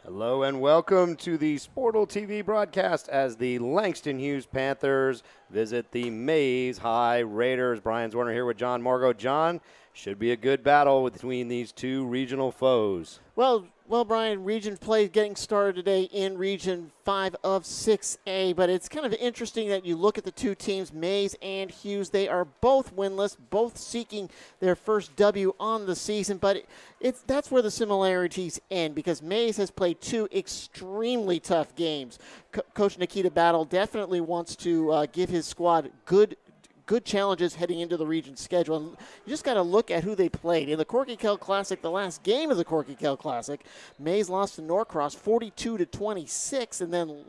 Hello and welcome to the SportalTV broadcast as the Langston Hughes Panthers visit the Mays High Raiders. Brian Zwerner here with John Morgo. John, should be a good battle between these two regional foes. Well, Brian, region play getting started today in Region 5 of 6A, but it's kind of interesting that you look at the two teams, Mays and Hughes. They are both winless, both seeking their first W on the season, but that's where the similarities end because Mays has played two extremely tough games. Coach Nikita Battle definitely wants to give his squad good challenges heading into the region schedule. And you just got to look at who they played. In the Corky Kell Classic, the last game of the Corky Kell Classic, Mays lost to Norcross 42-26. And then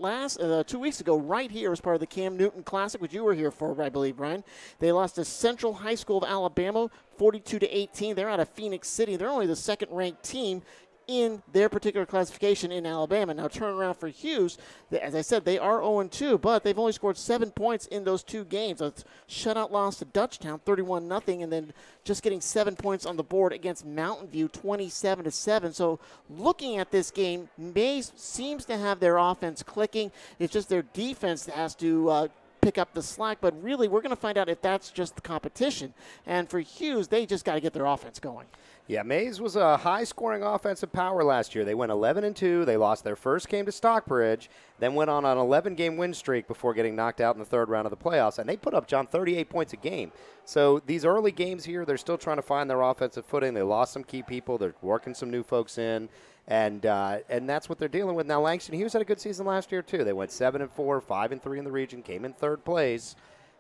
2 weeks ago, right here as part of the Cam Newton Classic, which you were here for, I believe, Brian, they lost to Central High School of Alabama 42-18. They're out of Phoenix City. They're only the second-ranked team in their particular classification in Alabama. Now, turn around for Hughes. As I said, they are 0-2, but they've only scored 7 points in those two games. A shutout loss to Dutchtown, 31-0, and then just getting 7 points on the board against Mountain View, 27-7. So looking at this game, Mays seems to have their offense clicking. It's just their defense that has to pick up the slack, but really we're going to find out if that's just the competition. And for Hughes, they just got to get their offense going. Yeah, Mays was a high-scoring offensive power last year. They went 11-2. They lost their first game to Stockbridge, then went on an 11-game win streak before getting knocked out in the third round of the playoffs. And they put up, John, 38 points a game. So these early games here, they're still trying to find their offensive footing. They lost some key people. They're working some new folks in. And that's what they're dealing with. Now, Langston Hughes had a good season last year, too. They went 7-4, 5-3 in the region, came in third place.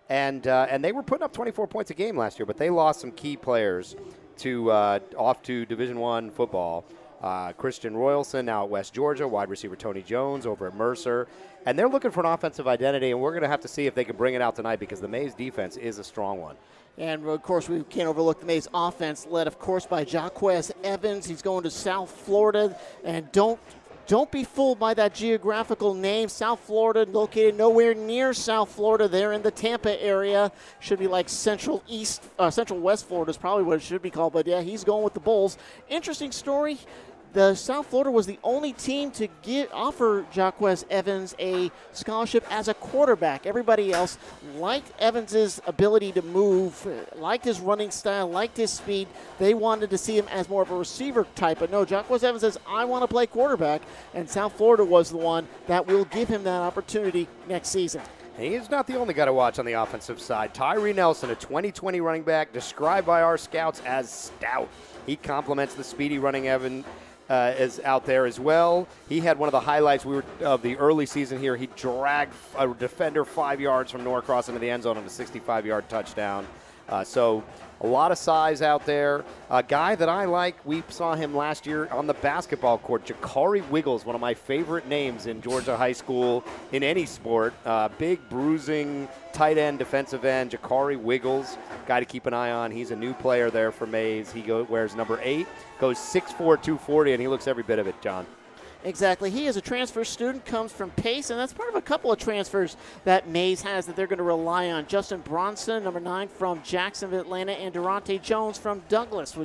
And they were putting up 24 points a game last year, but they lost some key players off to Division I football. Christian Royalson now at West Georgia, wide receiver Tony Jones over at Mercer. And they're looking for an offensive identity, and we're going to have to see if they can bring it out tonight because the Mays defense is a strong one. And, of course, we can't overlook the Mays offense, led, of course, by Jahquez Evans. He's going to South Florida. And don't be fooled by that geographical name. South Florida, located nowhere near South Florida. They're in the Tampa area. Should be like Central West Florida is probably what it should be called. But, yeah, he's going with the Bulls. Interesting story. The South Florida was the only team to offer Jahquez Evans a scholarship as a quarterback. Everybody else liked Evans's ability to move, liked his running style, liked his speed. They wanted to see him as more of a receiver type. But no, Jahquez Evans says, I want to play quarterback. And South Florida was the one that will give him that opportunity next season. He's not the only guy to watch on the offensive side. Tyree Nelson, a 2020 running back, described by our scouts as stout. He complements the speedy running Evans. Is out there as well. He had one of the highlights of the early season here. He dragged a defender 5 yards from Norcross into the end zone on a 65-yard touchdown. So a lot of size out there. A guy that I like, we saw him last year on the basketball court, Jakari Wiggles, one of my favorite names in Georgia high school in any sport. Big, bruising, tight end, defensive end, Jakari Wiggles, guy to keep an eye on. He's a new player there for Mays. He wears number 8, goes 6'4", 240, and he looks every bit of it, John. Exactly. He is a transfer student, comes from Pace, and that's part of a couple of transfers that Mays has that they're going to rely on. Justin Bronson, number 9 from Jacksonville, Atlanta, and Durante Jones from Douglas,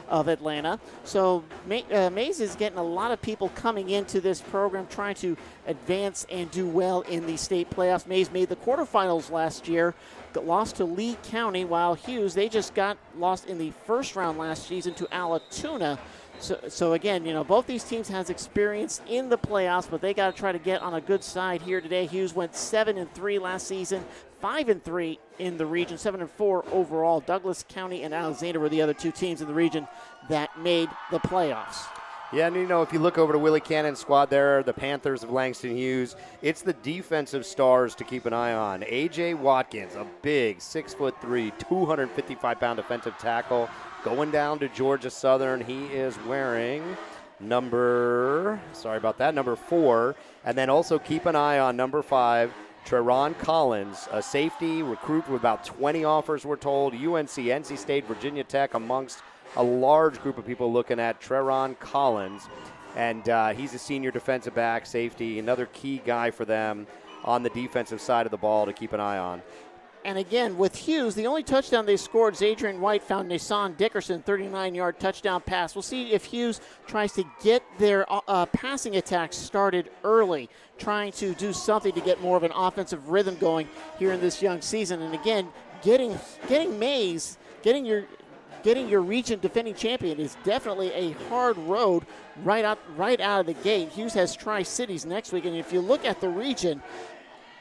of Atlanta. So Mays is getting a lot of people coming into this program trying to advance and do well in the state playoffs. Mays made the quarterfinals last year, lost to Lee County, while Hughes, they just got lost in the first round last season to Alatoona. So again, both these teams has experience in the playoffs, but they got to try to get on a good side here today. Hughes went 7-3 last season, 5-3 in the region, 7-4 overall. Douglas County and Alexander were the other two teams in the region that made the playoffs. Yeah, and if you look over to Willie Cannon's squad there, the Panthers of Langston Hughes, it's the defensive stars to keep an eye on. AJ Watkins, a big 6'3", 255-pound defensive tackle, going down to Georgia Southern. He is wearing number 4. And then also keep an eye on number 5, Treron Collins, a safety recruit with about 20 offers, we're told. UNC, NC State, Virginia Tech amongst a large group of people looking at Treron Collins, and he's a senior defensive back, safety, another key guy for them on the defensive side of the ball to keep an eye on. And again, with Hughes, the only touchdown they scored is Adrian White found Nason Dickerson, 39-yard touchdown pass. We'll see if Hughes tries to get their passing attack started early, trying to do something to get more of an offensive rhythm going here in this young season. And again, getting Mays, getting your region defending champion is definitely a hard road right out of the gate. Hughes has Tri-Cities next week, and if you look at the region,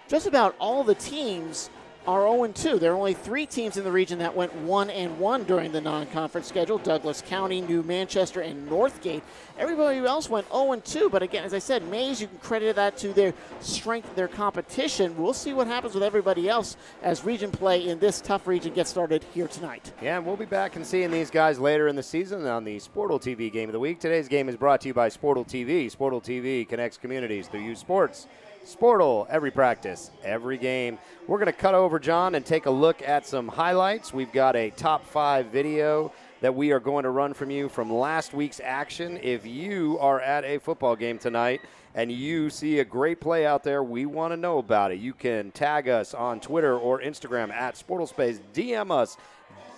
just about all the teams are 0-2. There are only 3 teams in the region that went 1-1 during the non-conference schedule: Douglas County, New Manchester, and Northgate. Everybody else went 0-2, but again, as I said, Mays, you can credit that to their strength, their competition. We'll see what happens with everybody else as region play in this tough region gets started here tonight. Yeah, and we'll be back and seeing these guys later in the season on the SportalTV Game of the Week. Today's game is brought to you by SportalTV. SportalTV connects communities through youth sports. Sportal, every practice, every game. We're going to cut over, John, and take a look at some highlights. We've got a top 5 video that we are going to run from you from last week's action. If you are at a football game tonight and you see a great play out there, we want to know about it. You can tag us on Twitter or Instagram at SportalSpace. DM us.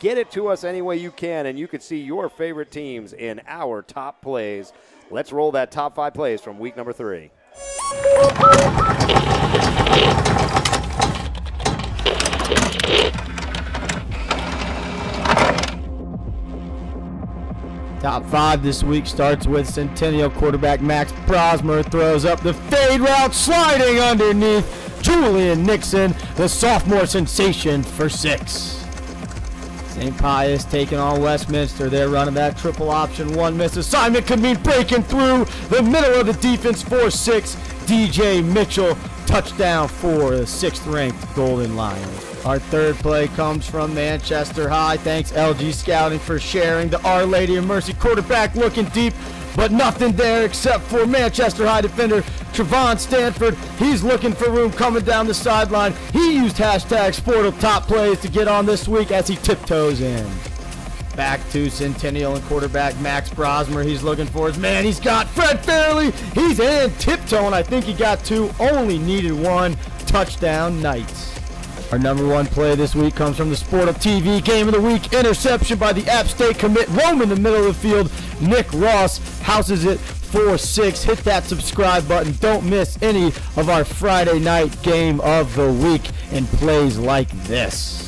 Get it to us any way you can, and you could see your favorite teams in our top plays. Let's roll that top 5 plays from week number 3. Top 5 this week starts with Centennial quarterback Max Brosmer throws up the fade route, sliding underneath Julian Nixon, the sophomore sensation, for 6. St. Pius taking on Westminster. They're running that triple option, 1 miss assignment could mean breaking through the middle of the defense for 6. DJ Mitchell, touchdown for the 6th-ranked Golden Lions. Our 3rd play comes from Manchester High. Thanks LG Scouting for sharing. The Our Lady of Mercy quarterback looking deep, but nothing there except for Manchester High defender Trevon Stanford. He's looking for room coming down the sideline. He used hashtag Sportal Top Plays to get on this week as he tiptoes in. Back to Centennial and quarterback Max Brosmer. He's looking for his man. He's got Fred Fairley. He's in tiptoeing. I think he got 2. Only needed 1. Touchdown Knights. Our number 1 play this week comes from the SportalTV Game of the Week. Interception by the App State commit. Roam in the middle of the field. Nick Ross houses it for 6. Hit that subscribe button. Don't miss any of our Friday night Game of the Week and plays like this.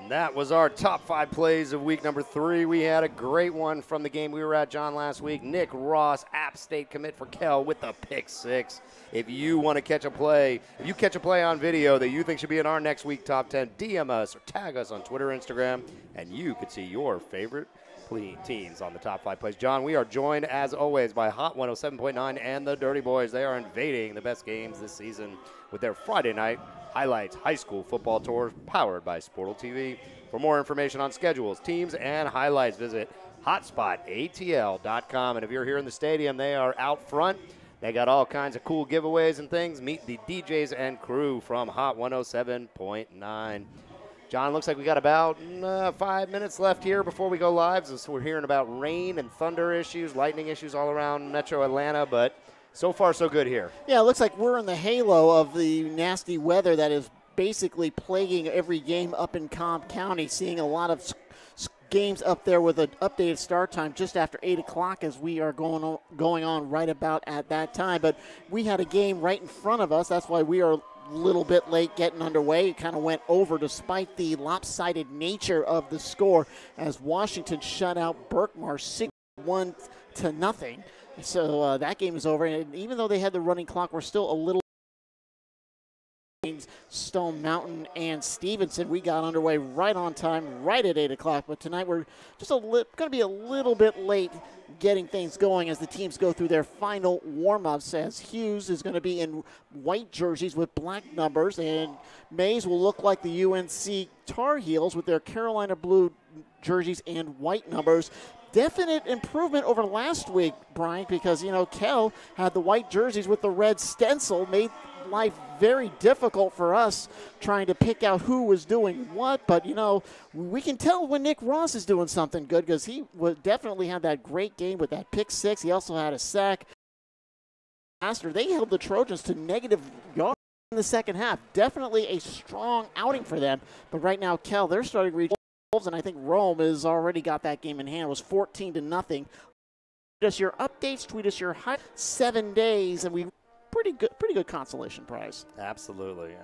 That was our top 5 plays of week number 3. We had a great one from the game we were at, John, last week. Nick Ross, App State commit for Kell with the pick 6. If you want to catch a play, if you catch a play on video that you think should be in our next week top 10, DM us or tag us on Twitter or Instagram, and you could see your favorite teams on the top 5 plays. John, we are joined, as always, by Hot 107.9 and the Dirty Boys. They are invading the best games this season with their Friday night highlights high school football tours powered by SportalTV. For more information on schedules, teams, and highlights, visit hotspotatl.com. And if you're here in the stadium, they are out front. They got all kinds of cool giveaways and things. Meet the DJs and crew from Hot 107.9. John, looks like we got about 5 minutes left here before we go live. So we're hearing about rain and thunder issues, lightning issues all around Metro Atlanta, but so far so good here. Yeah, it looks like we're in the halo of the nasty weather that is basically plaguing every game up in Cobb County, seeing a lot of games up there with an updated start time just after 8 o'clock as we are going on right about at that time. But we had a game right in front of us. That's why we are a little bit late getting underway. It kind of went over despite the lopsided nature of the score as Washington shut out Berkmar 61-0. So that game is over. And even though they had the running clock, we're still a little Stone Mountain and Stevenson. We got underway right on time, right at 8 o'clock. But tonight we're just going to be a little bit late getting things going as the teams go through their final warm-ups, as Hughes is going to be in white jerseys with black numbers, and Mays will look like the UNC Tar Heels with their Carolina blue jerseys and white numbers. Definite improvement over last week, Brian, because, you know, Kell had the white jerseys with the red stencil, made life very difficult for us trying to pick out who was doing what. But, you know, we can tell when Nick Ross is doing something good because he definitely had that great game with that pick six. He also had a sack. They held the Trojans to negative yards in the second half. Definitely a strong outing for them. But right now, Kell, they're starting to reach. And I think Rome has already got that game in hand. It was 14-0. Tweet us your updates. Tweet us your high 7 days, and we pretty good consolation prize. Absolutely.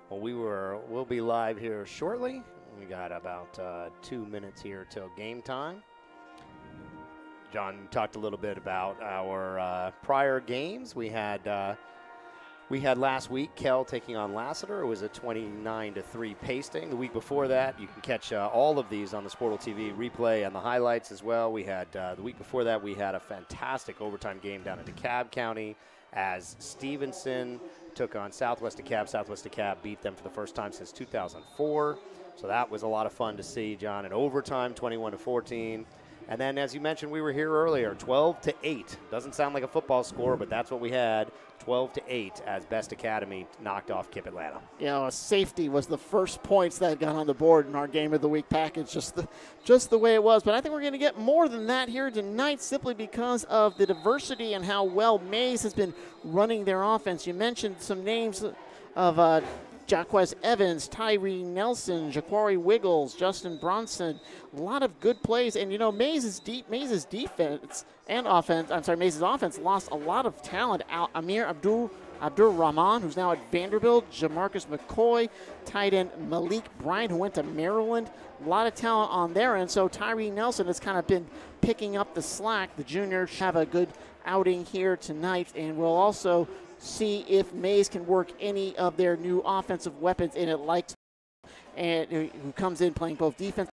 Well, we'll be live here shortly. We got about 2 minutes here till game time. John talked a little bit about our prior games. We had last week Kell taking on Lassiter. It was a 29-3 pasting. The week before that, you can catch all of these on the SportalTV replay and the highlights as well. We had the week before that, we had a fantastic overtime game down in DeKalb County as Stevenson took on Southwest DeKalb. Southwest DeKalb beat them for the first time since 2004. So that was a lot of fun to see, John. In overtime, 21-14. And then, as you mentioned, we were here earlier, 12-8. Doesn't sound like a football score, but that's what we had. 12-8 as Best Academy knocked off Kip Atlanta. You know, a safety was the first points that got on the board in our Game of the Week package, just the way it was. But I think we're going to get more than that here tonight simply because of the diversity and how well Mays has been running their offense. You mentioned some names of Jahquez Evans, Tyree Nelson, Jaquari Wiggles, Justin Bronson. A lot of good plays. And, you know, Mays' defense and offense, Mays' offense lost a lot of talent. Amir Abdur-Rahman, who's now at Vanderbilt, Jamarcus McCoy, tight end Malik Bryant, who went to Maryland. A lot of talent on their end. So Tyree Nelson has kind of been picking up the slack. The juniors have a good outing here tonight, and we'll also see if Mays can work any of their new offensive weapons in it, like and who comes in playing both defense.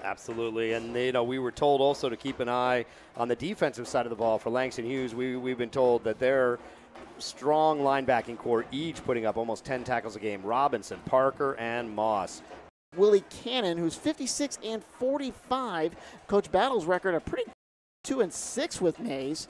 Absolutely, and you know, we were told also to keep an eye on the defensive side of the ball for Langston Hughes. We've been told that they're strong linebacking core, each putting up almost 10 tackles a game. Robinson, Parker, and Moss. Willie Cannon, who's 56-45. Coach Battle's record a pretty 2-6 with Mays.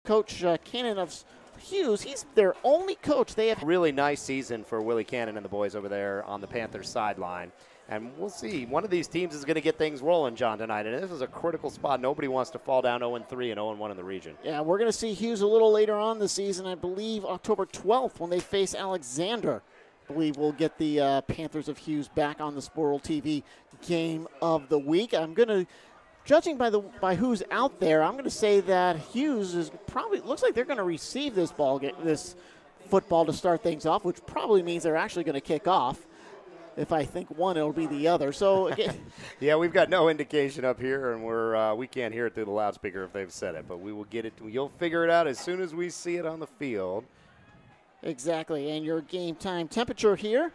Coach Cannon of Hughes, he's their only coach. They have really nice season for Willie Cannon and the boys over there on the Panthers sideline. And we'll see. One of these teams is going to get things rolling, John, tonight. And this is a critical spot. Nobody wants to fall down 0-3 and 0-1 in the region. Yeah, we're going to see Hughes a little later on this season. I believe October 12th when they face Alexander. I believe we'll get the Panthers of Hughes back on the TV Game of the Week. I'm going to, judging by who's out there, I'm going to say that Hughes is probably, looks like they're going to receive this football to start things off, which probably means they're actually going to kick off. If I think one, it'll be the other. So again, yeah, we've got no indication up here, and we can't hear it through the loudspeaker if they've said it, but we will get it. You'll figure it out as soon as we see it on the field. Exactly, and your game time temperature here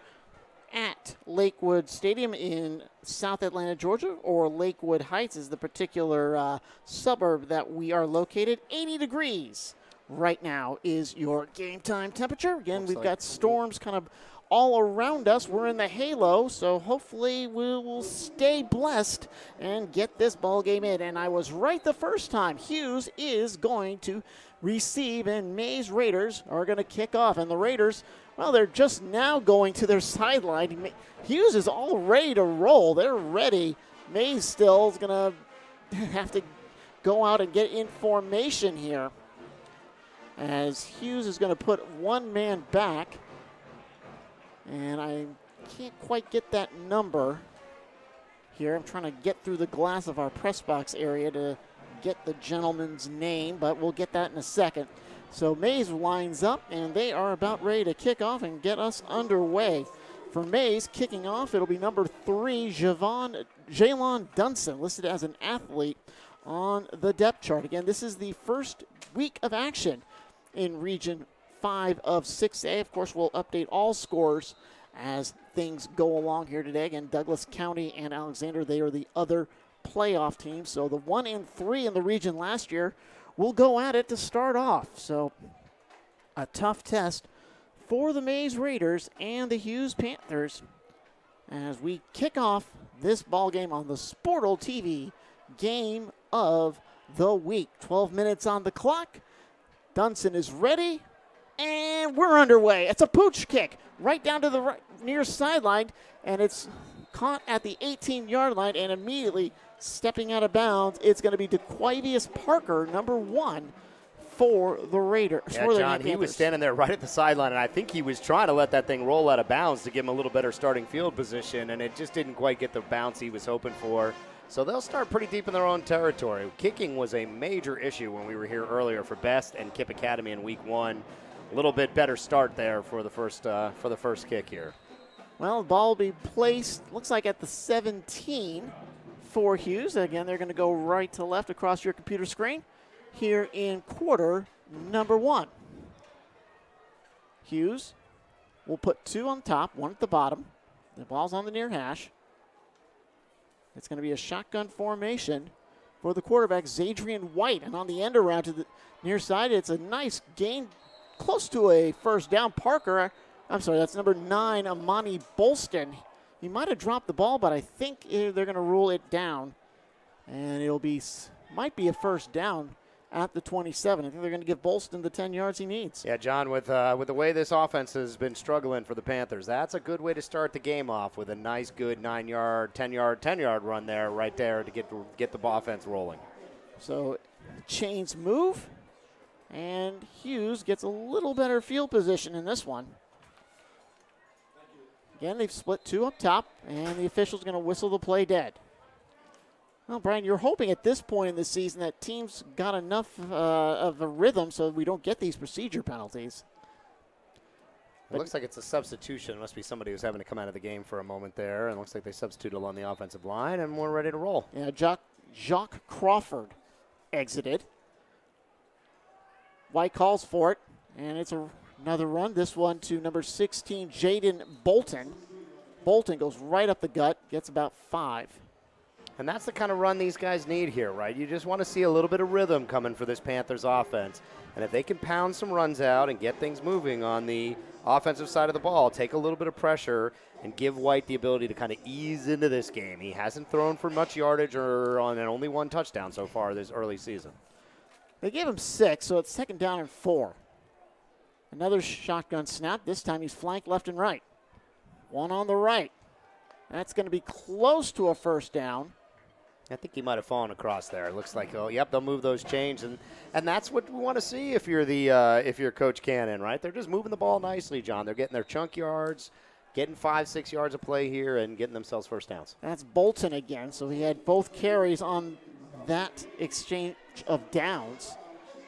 at Lakewood Stadium in South Atlanta, Georgia, or Lakewood Heights is the particular suburb that we are located. 80 degrees right now is your game time temperature. Again, we've got storms kind of all around us. We're in the halo, so hopefully we will stay blessed and get this ball game in. And I was right the first time. Hughes is going to receive, and Mays Raiders are going to kick off. And the Raiders, well, they're just now going to their sideline. Hughes is all ready to roll. They're ready. Mays still is going to have to go out and get in formation here, as Hughes is going to put one man back. And I can't quite get that number here. I'm trying to get through the glass of our press box area to get the gentleman's name, but we'll get that in a second. So Mays lines up, and they are about ready to kick off and get us underway. For Mays, kicking off, it'll be number 3, Jalen Dunson, listed as an athlete on the depth chart. Again, this is the first week of action in Region 5 of 6A. Of course, we'll update all scores as things go along here today. Again, Douglas County and Alexander, they are the other playoff teams. So the 1 and 3 in the region last year will go at it to start off. So A tough test for the Mays Raiders and the Hughes Panthers as we kick off this ball game on the SportalTV game of the week. 12 minutes on the clock. Dunson is ready, and we're underway. It's a pooch kick right down to the near sideline, and it's caught at the 18-yard line, and immediately stepping out of bounds, it's going to be Jahquez Parker, number 1, for the Raiders. Yeah, John, he was standing there right at the sideline, and I think he was trying to let that thing roll out of bounds to give him a little better starting field position, and it just didn't quite get the bounce he was hoping for. So they'll start pretty deep in their own territory. Kicking was a major issue when we were here earlier for Best and Kip Academy in week 1. A little bit better start there for the first kick here. Well, the ball will be placed, looks like at the 17 for Hughes. Again, they're going to go right to left across your computer screen here in quarter number 1. Hughes will put 2 on top, 1 at the bottom. The ball's on the near hash. It's going to be a shotgun formation for the quarterback, Zadrian White. And on the end around to the near side, it's a nice gain close to a first down. Parker, I'm sorry, that's number 9, Amani Bolston. He might have dropped the ball, but I think they're going to rule it down. And might be a first down at the 27. I think they're going to give Bolston the 10 yards he needs. Yeah, John, with the way this offense has been struggling for the Panthers, that's a good way to start the game off with a nice, good 9-yard, 10-yard run there, right there to get the offense rolling. So chains move, and Hughes gets a little better field position in this one. Again, they've split 2 up top, and the official's going to whistle the play dead. Well, Brian, you're hoping at this point in the season that teams got enough of a rhythm so we don't get these procedure penalties. It looks like it's a substitution. It must be somebody who's having to come out of the game for a moment there. And it looks like they substituted on the offensive line, and we're ready to roll. Yeah, Jacques Crawford exited. White calls for it, and it's another run. This one to number 16, Jaden Bolton. Bolton goes right up the gut, gets about 5. And that's the kind of run these guys need here, right? You just want to see a little bit of rhythm coming for this Panthers offense. And if they can pound some runs out and get things moving on the offensive side of the ball, take a little bit of pressure and give White the ability to kind of ease into this game. He hasn't thrown for much yardage or on only 1 touchdown so far this early season. They gave him 6, so it's 2nd down and 4. Another shotgun snap. This time he's flanked left and right. 1 on the right. That's going to be close to a first down. I think he might have fallen across there. It looks like, oh, yep, they'll move those chains, and that's what we want to see if you're Coach Cannon, right? They're just moving the ball nicely, John. They're getting their chunk yards, getting 5-6 yards of play here, and getting themselves first downs. That's Bolton again, so he had both carries on that exchange of downs.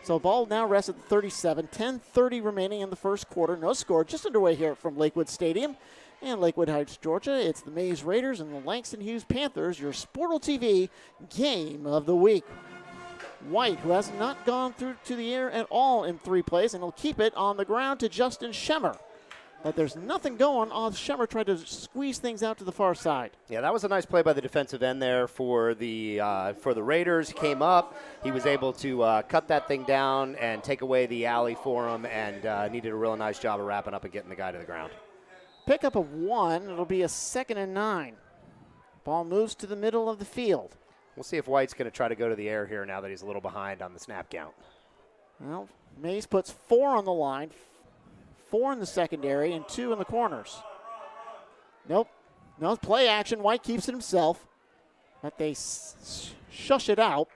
So ball now rests at the 37, 10:30 remaining in the first quarter. No score, just underway here from Lakewood Stadium. And Lakewood Heights, Georgia, it's the Mays Raiders and the Langston Hughes Panthers, your SportalTV game of the week. White, who has not gone through to the air at all in 3 plays, and he'll keep it on the ground to Justin Schemmer. But there's nothing going on. Schemmer tried to squeeze things out to the far side. Yeah, that was a nice play by the defensive end there for the Raiders. He came up. He was able to cut that thing down and take away the alley for him, and needed a real nice job of wrapping up and getting the guy to the ground. Pickup of 1. It'll be a 2nd and 9. Ball moves to the middle of the field. We'll see if White's going to try to go to the air here now that he's a little behind on the snap count. Well, Mays puts 4 on the line, 4 in the secondary, and 2 in the corners. Nope. No play action. White keeps it himself. But they shush it out,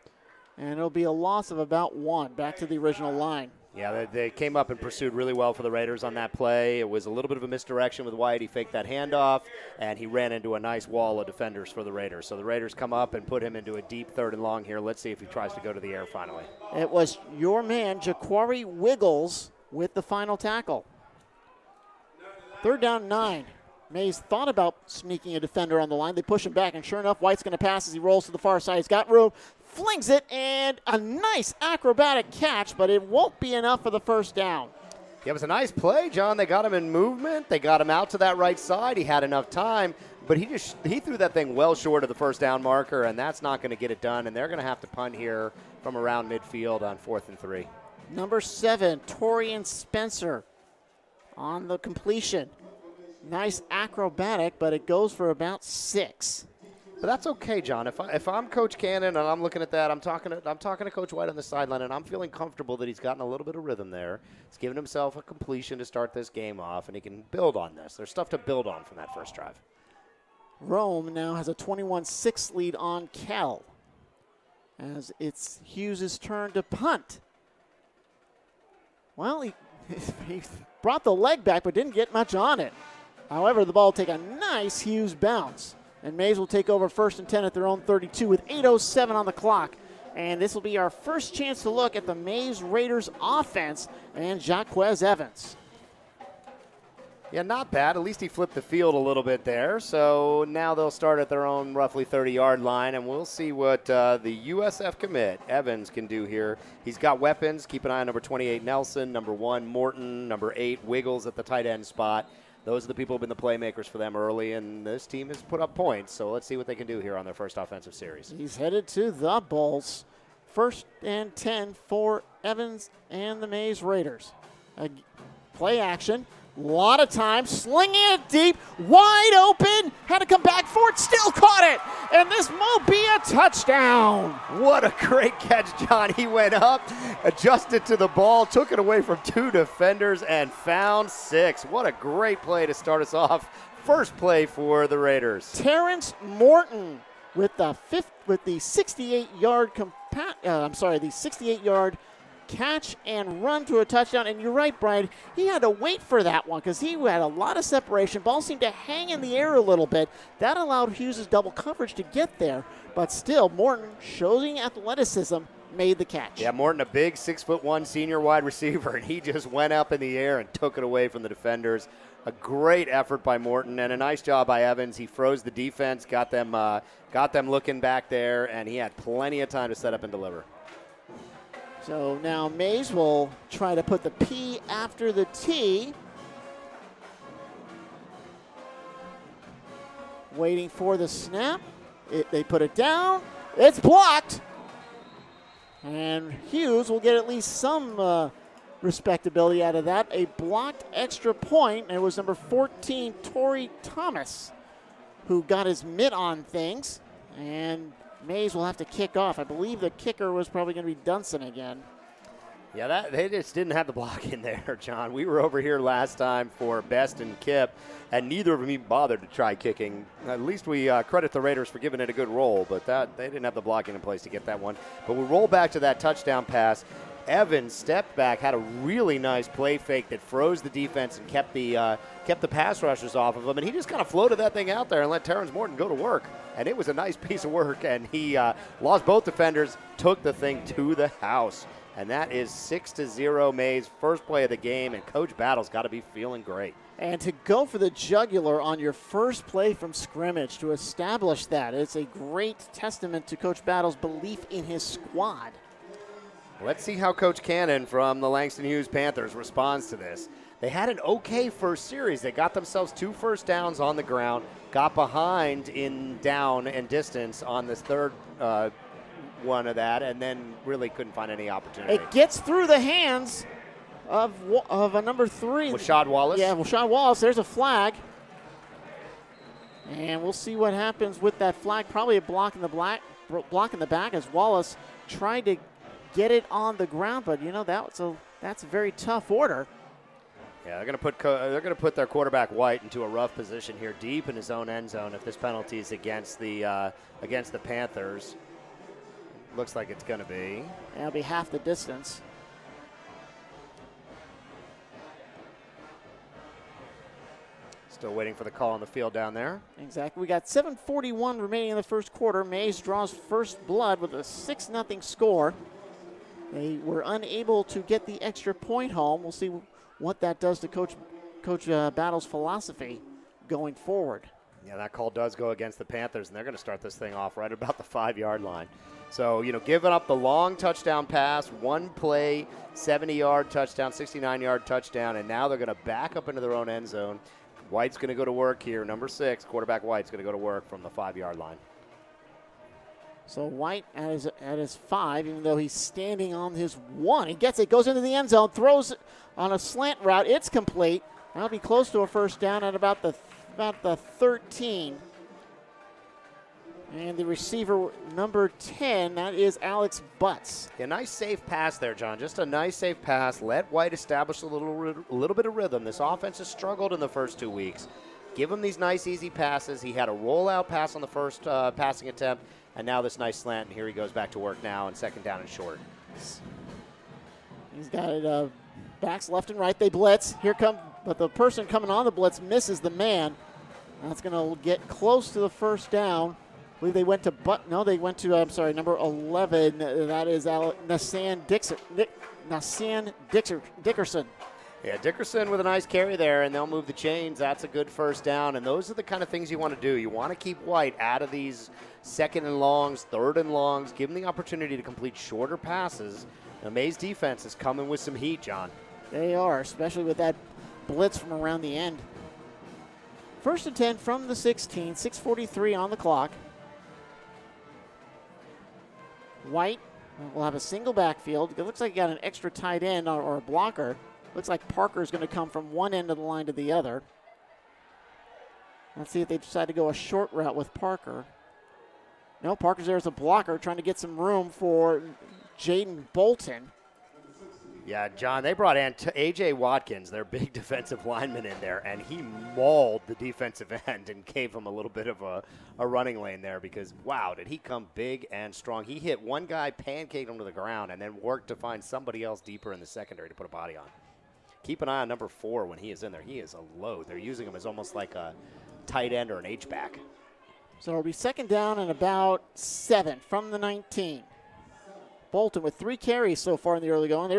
and it'll be a loss of about 1 back to the original line. Yeah, they came up and pursued really well for the Raiders on that play. It was a little bit of a misdirection with White. He faked that handoff, and he ran into a nice wall of defenders for the Raiders. So the Raiders come up and put him into a deep 3rd and long here. Let's see if he tries to go to the air finally. It was your man, Jaquari Wiggles, with the final tackle. 3rd down 9. Mays thought about sneaking a defender on the line. They push him back, and sure enough, White's going to pass as he rolls to the far side. He's got room. Flings it, and a nice acrobatic catch, but it won't be enough for the first down. Yeah, it was a nice play, John. They got him in movement. They got him out to that right side. He had enough time, but he threw that thing well short of the first down marker, and that's not going to get it done, and they're going to have to punt here from around midfield on 4th and 3. Number 7, Torian Spencer on the completion. Nice acrobatic, but it goes for about 6. But that's okay, John. If I'm Coach Cannon and I'm looking at that, I'm talking to Coach White on the sideline, and I'm feeling comfortable that he's gotten a little bit of rhythm there. He's given himself a completion to start this game off, and he can build on this. There's stuff to build on from that first drive. Rome now has a 21-6 lead on Kell, as it's Hughes' turn to punt. Well, he brought the leg back, but didn't get much on it. However, the ball will take a nice Hughes bounce. And Mays will take over 1st and 10 at their own 32 with 8:07 on the clock. And this will be our first chance to look at the Mays Raiders offense and Jahquez Evans. Yeah, not bad. At least he flipped the field a little bit there. So now they'll start at their own roughly 30-yard line, and we'll see what the USF commit, Evans, can do here. He's got weapons. Keep an eye on number 28, Nelson, number 1, Morton, number 8, Wiggles at the tight end spot. Those are the people who have been the playmakers for them early, and this team has put up points. So let's see what they can do here on their first offensive series. He's headed to the Bulls. 1st and 10 for Evans and the Mays Raiders. Play action. A lot of time, slinging it deep, wide open, had to come back for it, still caught it, and this will be a touchdown. What a great catch, John. He went up, adjusted to the ball, took it away from 2 defenders, and found 6. What a great play to start us off. First play for the Raiders. Terrence Morton with the 68-yard the 68-yard catch and run to a touchdown. And you're right, Brian, he had to wait for that one because he had a lot of separation. Ball seemed to hang in the air a little bit. That allowed Hughes' double coverage to get there. But still, Morton, showing athleticism, made the catch. Yeah, Morton, a big 6'1" senior wide receiver, and he just went up in the air and took it away from the defenders. A great effort by Morton and a nice job by Evans. He froze the defense, got them looking back there, and he had plenty of time to set up and deliver. So now Mays will try to put the P after the T. Waiting for the snap. They put it down. It's blocked. And Hughes will get at least some respectability out of that. A blocked extra point. And it was number 14, Torrey Thomas, who got his mitt on things. And Mays will have to kick off. I believe the kicker was probably going to be Dunson again. Yeah, they just didn't have the block in there, John. We were over here last time for Best and Kip, and neither of them even bothered to try kicking. At least we credit the Raiders for giving it a good roll, but they didn't have the blocking in place to get that one. But we roll back to that touchdown pass. Evans stepped back, had a really nice play fake that froze the defense and kept the pass rushers off of him, and he just kind of floated that thing out there and let Terrence Morton go to work. And it was a nice piece of work, and he lost both defenders, took the thing to the house. And that is 6-0 Mays, first play of the game, and Coach Battle's got to be feeling great. And to go for the jugular on your first play from scrimmage, to establish that, it's a great testament to Coach Battle's belief in his squad. Let's see how Coach Cannon from the Langston Hughes Panthers responds to this. They had an okay first series. They got themselves 2 first downs on the ground, got behind in down and distance on this third one of that, and then really couldn't find any opportunity. It gets through the hands of a number 3. Rashad Wallace? Yeah, Rashad Wallace. There's a flag. And we'll see what happens with that flag. Probably a block in the back as Wallace tried to get it on the ground, but you know that's a very tough order. Yeah, they're going to put their quarterback White into a rough position here, deep in his own end zone. If this penalty is against the Panthers, looks like it's going to be. That'll be half the distance. Still waiting for the call on the field down there. Exactly. We got 7:41 remaining in the first quarter. Mays draws first blood with a 6-0 score. They were unable to get the extra point home. We'll see what that does to Coach Battle's philosophy going forward. Yeah, that call does go against the Panthers, and they're going to start this thing off right about the 5-yard line. So, giving up the long touchdown pass, one play, 70-yard touchdown, 69-yard touchdown, and now they're going to back up into their own end zone. White's going to go to work here. Number 6, quarterback White's going to go to work from the 5-yard line. So White at his 5, even though he's standing on his 1. He gets it, goes into the end zone, throws on a slant route. It's complete. That'll be close to a first down at about the 13. And the receiver, number 10, that is Alex Butts. A nice safe pass there, John. Just a nice safe pass. Let White establish a little bit of rhythm. This offense has struggled in the first 2 weeks. Give him these nice, easy passes. He had a rollout pass on the first passing attempt, and now this nice slant, and here he goes back to work now on second down and short. He's got it backs left and right. They blitz. But the person coming on the blitz misses the man. That's going to get close to the first down. I believe they went to, number 11. That is Nassan Dickerson. Yeah, Dickerson with a nice carry there, and they'll move the chains. That's a good first down, and those are the kind of things you want to do. You want to keep White out of these second and longs, third and longs, give him the opportunity to complete shorter passes. The Mays defense is coming with some heat, John. They are, especially with that blitz from around the end. First and 10 from the 16, 6:43 on the clock. White will have a single backfield. It looks like he got an extra tight end or a blocker. Looks like Parker's going to come from one end of the line to the other. Let's see if they decide to go a short route with Parker. No, Parker's there as a blocker trying to get some room for Jaden Bolton. Yeah, John, they brought AJ Watkins, their big defensive lineman, in there, and he mauled the defensive end and gave him a little bit of a running lane there because, wow, did he come big and strong. He hit one guy, pancaked him to the ground, and then worked to find somebody else deeper in the secondary to put a body on. Keep an eye on number 4 when he is in there. He is a load. They're using him as almost like a tight end or an H-back. So it'll be second down and about 7 from the 19. Bolton with 3 carries so far in the early going.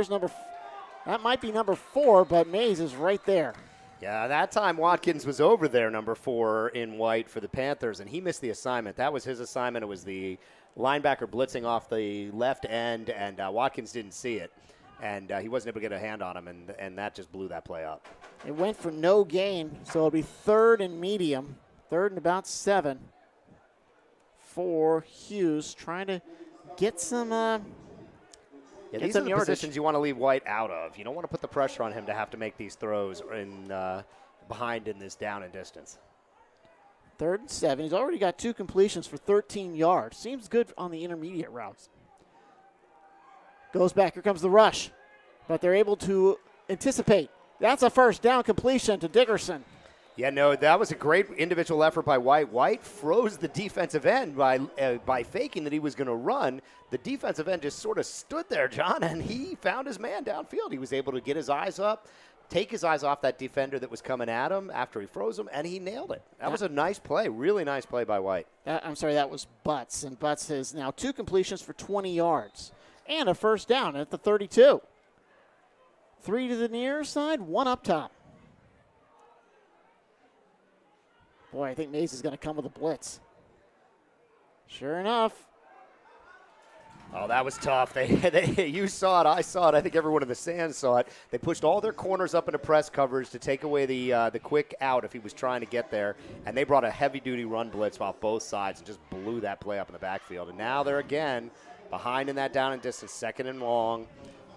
That might be number 4, but Mays is right there. Yeah, that time Watkins was over there, number 4 in white for the Panthers, and he missed the assignment. That was his assignment. It was the linebacker blitzing off the left end, and Watkins didn't see it. And he wasn't able to get a hand on him, and that just blew that play up. It went for no gain, so it'll be 3rd and medium, 3rd and about 7 for Hughes, trying to get some these are the positions you want to leave White out of. You don't want to put the pressure on him to have to make these throws behind in this down and distance. 3rd and 7. He's already got 2 completions for 13 yards. Seems good on the intermediate routes. Goes back. Here comes the rush. But they're able to anticipate. That's a first down completion to Dickerson. Yeah, no, that was a great individual effort by White. White froze the defensive end by faking that he was going to run. The defensive end just sort of stood there, John, and he found his man downfield. He was able to get his eyes up, take his eyes off that defender that was coming at him after he froze him, and he nailed it. That was a nice play, really nice play by White. That was Butts, and Butts has now 2 completions for 20 yards and a first down at the 32. 3 to the near side, 1 up top. Boy, I think Mays is going to come with a blitz. Sure enough. Oh, that was tough. You saw it. I saw it. I think everyone in the stands saw it. They pushed all their corners up into press coverage to take away the quick out if he was trying to get there. And they brought a heavy-duty run blitz off both sides and just blew that play up in the backfield. And now they're again behind in that down and distance, 2nd and long.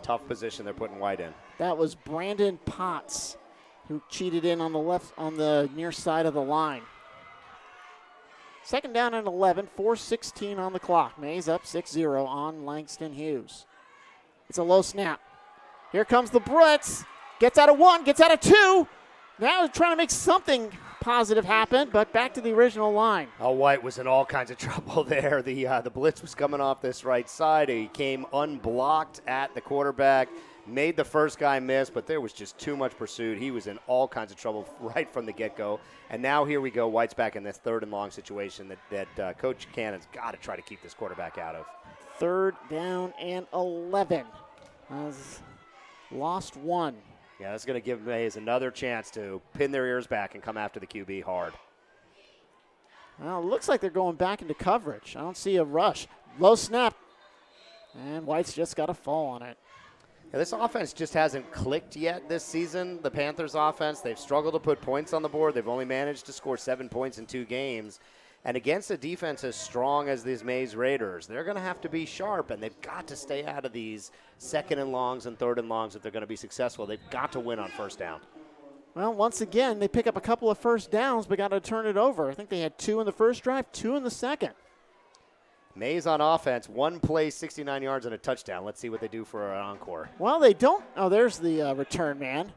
Tough position they're putting White in. That was Brandon Potts, who cheated in on the near side of the line. 2nd down and 11, 4:16 on the clock. Mays up 6-0 on Langston Hughes. It's a low snap. Here comes the blitz. Gets out of 1, gets out of 2. Now they're trying to make something positive happen, but back to the original line. Oh, White was in all kinds of trouble there. The blitz was coming off this right side. He came unblocked at the quarterback. Made the first guy miss, but there was just too much pursuit. He was in all kinds of trouble right from the get-go. And now here we go. White's back in this 3rd and long situation that Coach Cannon's got to try to keep this quarterback out of. 3rd down and 11. Lost 1. Yeah, that's going to give Mays another chance to pin their ears back and come after the QB hard. Well, it looks like they're going back into coverage. I don't see a rush. Low snap. And White's just got a fall on it. Yeah, this offense just hasn't clicked yet this season. The Panthers offense, they've struggled to put points on the board. They've only managed to score 7 points in 2 games. And against a defense as strong as these Mays Raiders, they're going to have to be sharp, and they've got to stay out of these second and longs and third and longs if they're going to be successful. They've got to win on first down. Well, once again, they pick up a couple of first downs, but got to turn it over. I think they had 2 in the first drive, 2 in the second. Mays on offense, 1 play, 69 yards and a touchdown. Let's see what they do for an encore. Well, they don't. Oh, there's the return man.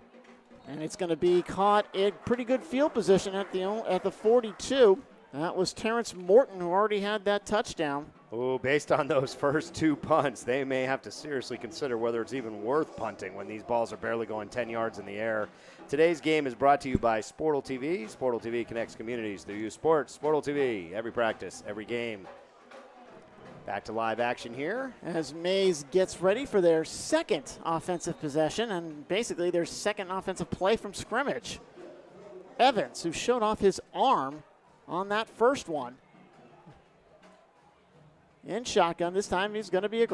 And it's going to be caught in pretty good field position at the 42. That was Terrence Morton, who already had that touchdown. Oh, based on those first 2 punts, they may have to seriously consider whether it's even worth punting when these balls are barely going 10 yards in the air. Today's game is brought to you by SportalTV. SportalTV connects communities through youth sports. SportalTV, every practice, every game. Back to live action here. As Mays gets ready for their second offensive possession and basically their second offensive play from scrimmage. Evans, who showed off his arm on that first one. In shotgun, this time he's going to be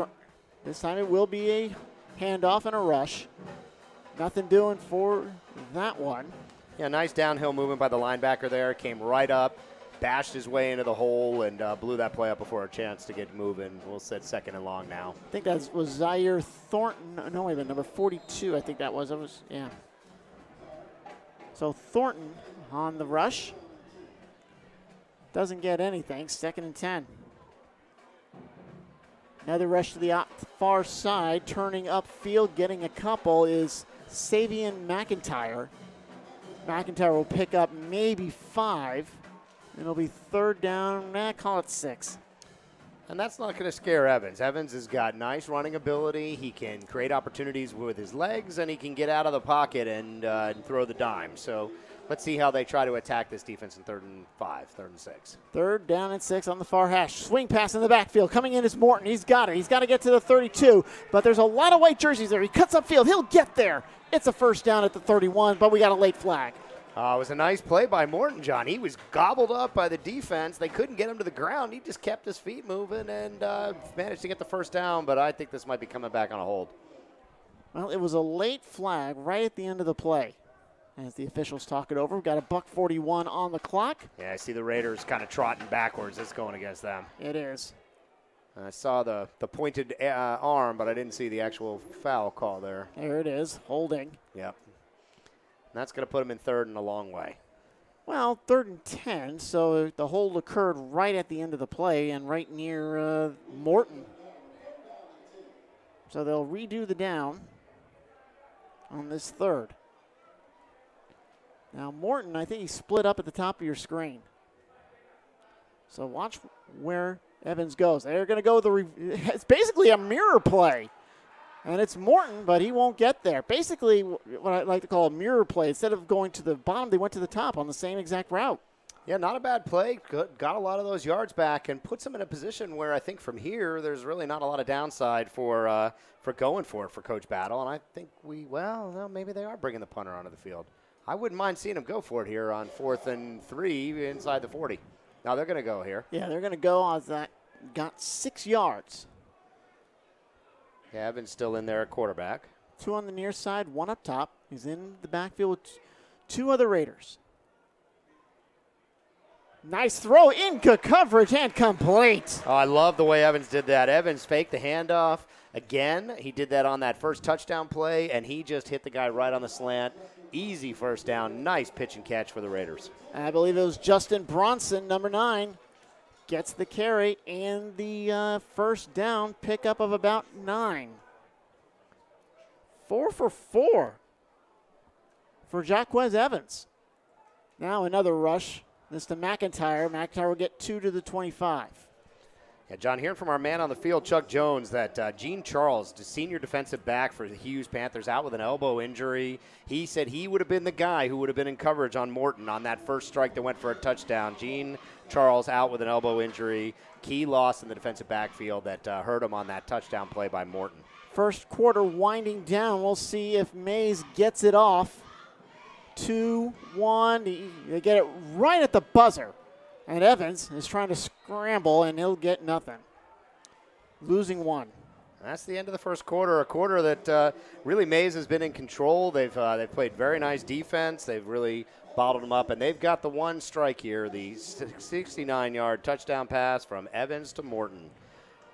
this time it will be a handoff and a rush. Nothing doing for that one. Yeah, nice downhill movement by the linebacker there. Came right up, bashed his way into the hole, and blew that play up before a chance to get moving. We'll set second and long now. I think that was Zaire Thornton. No, wait a minute, number 42, I think that was. Yeah. So Thornton on the rush. Doesn't get anything. Second and 10. Another rush to the far side. Turning upfield, getting a couple is Savion McIntyre. McIntyre will pick up maybe 5. It'll be third down. Call it 6. And that's not going to scare Evans. Evans has got nice running ability. He can create opportunities with his legs, and he can get out of the pocket and throw the dime. So let's see how they try to attack this defense in 3rd and 5, 3rd and 6. 3rd down and 6 on the far hash. Swing pass in the backfield. Coming in is Morton. He's got it. He's got to get to the 32, but there's a lot of white jerseys there. He cuts upfield. He'll get there. It's a first down at the 31, but we got a late flag. It was a nice play by Morton, John. He was gobbled up by the defense. They couldn't get him to the ground. He just kept his feet moving and managed to get the first down, but I think this might be coming back on a hold. Well, it was a late flag right at the end of the play. As the officials talk it over, we've got a $1:41 on the clock. Yeah, I see the Raiders kind of trotting backwards. It's going against them. It is. I saw the pointed arm, but I didn't see the actual foul call there. There it is, holding. Yep. And that's going to put him in 3rd and a long way. Well, 3rd and 10, so the hold occurred right at the end of the play and right near Morton. So they'll redo the down on this 3rd. Now, Morton, I think he split up at the top of your screen. So watch where Evans goes. They're going to go it's basically a mirror play. And it's Morton, but he won't get there. Basically, what I like to call a mirror play. Instead of going to the bottom, they went to the top on the same exact route. Yeah, not a bad play. Got a lot of those yards back and puts them in a position where I think from here there's really not a lot of downside for going for it for Coach Battle. And I think maybe they are bringing the punter onto the field. I wouldn't mind seeing him go for it here on 4th and 3 inside the 40. Now they're going to go here. Yeah, they're going to go on that. Got 6 yards. Yeah, Evans still in there at quarterback. 2 on the near side, 1 up top. He's in the backfield with 2 other Raiders. Nice throw into coverage and complete. Oh, I love the way Evans did that. Evans faked the handoff. Again, he did that on that first touchdown play, and he just hit the guy right on the slant. Easy first down. Nice pitch and catch for the Raiders. I believe it was Justin Bronson, number 9. Gets the carry and the first down pickup of about 9. 4 for 4 for Jahquez Evans. Now another rush. This to McIntyre. McIntyre will get 2 to the 25. Yeah, John, hearing from our man on the field, Chuck Jones, that Gene Charles, the senior defensive back for the Hughes Panthers, out with an elbow injury. He said he would have been the guy who would have been in coverage on Morton on that first strike that went for a touchdown. Gene Charles out with an elbow injury. Key loss in the defensive backfield that hurt him on that touchdown play by Morton. First quarter winding down. We'll see if Mays gets it off. 2-1. They get it right at the buzzer. And Evans is trying to scramble, and he'll get nothing. Losing 1. That's the end of the first quarter, a quarter that really Mays has been in control. They've played very nice defense. They've really bottled them up, and they've got the one strike here, the 69-yard touchdown pass from Evans to Morton.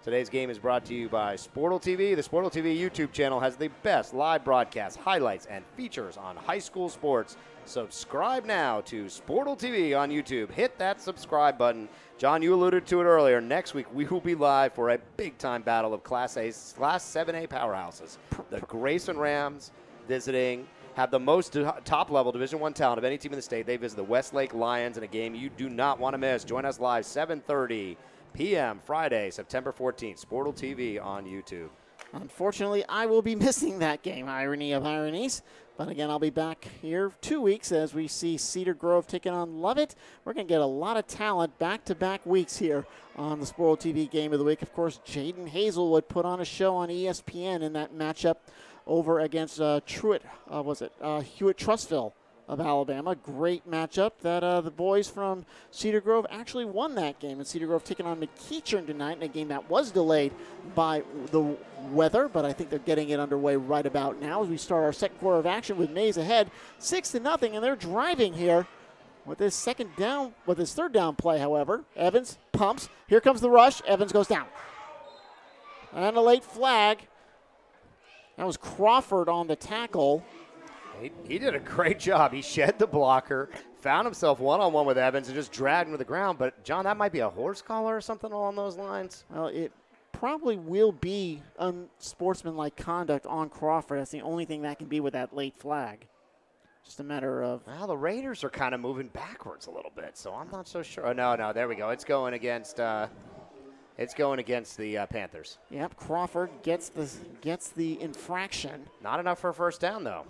Today's game is brought to you by SportalTV. The SportalTV YouTube channel has the best live broadcasts, highlights, and features on high school sports. Subscribe now to SportalTV on YouTube. Hit that subscribe button. John, you alluded to it earlier. Next week, we will be live for a big-time battle of Class 7A powerhouses. The Grayson Rams visiting, have the most top-level Division I talent of any team in the state. They visit the Westlake Lions in a game you do not want to miss. Join us live 7:30 p.m. Friday, September 14th. SportalTV on YouTube. Unfortunately, I will be missing that game, irony of ironies. But again, I'll be back here 2 weeks as we see Cedar Grove taking on Lovett. We're going to get a lot of talent back-to-back weeks here on the SportalTV Game of the Week. Of course, Jaden Hazelwood put on a show on ESPN in that matchup over against Hewitt Trussville of Alabama. Great matchup that the boys from Cedar Grove actually won that game. And Cedar Grove taking on McEachern tonight in a game that was delayed by the weather, but I think they're getting it underway right about now as we start our second quarter of action with Mays ahead 6-0, and they're driving here with this third down play, however. Evans pumps. Here comes the rush. Evans goes down. And a late flag. That was Crawford on the tackle. He did a great job. He shed the blocker, found himself one-on-one with Evans, and just dragged him to the ground. But, John, that might be a horse collar or something along those lines. Well, it probably will be unsportsmanlike conduct on Crawford. That's the only thing that can be with that late flag. Just a matter of... Well, the Raiders are kind of moving backwards a little bit, so I'm not so sure. Oh, no, there we go. It's going against the Panthers. Yep, Crawford gets the infraction. Not enough for a first down, though.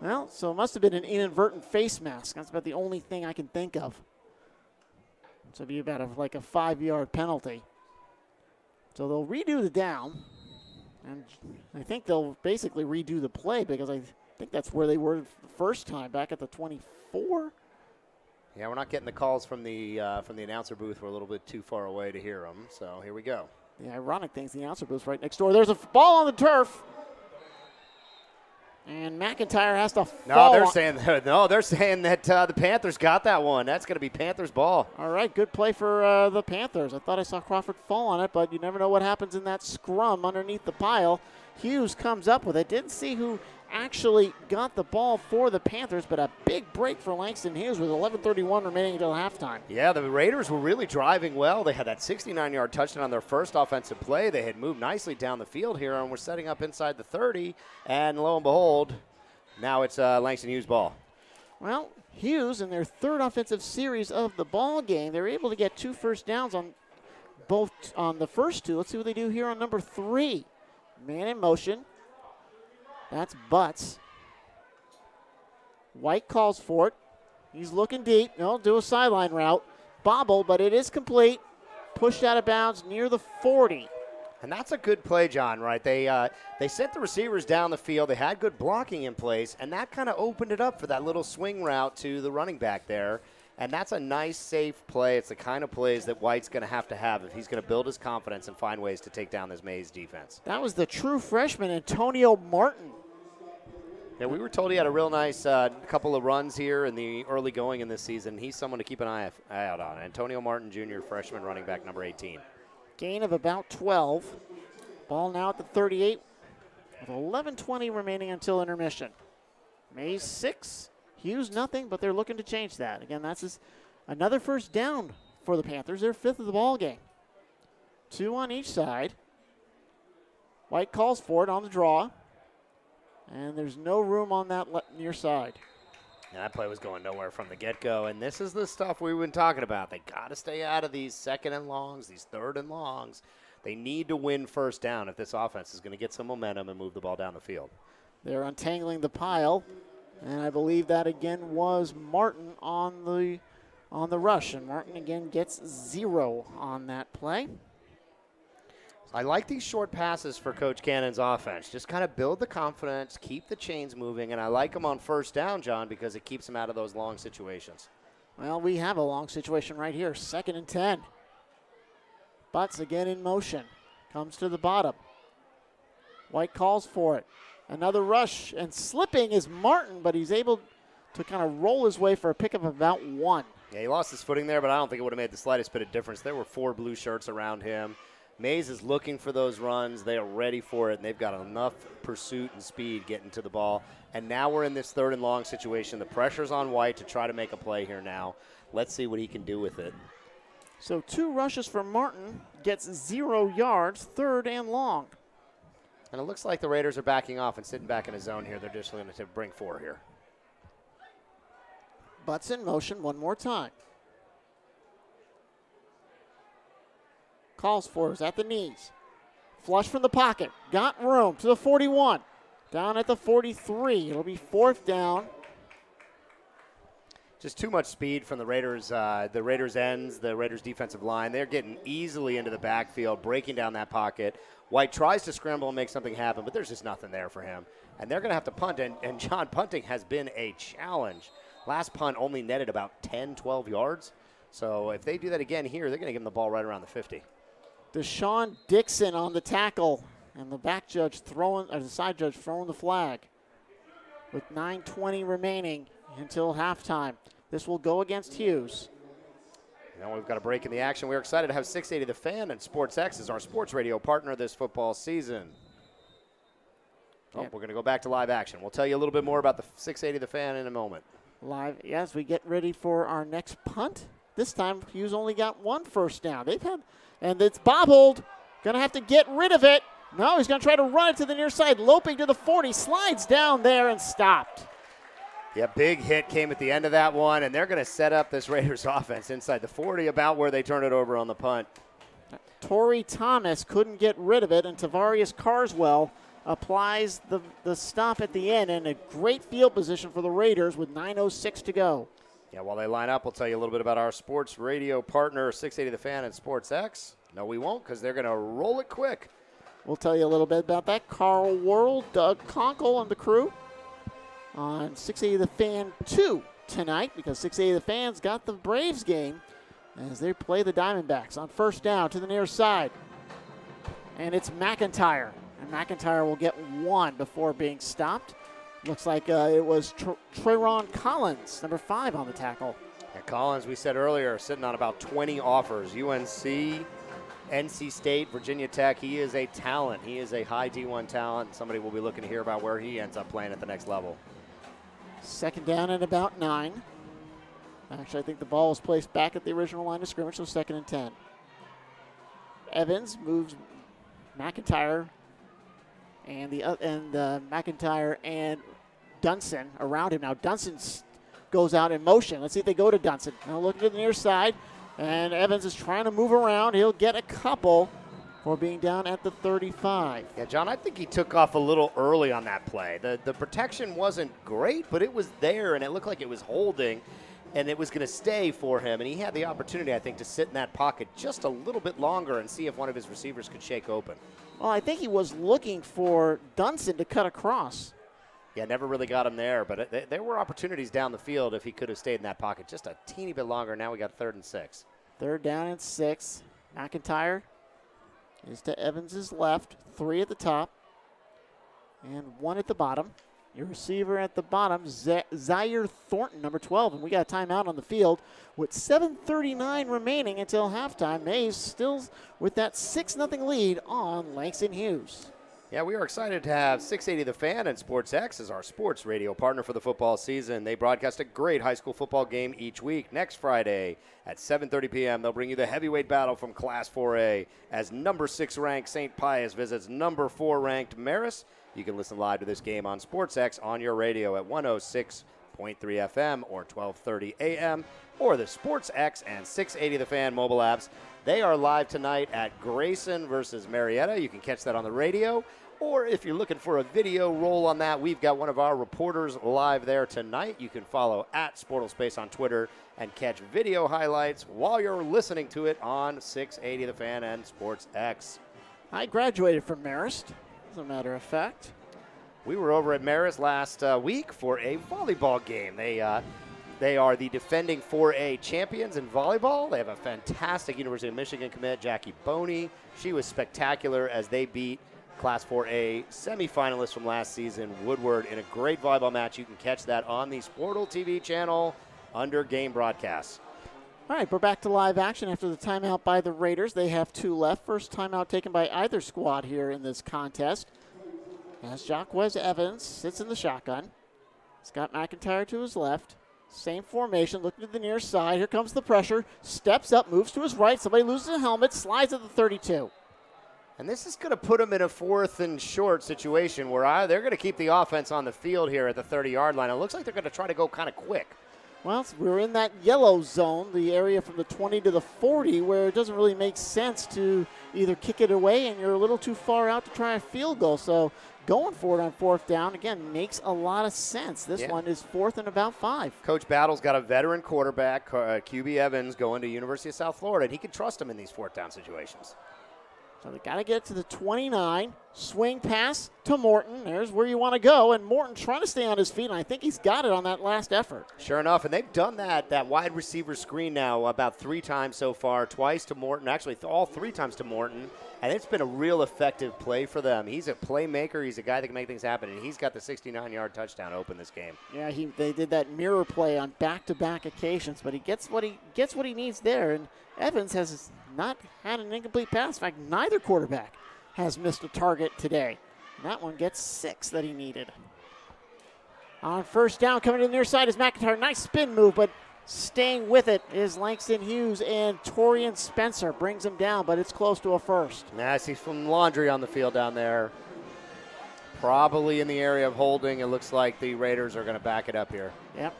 Well, so it must have been an inadvertent face mask. That's about the only thing I can think of. So it'd be about a 5-yard penalty. So they'll redo the down, and I think they'll basically redo the play because I think that's where they were the first time, back at the 24. Yeah, we're not getting the calls from the announcer booth. We're a little bit too far away to hear them. So here we go. The ironic thing is the announcer booth's right next door. There's a ball on the turf. And McIntyre has to fall. They're saying that the Panthers got that one. That's going to be Panthers ball. All right, good play for the Panthers. I thought I saw Crawford fall on it, but you never know what happens in that scrum underneath the pile. Hughes comes up with it. Didn't see who actually got the ball for the Panthers, but a big break for Langston Hughes with 11:31 remaining until halftime. Yeah, the Raiders were really driving well. They had that 69-yard touchdown on their first offensive play. They had moved nicely down the field here and were setting up inside the 30. And lo and behold, now it's Langston Hughes' ball. Well, Hughes in their third offensive series of the ball game, they're able to get 2 first downs on the first two. Let's see what they do here on number 3. Man in motion. That's Butts. White calls for it. He's looking deep. No, do a sideline route. Bobble, but it is complete. Pushed out of bounds near the 40. And that's a good play, John, right? They sent the receivers down the field. They had good blocking in place, and that kind of opened it up for that little swing route to the running back there. And that's a nice, safe play. It's the kind of plays that White's going to have if he's going to build his confidence and find ways to take down this Mays defense. That was the true freshman, Antonio Martin. Yeah, we were told he had a real nice couple of runs here in the early going in this season. He's someone to keep an eye out on. Antonio Martin, Jr., freshman running back, number 18. Gain of about 12. Ball now at the 38 with 11:20 remaining until intermission. Mays 6, Hughes nothing, but they're looking to change that. Again, that's another first down for the Panthers. They're 5th of the ball game. 2 on each side. White calls for it on the draw. And there's no room on that near side. Yeah, that play was going nowhere from the get-go, and this is the stuff we've been talking about. They got to stay out of these second and longs, these third and longs. They need to win first down if this offense is going to get some momentum and move the ball down the field. They're untangling the pile, and I believe that again was Martin on the rush, and Martin again gets 0 on that play. I like these short passes for Coach Cannon's offense. Just kind of build the confidence, keep the chains moving, and I like them on first down, John, because it keeps them out of those long situations. Well, we have a long situation right here. 2nd and 10. Butts again in motion. Comes to the bottom. White calls for it. Another rush, and slipping is Martin, but he's able to kind of roll his way for a pickup of about 1. Yeah, he lost his footing there, but I don't think it would have made the slightest bit of difference. There were 4 blue shirts around him. Mays is looking for those runs. They are ready for it, and they've got enough pursuit and speed getting to the ball. And now we're in this 3rd and long situation. The pressure's on White to try to make a play here now. Let's see what he can do with it. So 2 rushes for Martin, gets 0 yards, 3rd and long. And it looks like the Raiders are backing off and sitting back in a zone here. They're just going to bring 4 here. Butts in motion one more time. Calls for is at the knees. Flush from the pocket. Got room to the 41. Down at the 43. It'll be 4th down. Just too much speed from the Raiders ends, the Raiders defensive line. They're getting easily into the backfield, breaking down that pocket. White tries to scramble and make something happen, but there's just nothing there for him. And they're going to have to punt, and John, punting has been a challenge. Last punt only netted about 10, 12 yards. So if they do that again here, they're going to give him the ball right around the 50. Deshaun Dixon on the tackle, and the back judge the side judge throwing the flag. With 9:20 remaining until halftime. This will go against Hughes. Now we've got a break in the action. We're excited to have 680 The Fan and SportsX as our sports radio partner this football season. We're going to go back to live action. We'll tell you a little bit more about the 680 The Fan in a moment. Live, yes, we get ready for our next punt. This time, Hughes only got 1 first down. And it's bobbled. Going to have to get rid of it. No, he's going to try to run it to the near side, loping to the 40, slides down there and stopped. Yeah, big hit came at the end of that one, and they're going to set up this Raiders offense inside the 40, about where they turn it over on the punt. Torrey Thomas couldn't get rid of it, and Tavarius Carswell applies the stop at the end, and a great field position for the Raiders with 9:06 to go. Yeah, while they line up, we'll tell you a little bit about our sports radio partner, 680 The Fan and SportsX. No, we won't, because they're going to roll it quick. We'll tell you a little bit about that. Carl Worrell, Doug Conkle, and the crew on 680 The Fan 2 tonight, because 680 The Fan's got the Braves game as they play the Diamondbacks on 1st down to the near side. And it's McIntyre. And McIntyre will get 1 before being stopped. Looks like it was Treron Collins, number 5 on the tackle. Yeah, Collins, we said earlier, sitting on about 20 offers. UNC, NC State, Virginia Tech. He is a talent. He is a high D1 talent. Somebody will be looking to hear about where he ends up playing at the next level. 2nd down and about 9. Actually, I think the ball was placed back at the original line of scrimmage, so 2nd and 10. Evans moves McIntyre and McIntyre and Dunson around him. Now Dunson goes out in motion. Let's see if they go to Dunson. Now looking to the near side, and Evans is trying to move around. He'll get a couple for being down at the 35. Yeah, John, I think he took off a little early on that play. The protection wasn't great, but it was there, and it looked like it was holding, and it was going to stay for him. And he had the opportunity, I think, to sit in that pocket just a little bit longer and see if one of his receivers could shake open. Well, I think he was looking for Dunson to cut across. Yeah, never really got him there, but there were opportunities down the field if he could have stayed in that pocket just a teeny bit longer. Now we got 3rd and 6. 3rd down and 6. McIntyre is to Evans's left, 3 at the top, and 1 at the bottom. Your receiver at the bottom, Zaire Thornton, number 12, and we got a timeout on the field with 7:39 remaining until halftime. Mays still with that 6-0 lead on Langston Hughes. Yeah, we are excited to have 680 The Fan and SportsX as our sports radio partner for the football season. They broadcast a great high school football game each week. Next Friday at 7:30 p.m., they'll bring you the heavyweight battle from Class 4A as number 6 ranked St. Pius visits number 4 ranked Marist. You can listen live to this game on SportsX on your radio at 106.3 FM or 12:30 a.m. or the SportsX and 680 The Fan mobile apps. They are live tonight at Grayson versus Marietta. You can catch that on the radio. Or if you're looking for a video roll on that, we've got one of our reporters live there tonight. You can follow at SportalSpace on Twitter and catch video highlights while you're listening to it on 680 The Fan and SportsX. I graduated from Marist, as a matter of fact. We were over at Marist last week for a volleyball game. They are the defending 4A champions in volleyball. They have a fantastic University of Michigan commit, Jackie Boney. She was spectacular as they beat Class 4A semifinalists from last season, Woodward, in a great volleyball match. You can catch that on the SportalTV channel under game broadcasts. All right, we're back to live action after the timeout by the Raiders. They have 2 left. First timeout taken by either squad here in this contest. As Jahquez Evans sits in the shotgun. Scott McIntyre to his left. Same formation, looking to the near side. Here comes the pressure. Steps up, moves to his right. Somebody loses a helmet, slides at the 32. And this is going to put them in a 4th and short situation where they're going to keep the offense on the field here at the 30-yard line. It looks like they're going to try to go kind of quick. Well, we're in that yellow zone, the area from the 20 to the 40, where it doesn't really make sense to either kick it away and you're a little too far out to try a field goal. So going for it on 4th down, again, makes a lot of sense. This one is 4th and about 5. Coach Battle's got a veteran quarterback, QB Evans, going to University of South Florida, and he can trust him in these 4th down situations. So they got to get to the 29. Swing pass to Morton. There's where you want to go. And Morton trying to stay on his feet, and I think he's got it on that last effort. Sure enough, and they've done that wide receiver screen now about 3 times so far, twice to Morton, actually all 3 times to Morton, and it's been a real effective play for them. He's a playmaker. He's a guy that can make things happen, and he's got the 69-yard touchdown open this game. Yeah, they did that mirror play on back-to-back occasions, but he gets what he needs there, and Evans has not had an incomplete pass. In fact, neither quarterback has missed a target today. And that one gets 6 that he needed. On 1st down, coming to the near side is McIntyre. Nice spin move, but staying with it is Langston Hughes, and Torian Spencer brings him down, but it's close to a 1st. I see some laundry on the field down there. Probably in the area of holding. It looks like the Raiders are going to back it up here. Yep.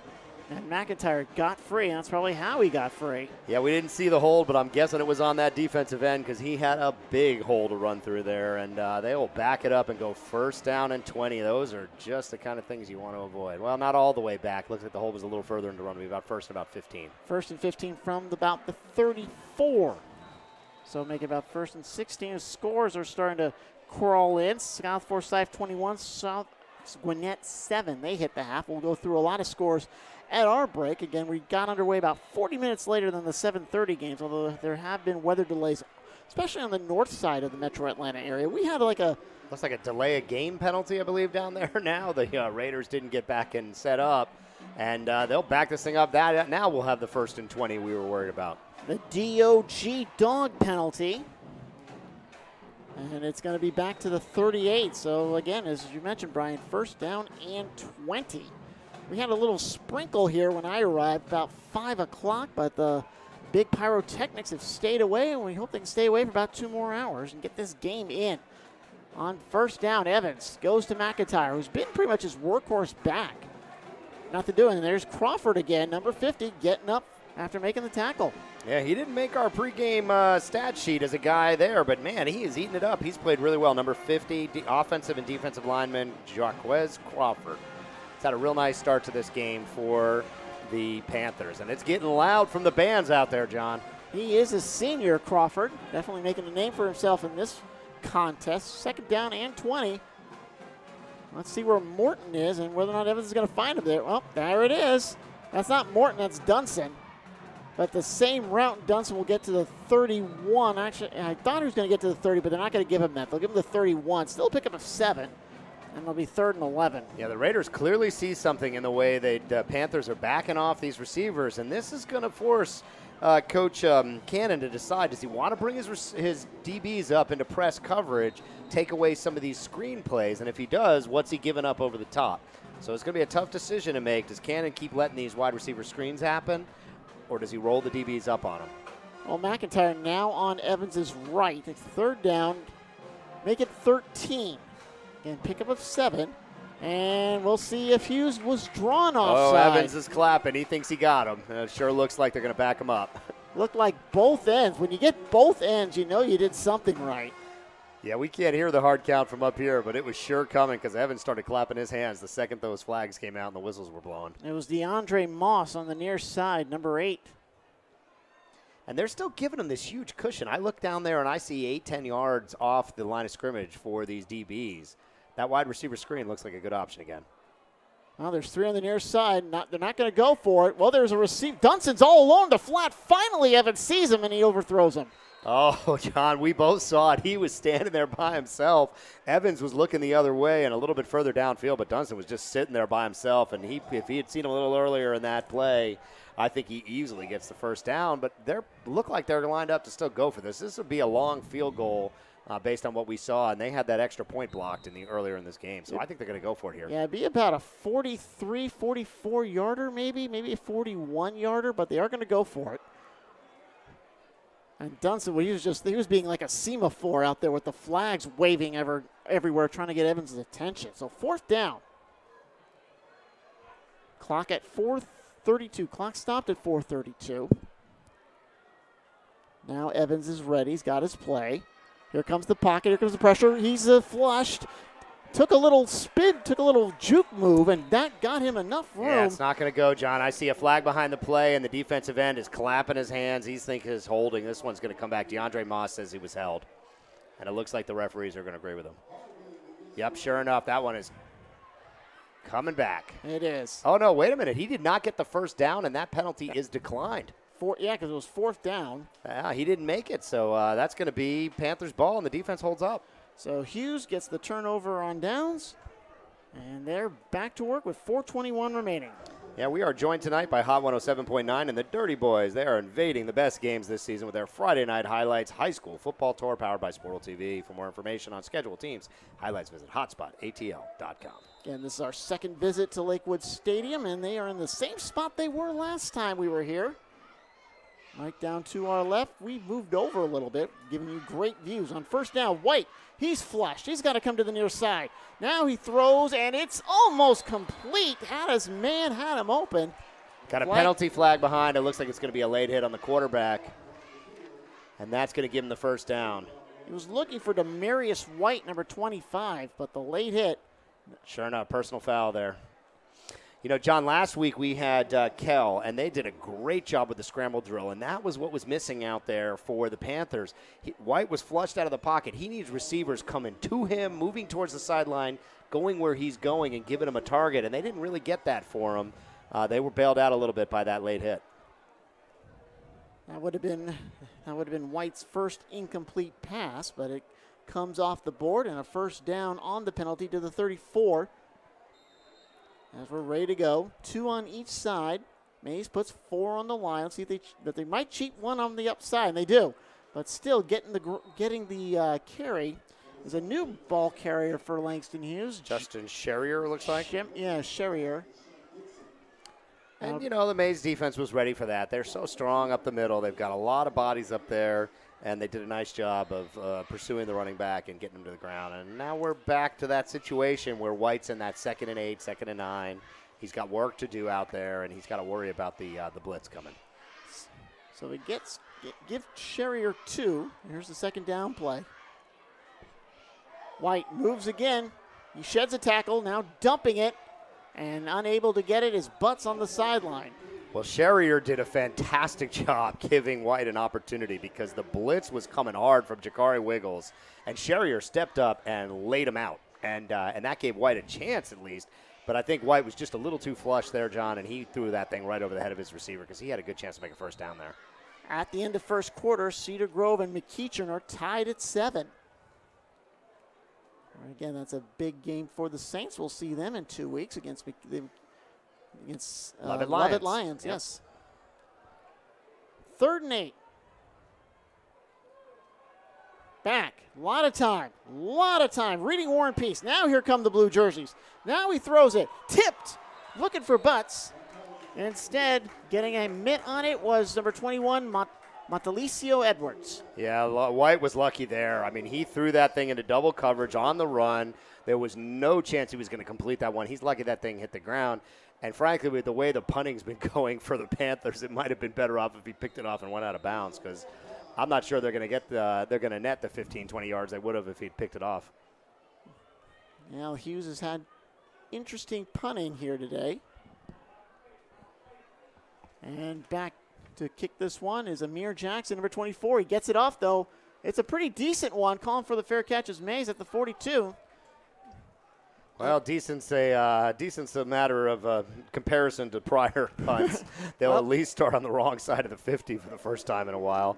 And McIntyre got free. That's probably how he got free. Yeah, we didn't see the hold, but I'm guessing it was on that defensive end because he had a big hole to run through there, and they will back it up and go 1st down and 20. Those are just the kind of things you want to avoid. Well, not all the way back. Looks like the hole was a little further into run. We've got 1st and about 15. 1st and 15 from about the 34. So make it about 1st and 16. Scores are starting to crawl in. South Forsyth 21, South Gwinnett 7. They hit the half. We'll go through a lot of scores at our break. Again, we got underway about 40 minutes later than the 7:30 games, although there have been weather delays, especially on the north side of the metro Atlanta area. We had looks like a delay of game penalty, I believe, down there now. The Raiders didn't get back and set up, and they'll back this thing up. Now we'll have the 1st and 20 we were worried about. The DOG dog penalty. And it's going to be back to the 38. So, again, as you mentioned, Brian, 1st down and 20. We had a little sprinkle here when I arrived about 5 o'clock, but the big pyrotechnics have stayed away, and we hope they can stay away for about 2 more hours and get this game in. On 1st down, Evans goes to McIntyre, who's been pretty much his workhorse back. Nothing doing. And there's Crawford again, number 50, getting up after making the tackle. Yeah, he didn't make our pregame stat sheet as a guy there, but, man, he is eating it up. He's played really well. Number 50, offensive and defensive lineman, Jahquez Crawford. Had a real nice start to this game for the Panthers, and it's getting loud from the bands out there, John. He is a senior, Crawford, definitely making a name for himself in this contest. 2nd down and 20. Let's see where Morton is and whether or not Evans is going to find him there. Well, there it is. That's not Morton, that's Dunson. But the same route, Dunson will get to the 31. Actually, I thought he was going to get to the 30, but they're not going to give him that. They'll give him the 31. Still pick up a 7. And it'll be 3rd and 11. Yeah, the Raiders clearly see something in the way the Panthers are backing off these receivers, and this is going to force Coach Cannon to decide, does he want to bring his DBs up into press coverage, take away some of these screen plays, and if he does, what's he giving up over the top? So it's going to be a tough decision to make. Does Cannon keep letting these wide receiver screens happen, or does he roll the DBs up on him? Well, McIntyre now on Evans' right. It's 3rd down. Make it 13. And pick up of 7. And we'll see if Hughes was drawn offside. Oh, Evans is clapping. He thinks he got him. It sure looks like they're going to back him up. Looked like both ends. When you get both ends, you know you did something right. Yeah, we can't hear the hard count from up here, but it was sure coming because Evans started clapping his hands the second those flags came out and the whistles were blowing. It was DeAndre Moss on the near side, number 8. And they're still giving him this huge cushion. I look down there and I see 8-10 yards off the line of scrimmage for these DBs. That wide receiver screen looks like a good option again. Well, there's 3 on the near side. They're not going to go for it. Well, there's a receive. Dunson's all alone to flat. Finally, Evans sees him, and he overthrows him. Oh, John, we both saw it. He was standing there by himself. Evans was looking the other way and a little bit further downfield, but Dunston was just sitting there by himself. And if he had seen him a little earlier in that play, I think he easily gets the first down. But they look like they're lined up to still go for this. This would be a long field goal based on what we saw, and they had that extra point blocked earlier in this game. So I think they're going to go for it here. Yeah, it'd be about a 43, 44-yarder maybe a 41-yarder, but they are going to go for it. And Dunston, well, he was being like a semaphore out there with the flags waving everywhere, trying to get Evans' attention. So 4th down. Clock at 4:32. Clock stopped at 4:32. Now Evans is ready. He's got his play. Here comes the pocket. Here comes the pressure. He's flushed. Took a little spin, took a little juke move, and that got him enough room. Yeah, it's not going to go, John. I see a flag behind the play, and the defensive end is clapping his hands. He's thinking he's holding. This one's going to come back. DeAndre Moss says he was held, and it looks like the referees are going to agree with him. Yep, sure enough, that one is coming back. It is. Oh, no, wait a minute. He did not get the first down, and that penalty is declined. Yeah, because it was 4th down. Yeah, he didn't make it, so that's going to be Panthers ball, and the defense holds up. So Hughes gets the turnover on downs, and they're back to work with 4:21 remaining. Yeah, we are joined tonight by Hot 107.9 and the Dirty Boys. They are invading the best games this season with their Friday Night Highlights High School Football Tour powered by SportalTV. For more information on scheduled teams, highlights, visit hotspotatl.com. Again, this is our second visit to Lakewood Stadium, and they are in the same spot they were last time we were here. Right down to our left, we moved over a little bit, giving you great views. On 1st down, White, he's flushed. He's got to come to the near side. Now he throws, and it's almost complete. Had his man, had him open. Got a penalty flag behind. It looks like it's going to be a late hit on the quarterback, and that's going to give him the first down. He was looking for Demarius White, number 25, but the late hit. Sure enough, personal foul there. You know, John, last week we had Kell, and they did a great job with the scramble drill, and that was what was missing out there for the Panthers. White was flushed out of the pocket. He needs receivers coming to him, moving towards the sideline, going where he's going, and giving him a target, and they didn't really get that for him. They were bailed out a little bit by that late hit. That would have been White's first incomplete pass, but it comes off the board, and a first down on the penalty to the 34. As we're ready to go, 2 on each side. Mays puts 4 on the line. Let's see if they might cheat 1 on the upside, and they do. But still, getting the carry is a new ball carrier for Langston Hughes. Justin Sherrier, looks like. Sherrier. And, you know, the Mays defense was ready for that. They're so strong up the middle. They've got a lot of bodies up there, and they did a nice job of pursuing the running back and getting him to the ground. And now we're back to that situation where White's in that 2nd and 8, 2nd and 9. He's got work to do out there, and he's got to worry about the blitz coming. So he give Sherrier 2. Here's the 2nd down play. White moves again. He sheds a tackle, now dumping it, and unable to get it. His butt's on the sideline. Well, Sherrier did a fantastic job giving White an opportunity because the blitz was coming hard from Jakari Wiggles, and Sherrier stepped up and laid him out, and that gave White a chance at least. But I think White was just a little too flush there, John, and he threw that thing right over the head of his receiver because he had a good chance to make a first down there. At the end of first quarter, Cedar Grove and McEachern are tied at 7. Again, that's a big game for the Saints. We'll see them in 2 weeks against Lovett Lions. Yep. Yes. 3rd and 8. Back. A lot of time. Reading War and Peace. Now here come the blue jerseys. Now he throws it. Tipped. Looking for Butts. Instead, getting a mitt on it was number 21, Montalicio Edwards. Yeah, White was lucky there. I mean, he threw that thing into double coverage on the run. There was no chance he was going to complete that one. He's lucky that thing hit the ground. And frankly, with the way the punting's been going for the Panthers, it might have been better off if he picked it off and went out of bounds because I'm not sure they're going to net the 15, 20 yards they would have if he'd picked it off. Now Hughes has had interesting punting here today. And back to kick this one is Amir Jackson, number 24. He gets it off, though. It's a pretty decent one. Calling for the fair catch is Mays at the 42. Well, decent's a matter of comparison to prior punts. They'll at least start on the wrong side of the 50 for the first time in a while.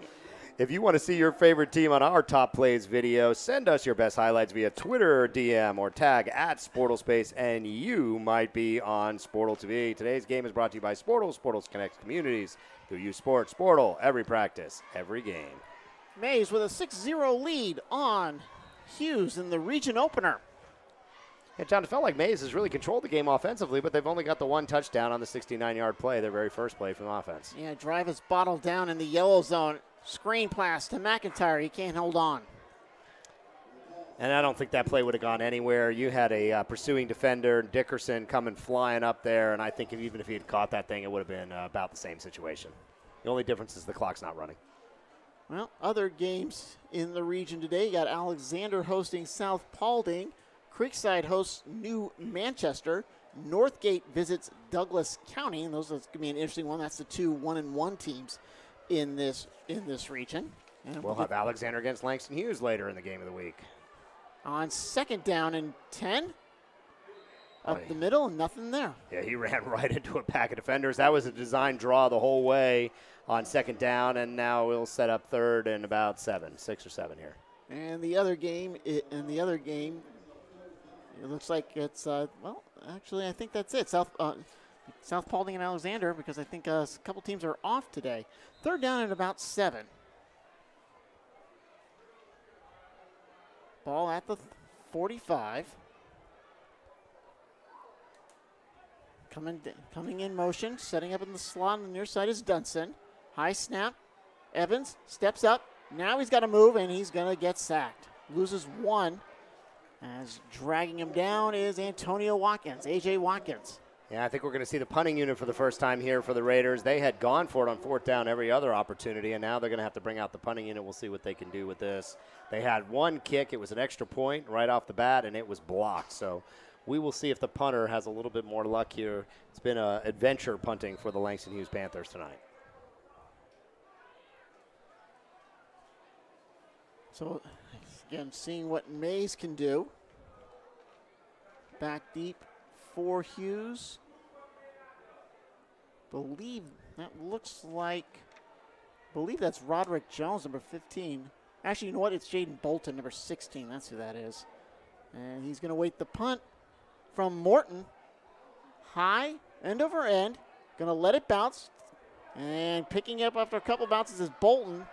If you want to see your favorite team on our Top Plays video, send us your best highlights via Twitter or DM or tag at SportalSpace, and you might be on SportalTV. Today's game is brought to you by Sportal. Sportals connects communities through youth sports. Sportal, every practice, every game. Mays with a 6-0 lead on Hughes in the region opener. Yeah, John, it felt like Mays has really controlled the game offensively, but they've only got the one touchdown on the 69-yard play, their very first play from offense. Yeah, drive is bottled down in the yellow zone. Screen pass to McIntyre. He can't hold on. And I don't think that play would have gone anywhere. You had a pursuing defender, Dickerson, coming flying up there, and I think even if he had caught that thing, it would have been about the same situation. The only difference is the clock's not running. Well, other games in the region today. You got Alexander hosting South Paulding. Creekside hosts New Manchester. Northgate visits Douglas County, and those are going to be an interesting one. That's the two 1-1 teams in this region. And we'll have Alexander against Langston Hughes later in the game of the week. On 2nd down and 10, up the middle, and nothing there. Yeah, he ran right into a pack of defenders. That was a design draw the whole way on 2nd down, and now we'll set up 3rd and about 6 or 7 here. And the other game, it looks like it's well, actually, I think that's it. South Paulding and Alexander, because I think a couple teams are off today. 3rd down and about 7. Ball at the 45. Coming in motion, setting up in the slot on the near side is Dunson. High snap. Evans steps up. Now he's got to move, and he's going to get sacked. Loses 1. As dragging him down is Antonio Watkins, AJ Watkins. Yeah, I think we're going to see the punting unit for the first time here for the Raiders. They had gone for it on 4th down every other opportunity, and now they're going to have to bring out the punting unit. We'll see what they can do with this. They had one kick. It was an extra point right off the bat, and it was blocked. So we will see if the punter has a little bit more luck here. It's been an adventure punting for the Langston Hughes Panthers tonight. So, again, seeing what Mays can do. Back deep for Hughes. Believe that's Roderick Jones, number 15. Actually, you know what? It's Jaden Bolton, number 16. That's who that is. And he's going to wait the punt from Morton. High, end over end. Going to let it bounce. And picking up after a couple bounces is Bolton.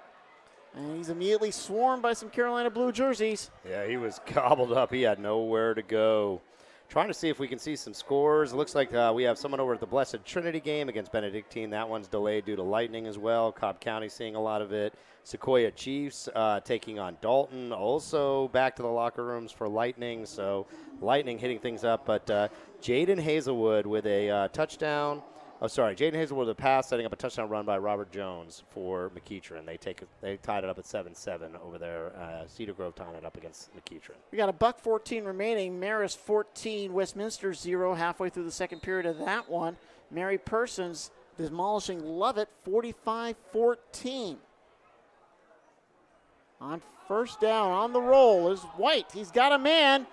And he's immediately swarmed by some Carolina blue jerseys. Yeah, he was gobbled up. He had nowhere to go. Trying to see if we can see some scores. It looks like we have someone over at the Blessed Trinity game against Benedictine. That one's delayed due to lightning as well. Cobb County seeing a lot of it. Sequoia Chiefs taking on Dalton. Also back to the locker rooms for lightning. So lightning hitting things up. But Jaden Hazelwood with a touchdown. Oh, sorry, Jaden Hazelwood with a pass, setting up a touchdown run by Robert Jones for McEachern. They tied it up at 7-7 over there. Cedar Grove tying it up against McEachern. We got a $1:14 remaining. Marist 14, Westminster 0. Halfway through the second period of that one. Mary Persons demolishing Lovett 45-14. On 1st down, on the roll is White. He's got a man,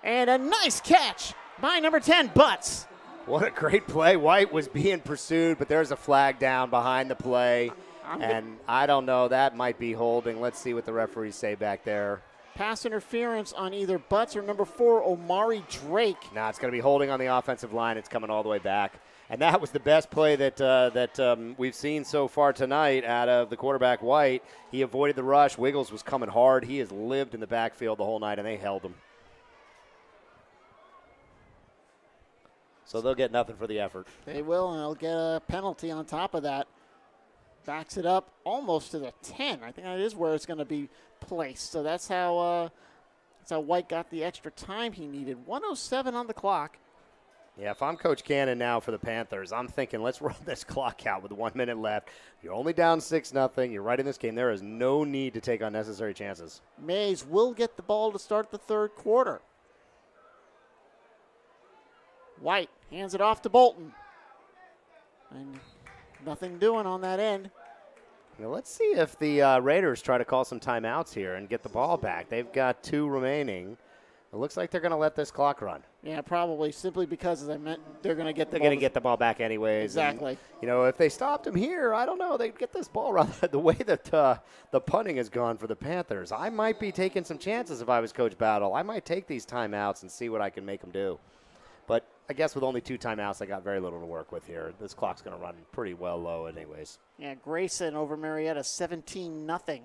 and a nice catch by number 10, Butts. What a great play. White was being pursued, but there's a flag down behind the play. And I don't know. That might be holding. Let's see what the referees say back there. Pass interference on either Butts or number 4, Omari Drake. No, it's going to be holding on the offensive line. It's coming all the way back. And that was the best play that we've seen so far tonight out of the quarterback, White. He avoided the rush. Wiggles was coming hard. He has lived in the backfield the whole night, and they held him. So they'll get nothing for the effort. They will, and they'll get a penalty on top of that. Backs it up almost to the 10. I think that is where it's going to be placed. So that's how White got the extra time he needed. 1:07 on the clock. Yeah, if I'm Coach Cannon now for the Panthers, I'm thinking let's run this clock out with 1 minute left. You're only down 6-0. You're right in this game. There is no need to take unnecessary chances. Mays will get the ball to start the 3rd quarter. White hands it off to Bolton. And nothing doing on that end. Now let's see if the Raiders try to call some timeouts here and get the ball back. They've got 2 remaining. It looks like they're going to let this clock run. Yeah, probably simply because, as I meant, they're going to get the ball. They're going to get the ball back anyways. Exactly. And, if they stopped him here, I don't know. They'd get this ball run. The way that the punting has gone for the Panthers, I might be taking some chances if I was Coach Battle. I might take these timeouts and see what I can make them do. But I guess with only 2 timeouts, I got very little to work with here. This clock's going to run pretty well low anyways. Yeah, Grayson over Marietta, 17-0.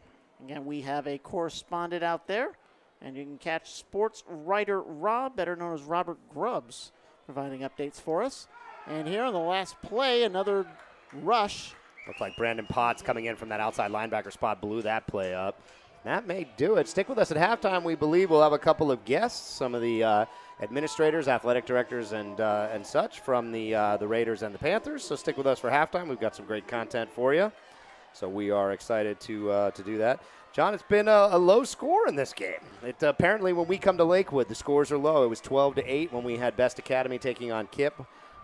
Again, we have a correspondent out there. And you can catch sports writer Rob, better known as Robert Grubbs, providing updates for us. And here on the last play, another rush. Looks like Brandon Potts coming in from that outside linebacker spot blew that play up. That may do it. Stick with us at halftime. We believe we'll have a couple of guests, some of the administrators, athletic directors, and such from the Raiders and the Panthers. So stick with us for halftime. We've got some great content for you. So we are excited to do that. John, it's been a low score in this game. Apparently, when we come to Lakewood, the scores are low. It was 12-8 when we had Best Academy taking on Kip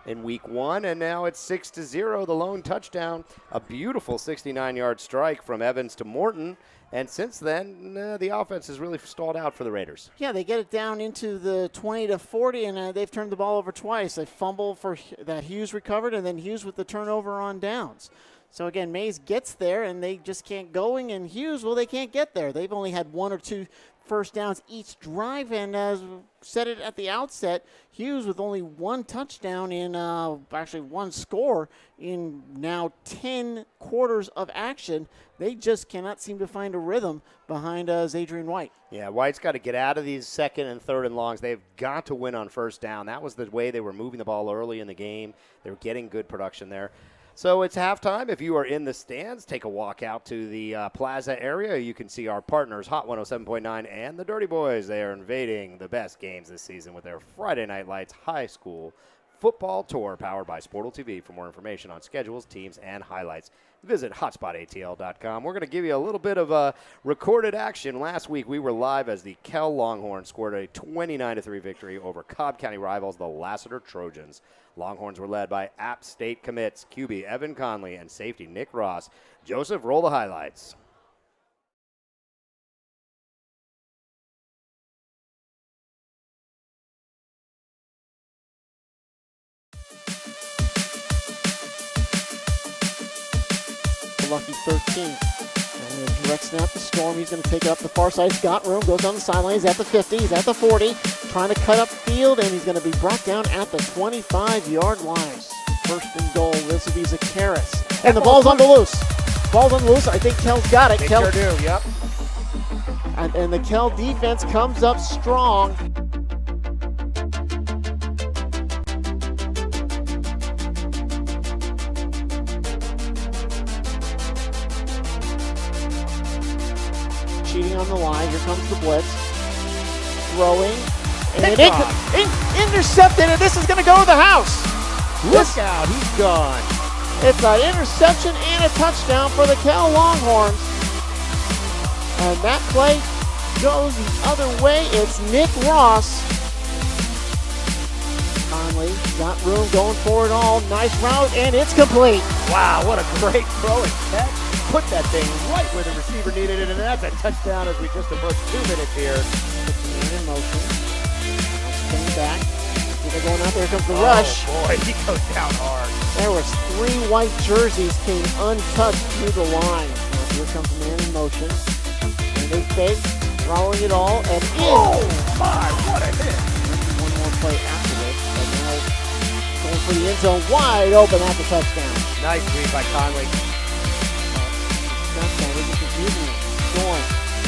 in week 1, and now it's 6-0, the lone touchdown. A beautiful 69-yard strike from Evans to Morton, and since then, the offense has really stalled out for the Raiders. Yeah, they get it down into the 20-40, and they've turned the ball over twice. They fumble that Hughes recovered, and then Hughes with the turnover on downs. So, again, Mays gets there, and they just can't go, and Hughes, well, they can't get there. They've only had 1 or 2 first downs each drive, and as said it at the outset, Hughes with only 1 touchdown in actually 1 score in now 10 quarters of action. They just cannot seem to find a rhythm behind Zadrian White. Yeah, White's got to get out of these 2nd and 3rd and longs. They've got to win on first down. That was the way they were moving the ball early in the game. They were getting good production there. So it's halftime. If you are in the stands, take a walk out to the plaza area. You can see our partners, Hot 107.9 and the Dirty Boys. They are invading the best games this season with their Friday Night Lights High School Football Tour powered by SportalTV. For more information on schedules, teams, and highlights, visit hotspotatl.com. We're going to give you a little bit of recorded action. Last week, we were live as the Kell Longhorns scored a 29-3 victory over Cobb County rivals, the Lassiter Trojans. Longhorns were led by App State commits QB Evan Conley and safety Nick Ross. Joseph, roll the highlights. Lucky 13. And a direct snap to Storm. He's going to take it up the far side. Scott Room goes on the sideline. He's at the 50. He's at the 40. Trying to cut up field, and he's going to be brought down at the 25-yard line. First and goal. This will be Zakaris. And the ball's on the loose. Ball's on the loose. I think Kell's got it. They sure do, yep. And the Kell defense comes up strong. Cheating on the line. Here comes the blitz. Throwing. And intercepted, and this is going to go to the house. Look out, he's gone. It's an interception and a touchdown for the Kell Longhorns. And that play goes the other way. It's Nick Ross. Conley got room going for it all. Nice route, and it's complete. Wow, what a great throw and catch. Put that thing right where the receiver needed it, and that's a touchdown as we just approach 2 minutes here. Puts the man in motion. Now spinning back. They're going out there. Here comes the rush. Oh, boy, he goes down hard. There was 3 white jerseys came untouched through the line. Now here comes the man in motion. And they fake, throwing it all, and in. Oh, my, what a hit. One more play after this. And now going for the end zone, wide open at the touchdown. Nice read by Conley. Storm,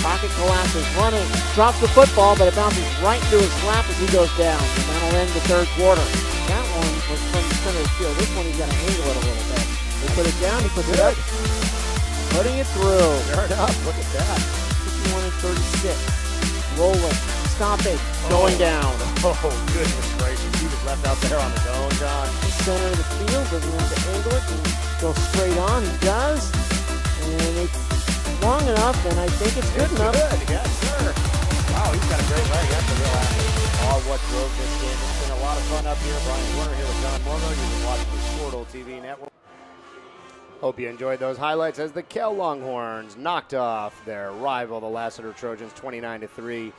pocket collapses, running, drops the football, but it bounces right into his lap as he goes down. And that'll end the 3rd quarter. That one was from the center of the field. This one he's got to angle it a little bit. They put it down, he puts it up. Putting it through. Sure enough, look at that. 51 and 36. Rolling, stopping, going down. Oh, goodness gracious. He was left out there on his own, John. Center of the field, doesn't want to angle it. Go straight on, he does. And it's long enough, and I think it's good enough. Good, yes, sir. Wow, he's got a great leg. That's a real athlete. All what drove this game. It's been a lot of fun up here. Brian Warner here with John Morgo. You've been watching the SportalTV network. Hope you enjoyed those highlights as the Kell Longhorns knocked off their rival, the Lassiter Trojans, 29-3.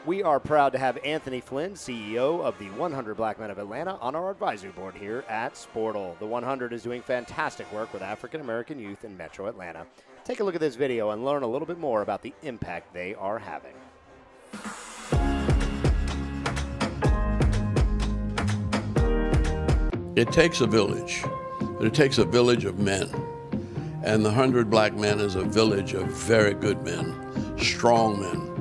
We are proud to have Anthony Flynn, CEO of the 100 Black Men of Atlanta, on our advisory board here at Sportal. The 100 is doing fantastic work with African American youth in Metro Atlanta. Take a look at this video and learn a little bit more about the impact they are having. It takes a village, but it takes a village of men. And the 100 Black Men is a village of very good men, strong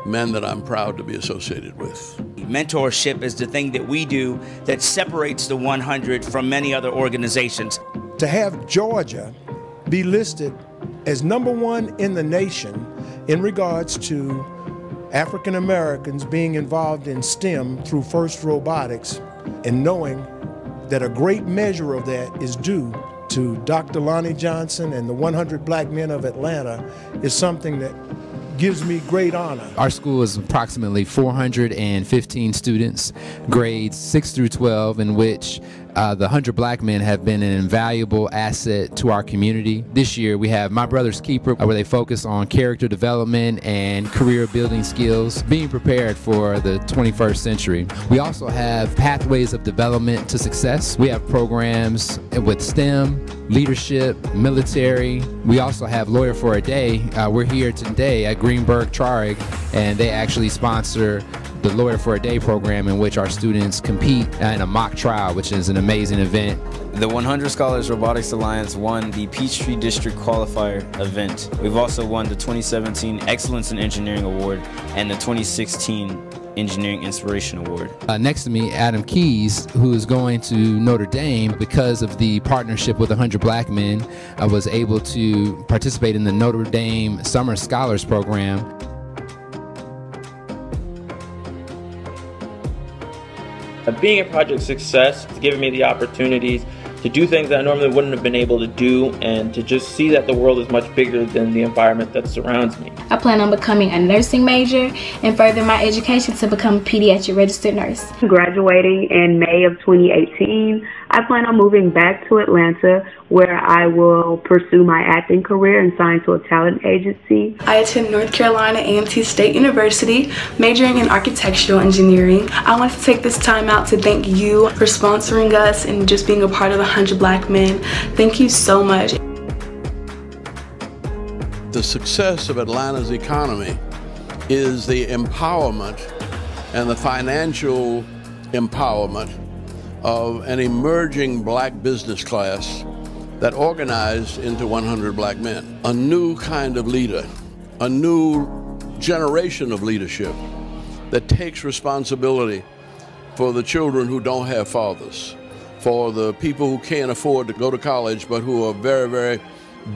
men that I'm proud to be associated with. Mentorship is the thing that we do that separates the 100 from many other organizations. To have Georgia be listed as #1 in the nation in regards to African Americans being involved in STEM through FIRST Robotics, and knowing that a great measure of that is due to Dr. Lonnie Johnson and the 100 Black Men of Atlanta, is something that gives me great honor. Our school is approximately 415 students, grades 6 through 12, in which the 100 Black Men have been an invaluable asset to our community. This year we have My Brother's Keeper, where they focus on character development and career building skills, being prepared for the 21st century. We also have Pathways of Development to Success. We have programs with STEM, leadership, military. We also have Lawyer for a Day. We're here today at Greenberg Traric, and they actually sponsor the Lawyer for a Day program, in which our students compete in a mock trial, which is an amazing event. The 100 Scholars Robotics Alliance won the Peachtree District Qualifier event. We've also won the 2017 Excellence in Engineering Award and the 2016 Engineering Inspiration Award. Next to me, Adam Keys, who is going to Notre Dame because of the partnership with 100 Black Men, was able to participate in the Notre Dame Summer Scholars Program. Being a project success has given me the opportunities to do things that I normally wouldn't have been able to do, and to just see that the world is much bigger than the environment that surrounds me. I plan on becoming a nursing major and further my education to become a pediatric registered nurse. Graduating in May of 2018, I plan on moving back to Atlanta, where I will pursue my acting career and sign to a talent agency. I attend North Carolina A&T State University, majoring in architectural engineering. I want to take this time out to thank you for sponsoring us and just being a part of 100 Black Men. Thank you so much. The success of Atlanta's economy is the empowerment and the financial empowerment of an emerging black business class that organized into 100 Black Men. A new kind of leader, a new generation of leadership that takes responsibility for the children who don't have fathers, for the people who can't afford to go to college but who are very, very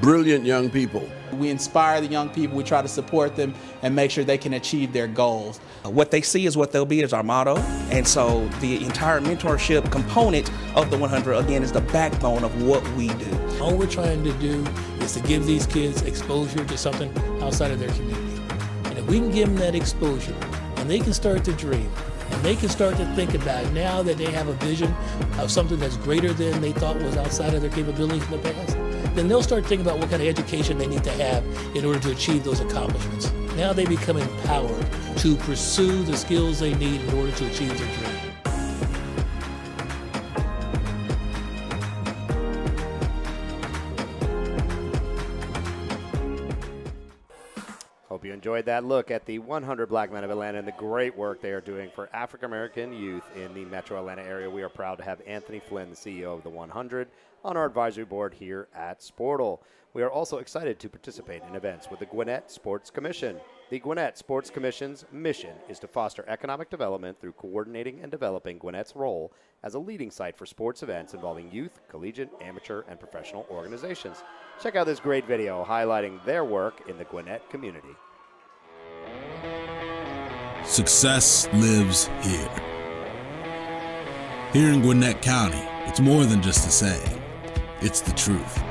brilliant young people. We inspire the young people, we try to support them and make sure they can achieve their goals. What they see is what they'll be is our motto, and so the entire mentorship component of the 100, again, is the backbone of what we do. All we're trying to do is to give these kids exposure to something outside of their community. And if we can give them that exposure, and they can start to dream, and they can start to think about, now that they have a vision of something that's greater than they thought was outside of their capabilities in the past, then they'll start thinking about what kind of education they need to have in order to achieve those accomplishments. Now they become empowered to pursue the skills they need in order to achieve their dream. Hope you enjoyed that look at the 100 Black Men of Atlanta and the great work they are doing for African American youth in the Metro Atlanta area. We are proud to have Anthony Flynn, the CEO of the 100, on our advisory board here at Sportal. We are also excited to participate in events with the Gwinnett Sports Commission. The Gwinnett Sports Commission's mission is to foster economic development through coordinating and developing Gwinnett's role as a leading site for sports events involving youth, collegiate, amateur, and professional organizations. Check out this great video highlighting their work in the Gwinnett community. Success lives here. Here in Gwinnett County, it's more than just a saying. It's the truth.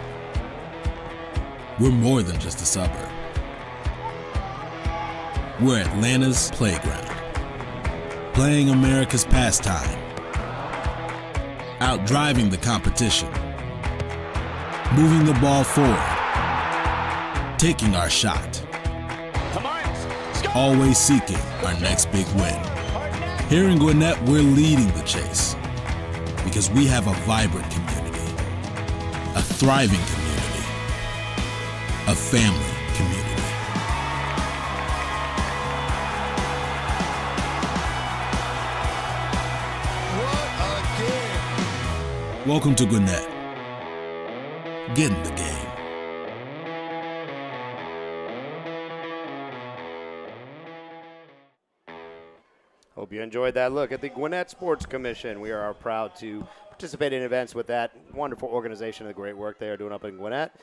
We're more than just a suburb. We're Atlanta's playground, playing America's pastime, out-driving the competition, moving the ball forward, taking our shot. Come on, always seeking our next big win. Here in Gwinnett, we're leading the chase because we have a vibrant community, a thriving community, a family community. Welcome to Gwinnett. Get in the game. Hope you enjoyed that look at the Gwinnett Sports Commission. We are proud to participate in events with that wonderful organization and the great work they are doing up in Gwinnett.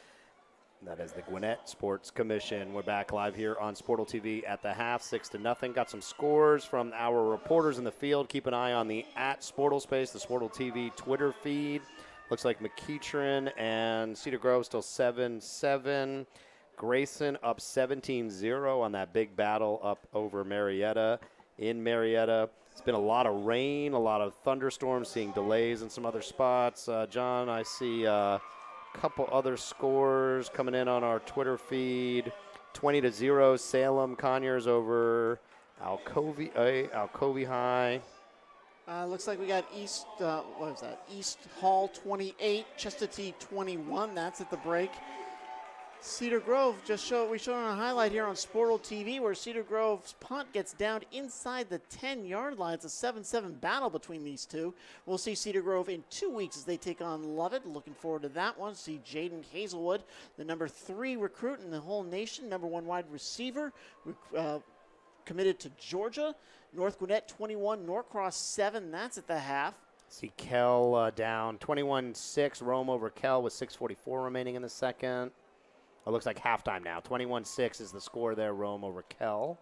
That is the Gwinnett Sports Commission. We're back live here on SportalTV at the half, 6-0. Got some scores from our reporters in the field. Keep an eye on the @SportalSpace, the SportalTV Twitter feed. Looks like McEachern and Cedar Grove still 7-7. Grayson up 17-0 on that big battle up over Marietta. In Marietta, it's been a lot of rain, a lot of thunderstorms, seeing delays in some other spots. John, I see a couple other scores coming in on our Twitter feed. 20-0, Salem Conyers over Alcovy High. Looks like we got East, what is that? East Hall 28, Chestatee 21. That's at the break. Cedar Grove we showed on a highlight here on SportalTV where Cedar Grove's punt gets down inside the 10-yard line. It's a 7-7 battle between these two. We'll see Cedar Grove in 2 weeks as they take on Lovett. Looking forward to that one. See Jaden Hazelwood, the number 3 recruit in the whole nation, number 1 wide receiver, committed to Georgia. North Gwinnett 21, Norcross 7. That's at the half. See Kell down 21-6. Rome over Kell with 6:44 remaining in the second. It looks like halftime now. 21-6 is the score there, Rome over Kell.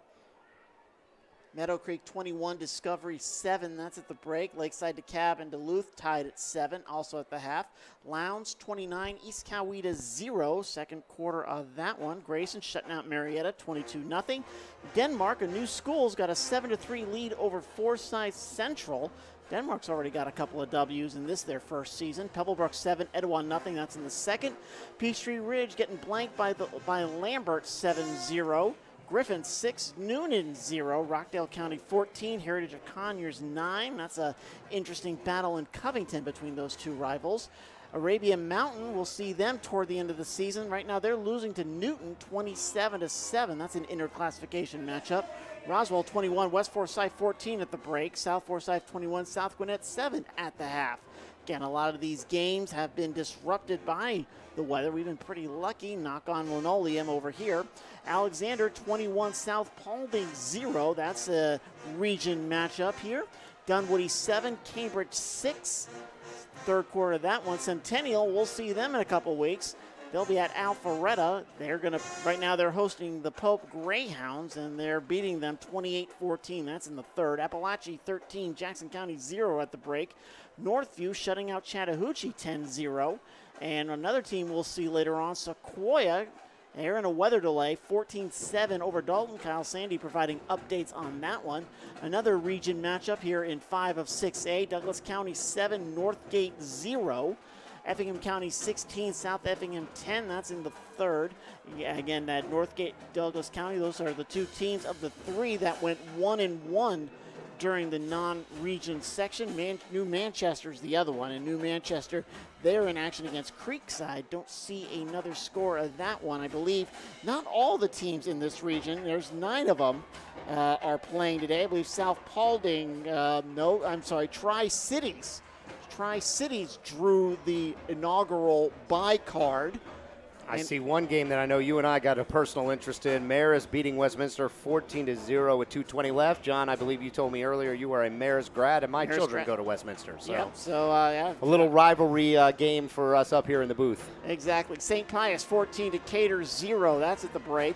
Meadow Creek 21, Discovery 7. That's at the break. Lakeside DeKalb and Duluth tied at 7, also at the half. Lowndes 29, East Coweta 0. Second quarter of that one. Grayson shutting out Marietta 22-0. Denmark, a new school's got a 7-3 lead over Forsyth Central. Denmark's already got a couple of W's in their first season. Pebblebrook 7, Etowah 0. That's in the second. Peachtree Ridge getting blanked by Lambert 7-0. Griffin 6, Noonan 0. Rockdale County 14, Heritage of Conyers 9. That's an interesting battle in Covington between those two rivals. Arabia Mountain, we'll see them toward the end of the season. Right now they're losing to Newton 27-7. That's an interclassification matchup. Roswell 21, West Forsyth 14 at the break. South Forsyth 21, South Gwinnett 7 at the half. Again, a lot of these games have been disrupted by the weather. We've been pretty lucky. Knock on linoleum over here. Alexander 21, South Paulding 0. That's a region matchup here. Dunwoody 7, Cambridge 6. Third quarter of that one. Centennial, we'll see them in a couple weeks. They'll be at Alpharetta. Right now they're hosting the Pope Greyhounds, and they're beating them 28-14. That's in the third. Appalachia 13, Jackson County 0 at the break. Northview shutting out Chattahoochee 10-0. And another team we'll see later on, Sequoia. They're in a weather delay, 14-7 over Dalton. Kyle Sandy providing updates on that one. Another region matchup here in 5 of 6A. Douglas County 7, Northgate 0. Effingham County 16, South Effingham 10. That's in the third. Yeah, again, that Northgate, Douglas County, those are the two teams of the 3 that went 1-1 during the non-region section. New Manchester's the other one, and New Manchester, they're in action against Creekside. Don't see another score of that one. I believe not all the teams in this region, there's 9 of them, are playing today. I believe South Paulding, Tri-Cities. Tri-Cities drew the inaugural bye card. I see one game that I know you and I got a personal interest in. Marist beating Westminster 14-0 with 2:20 left. John, I believe you told me earlier you are a Marist grad, and my children go to Westminster. So, yep, yeah. A little rivalry game for us up here in the booth. Exactly. St. Pius 14, Decatur 0. That's at the break.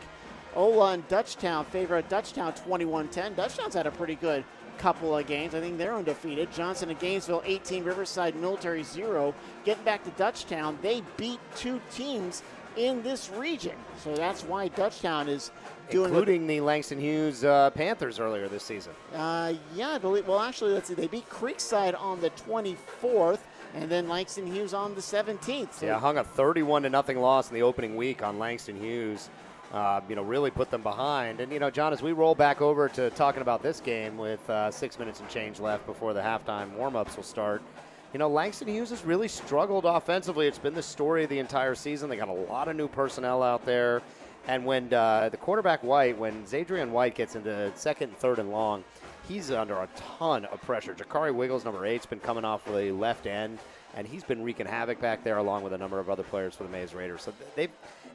Ola and Dutchtown favor at Dutchtown 21-10. Dutchtown's had a pretty good couple of games. I think they're undefeated. Johnson and Gainesville 18, Riverside Military 0. Getting back to Dutchtown, they beat 2 teams in this region. So that's why Dutchtown is doing, including the Langston Hughes Panthers earlier this season. Yeah, I believe. Well, actually, let's see. They beat Creekside on the 24th, and then Langston Hughes on the 17th. So yeah, hung a 31-0 loss in the opening week on Langston Hughes. really put them behind. And, John, as we roll back over to talking about this game with 6 minutes and change left before the halftime warm-ups will start, Langston Hughes has really struggled offensively. It's been the story of the entire season. They got a lot of new personnel out there. And when the quarterback White, when Zadrian White gets into second and third and long, he's under a ton of pressure. Jakari Wiggles, number 8, has been coming off the left end, and he's been wreaking havoc back there along with a number of other players for the Mays Raiders. So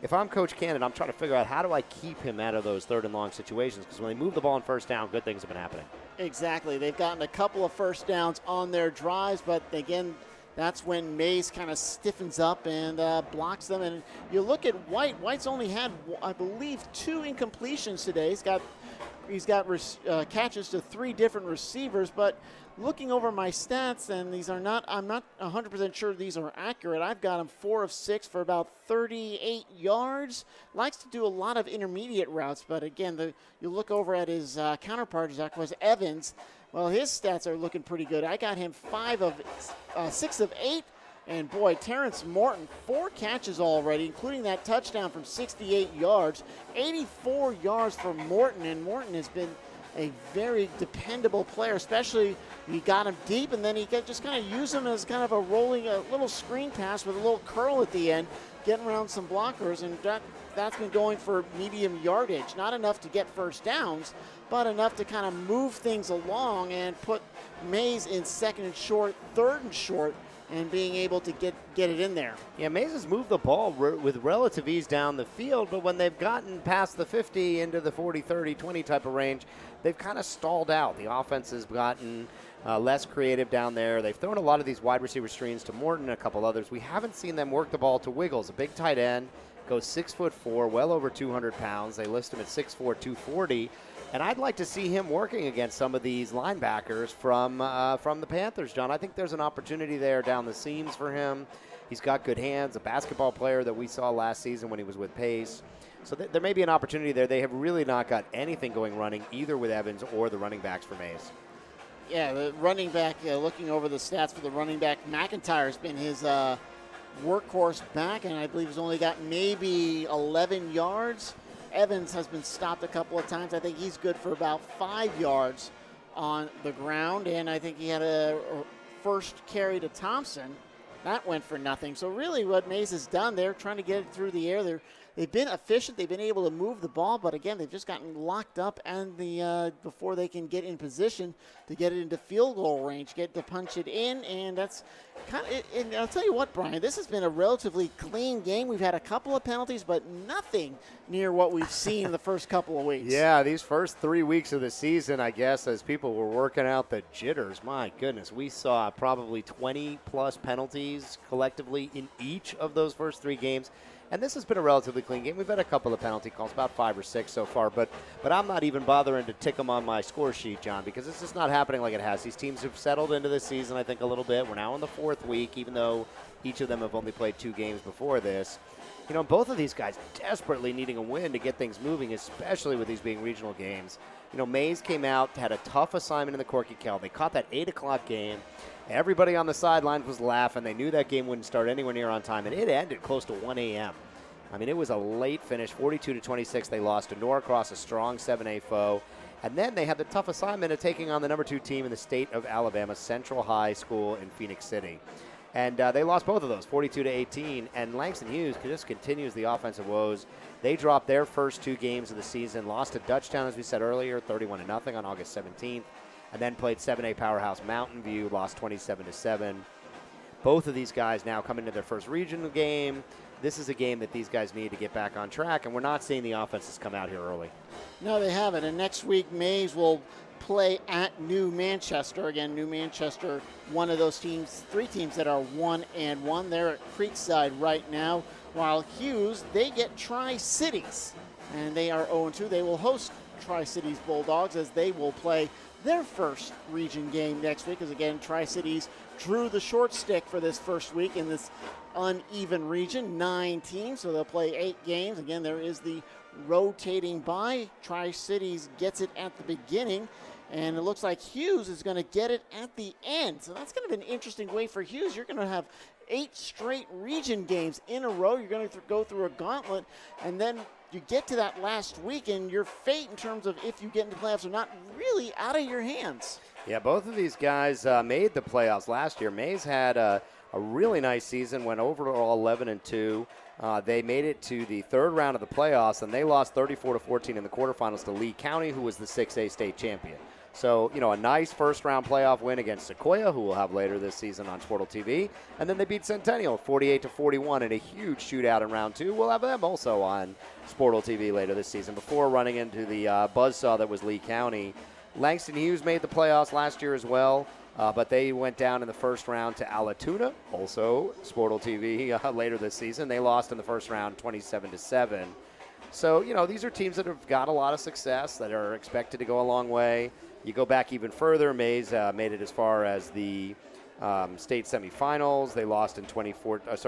if I'm Coach Cannon, I'm trying to figure out how do I keep him out of those third and long situations, because when they move the ball on first down, good things have been happening. Exactly. They've gotten a couple of first downs on their drives, but again, that's when Mays kind of stiffens up and blocks them. And you look at White. White's only had, I believe, 2 incompletions today. He's got catches to 3 different receivers, but looking over my stats, and I'm not 100% sure these are accurate. I've got him 4 of 6 for about 38 yards. Likes to do a lot of intermediate routes, but again, you look over at his counterpart, Jahquez Evans. Well, his stats are looking pretty good. I got him 6 of 8. And boy, Terrence Morton, 4 catches already, including that touchdown from 68 yards. 84 yards for Morton, and Morton has been a very dependable player, especially he got him deep, and then he just kind of used him as kind of a little screen pass with a little curl at the end, getting around some blockers, and that's been going for medium yardage. Not enough to get first downs, but enough to kind of move things along and put Mays in second and short, third and short, and being able to get it in there. Yeah, Mays has moved the ball with relative ease down the field, but when they've gotten past the 50 into the 40, 30, 20 type of range, they've kind of stalled out. The offense has gotten less creative down there. They've thrown a lot of these wide receiver screens to Morton and a couple others. We haven't seen them work the ball to Wiggles, a big tight end, goes 6'4", well over 200 pounds. They list him at 6'4", 240. And I'd like to see him working against some of these linebackers from the Panthers, John. I think there's an opportunity there down the seams for him. He's got good hands, a basketball player that we saw last season when he was with Pace. So there may be an opportunity there. They have really not got anything going running, either with Evans or the running backs for Mays. Yeah, the running back, looking over the stats for the running back, McIntyre has been his workhorse back, and I believe he's only got maybe 11 yards. Evans has been stopped a couple of times. I think he's good for about 5 yards on the ground, and I think he had a first carry to Thompson. That went for nothing. So really what Mays has done, they're trying to get it through the air. They've been efficient. They've been able to move the ball, but again, they've just gotten locked up and before they can get in position to get it into field goal range, get to punch it in, and that's kind of. And I'll tell you what, Brian, this has been a relatively clean game. We've had a couple of penalties, but nothing near what we've seen in the first couple of weeks. Yeah, these first 3 weeks of the season, I guess, as people were working out the jitters, my goodness, we saw probably 20-plus penalties collectively in each of those first 3 games. And this has been a relatively clean game. We've had a couple of penalty calls, about 5 or 6 so far, but I'm not even bothering to tick them on my score sheet, John, because it's just not happening like it has. These teams have settled into this season, I think, a little bit. We're now in the 4th week, even though each of them have only played 2 games before this. Both of these guys desperately needing a win to get things moving, especially with these being regional games. Mays came out, had a tough assignment in the Corky Kell. They caught that 8 o'clock game. Everybody on the sidelines was laughing. They knew that game wouldn't start anywhere near on time, and it ended close to 1 a.m. I mean, it was a late finish, 42-26. They lost to Norcross, a strong 7A foe. And then they had the tough assignment of taking on the number 2 team in the state of Alabama, Central High School in Phoenix City. And they lost both of those, 42-18. And Langston Hughes just continues the offensive woes. They dropped their first 2 games of the season, lost to Dutchtown, as we said earlier, 31-0 on August 17th. And then played 7A powerhouse Mountain View, lost 27-7. Both of these guys now come into their first regional game. This is a game that these guys need to get back on track, and we're not seeing the offenses come out here early. No, they haven't. And next week, Mays will play at New Manchester. Again, New Manchester, one of those teams, 3 teams that are 1-1. They're at Creekside right now, while Hughes, they get Tri-Cities, and they are 0-2. They will host Tri-Cities Bulldogs as they will play their first region game next week, because again, Tri-Cities drew the short stick for this first week in this uneven region, 9 teams, so they'll play 8 games. Again, there is the rotating bye. Tri-Cities gets it at the beginning, and it looks like Hughes is going to get it at the end. So that's kind of an interesting way for Hughes. You're going to have 8 straight region games in a row. You're going to go through a gauntlet, and then you get to that last week, and your fate in terms of if you get into playoffs or not really out of your hands. Yeah, both of these guys made the playoffs last year. Mays had a really nice season, went overall 11-2. They made it to the third round of the playoffs, and they lost 34-14 in the quarterfinals to Lee County, who was the 6A state champion. So, a nice first-round playoff win against Sequoia, who we'll have later this season on SportalTV. And then they beat Centennial 48-41 in a huge shootout in round 2. We'll have them also on SportalTV later this season before running into the buzzsaw that was Lee County. Langston Hughes made the playoffs last year as well, but they went down in the first round to Alatoona, also SportalTV later this season. They lost in the first round 27-7. So, these are teams that have got a lot of success, that are expected to go a long way. You go back even further, Mays made it as far as the state semifinals. They lost in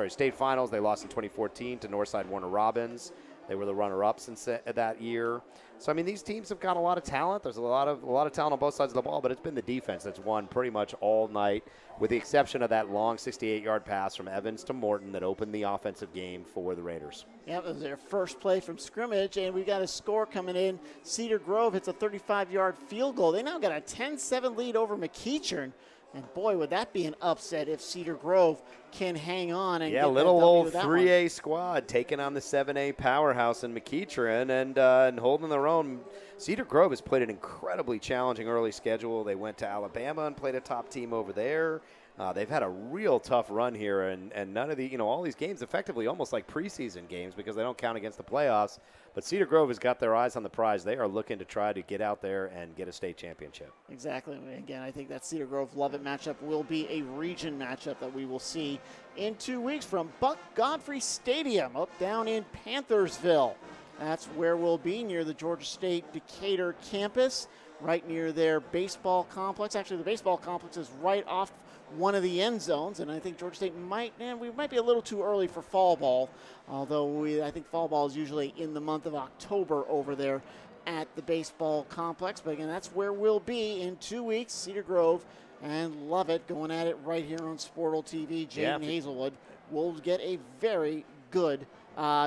state finals. They lost in 2014 to Northside Warner Robins. They were the runner-ups that year. So, these teams have got a lot of talent. There's a lot of talent on both sides of the ball, but it's been the defense that's won pretty much all night, with the exception of that long 68-yard pass from Evans to Morton that opened the offensive game for the Raiders. Yeah, it was their first play from scrimmage, and we got a score coming in. Cedar Grove hits a 35-yard field goal. They now got a 10-7 lead over McEachern. And boy, would that be an upset if Cedar Grove can hang on and get little that old W 3A squad taking on the 7A powerhouse in McEachern and holding their own. Cedar Grove has played an incredibly challenging early schedule. They went to Alabama and played a top team over there. They've had a real tough run here, and none of the, all these games effectively almost like preseason games because they don't count against the playoffs. But Cedar Grove has got their eyes on the prize. They are looking to try to get out there and get a state championship. Exactly. Again, I think that Cedar Grove Lovett matchup will be a region matchup that we will see in 2 weeks from Buck Godfrey Stadium up down in Panthersville. That's where we'll be, near the Georgia State Decatur campus, right near their baseball complex. Actually, the baseball complex is right off one of the end zones, and I think Georgia State might be a little too early for fall ball, although I think fall ball is usually in the month of October over there at the baseball complex. But again, that's where we'll be in 2 weeks. Cedar Grove and Lovett going at it right here on SportalTV. Jaden Hazelwood will get a very good